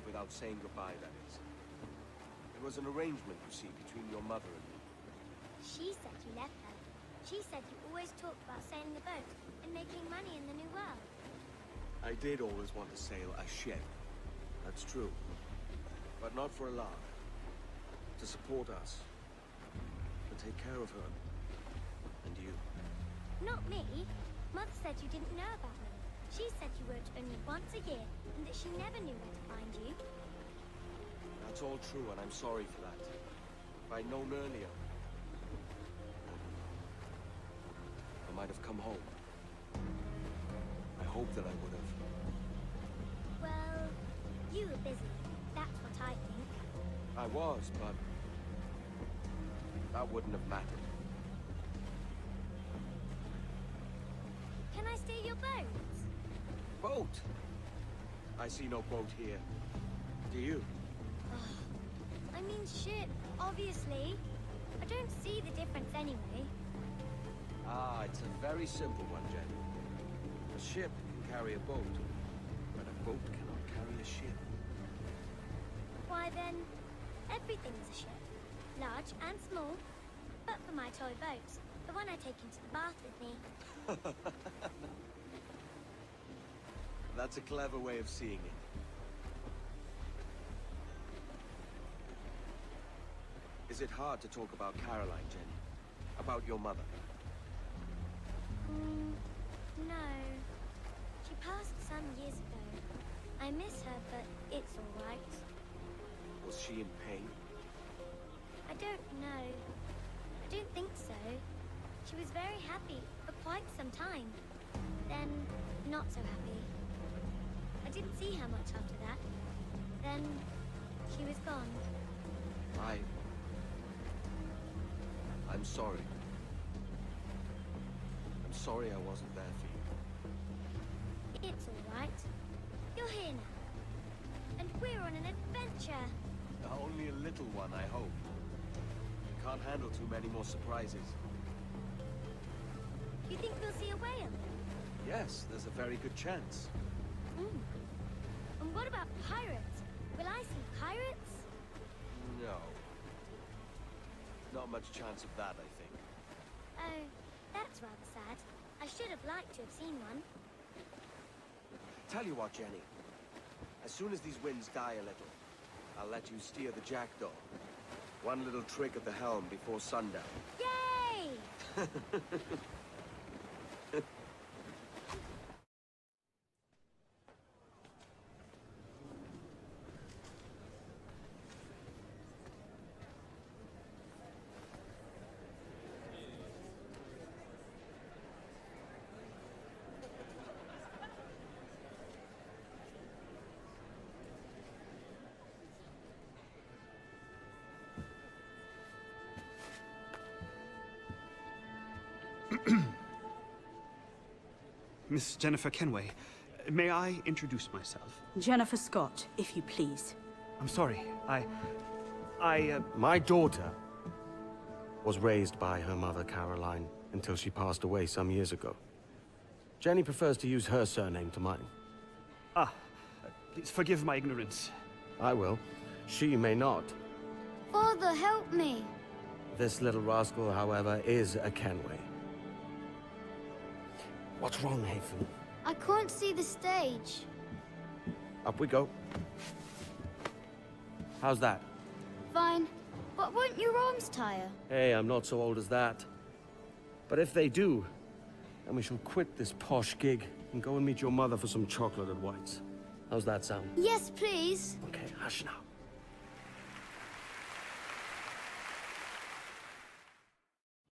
without saying goodbye, that is. It was an arrangement, you see, between your mother and me. She said you left her. She said you always talked about sailing a boat and making money in the New World. I did always want to sail a ship. That's true. But not for a lark. To support us. To take care of her. And you. Not me. Mother said you didn't know about me. She said you worked only once a year and that she never knew where to find you. That's all true, and I'm sorry for that. If I'd known earlier, I might have come home. I hope that I would have. Well, you were busy. That's what I think. I was, but that wouldn't have mattered. Can I steal your boat? Boat? I see no boat here. Do you? I mean ship, obviously. I don't see the difference anyway. Ah, it's a very simple one, Jenny. A ship can carry a boat, but a boat cannot carry a ship. Why then, everything's a ship. Large and small. But for my toy boat, the one I take into the bath with me. That's a clever way of seeing it. Is it hard to talk about Caroline, Jenny? About your mother? No. She passed some years ago. I miss her, but it's all right. Was she in pain? I don't know. I don't think so. She was very happy for quite some time. Then, not so happy. I didn't see her much after that. Then, she was gone. I'm sorry. I'm sorry I wasn't there for you. It's all right. You're here now. And we're on an adventure. Only a little one, I hope. Can't handle too many more surprises. You think we'll see a whale? Yes, there's a very good chance. And what about pirates? Will I see pirates? No. Not much chance of that, I think. Oh, that's rather sad. I should have liked to have seen one. Tell you what, Jenny. As soon as these winds die a little, I'll let you steer the Jackdaw. One little trick at the helm before sundown. Yay! Miss Jennifer Kenway, may I introduce myself? Jennifer Scott, if you please. I'm sorry, My daughter was raised by her mother, Caroline, until she passed away some years ago. Jenny prefers to use her surname to mine. Please forgive my ignorance. I will. She may not. Father, help me! This little rascal, however, is a Kenway. What's wrong, Hafen? I can't see the stage. Up we go. How's that? Fine. But won't your arms tire? Hey, I'm not so old as that. But if they do, then we shall quit this posh gig and go and meet your mother for some chocolate at White's. How's that sound? Yes, please. Okay, hush now.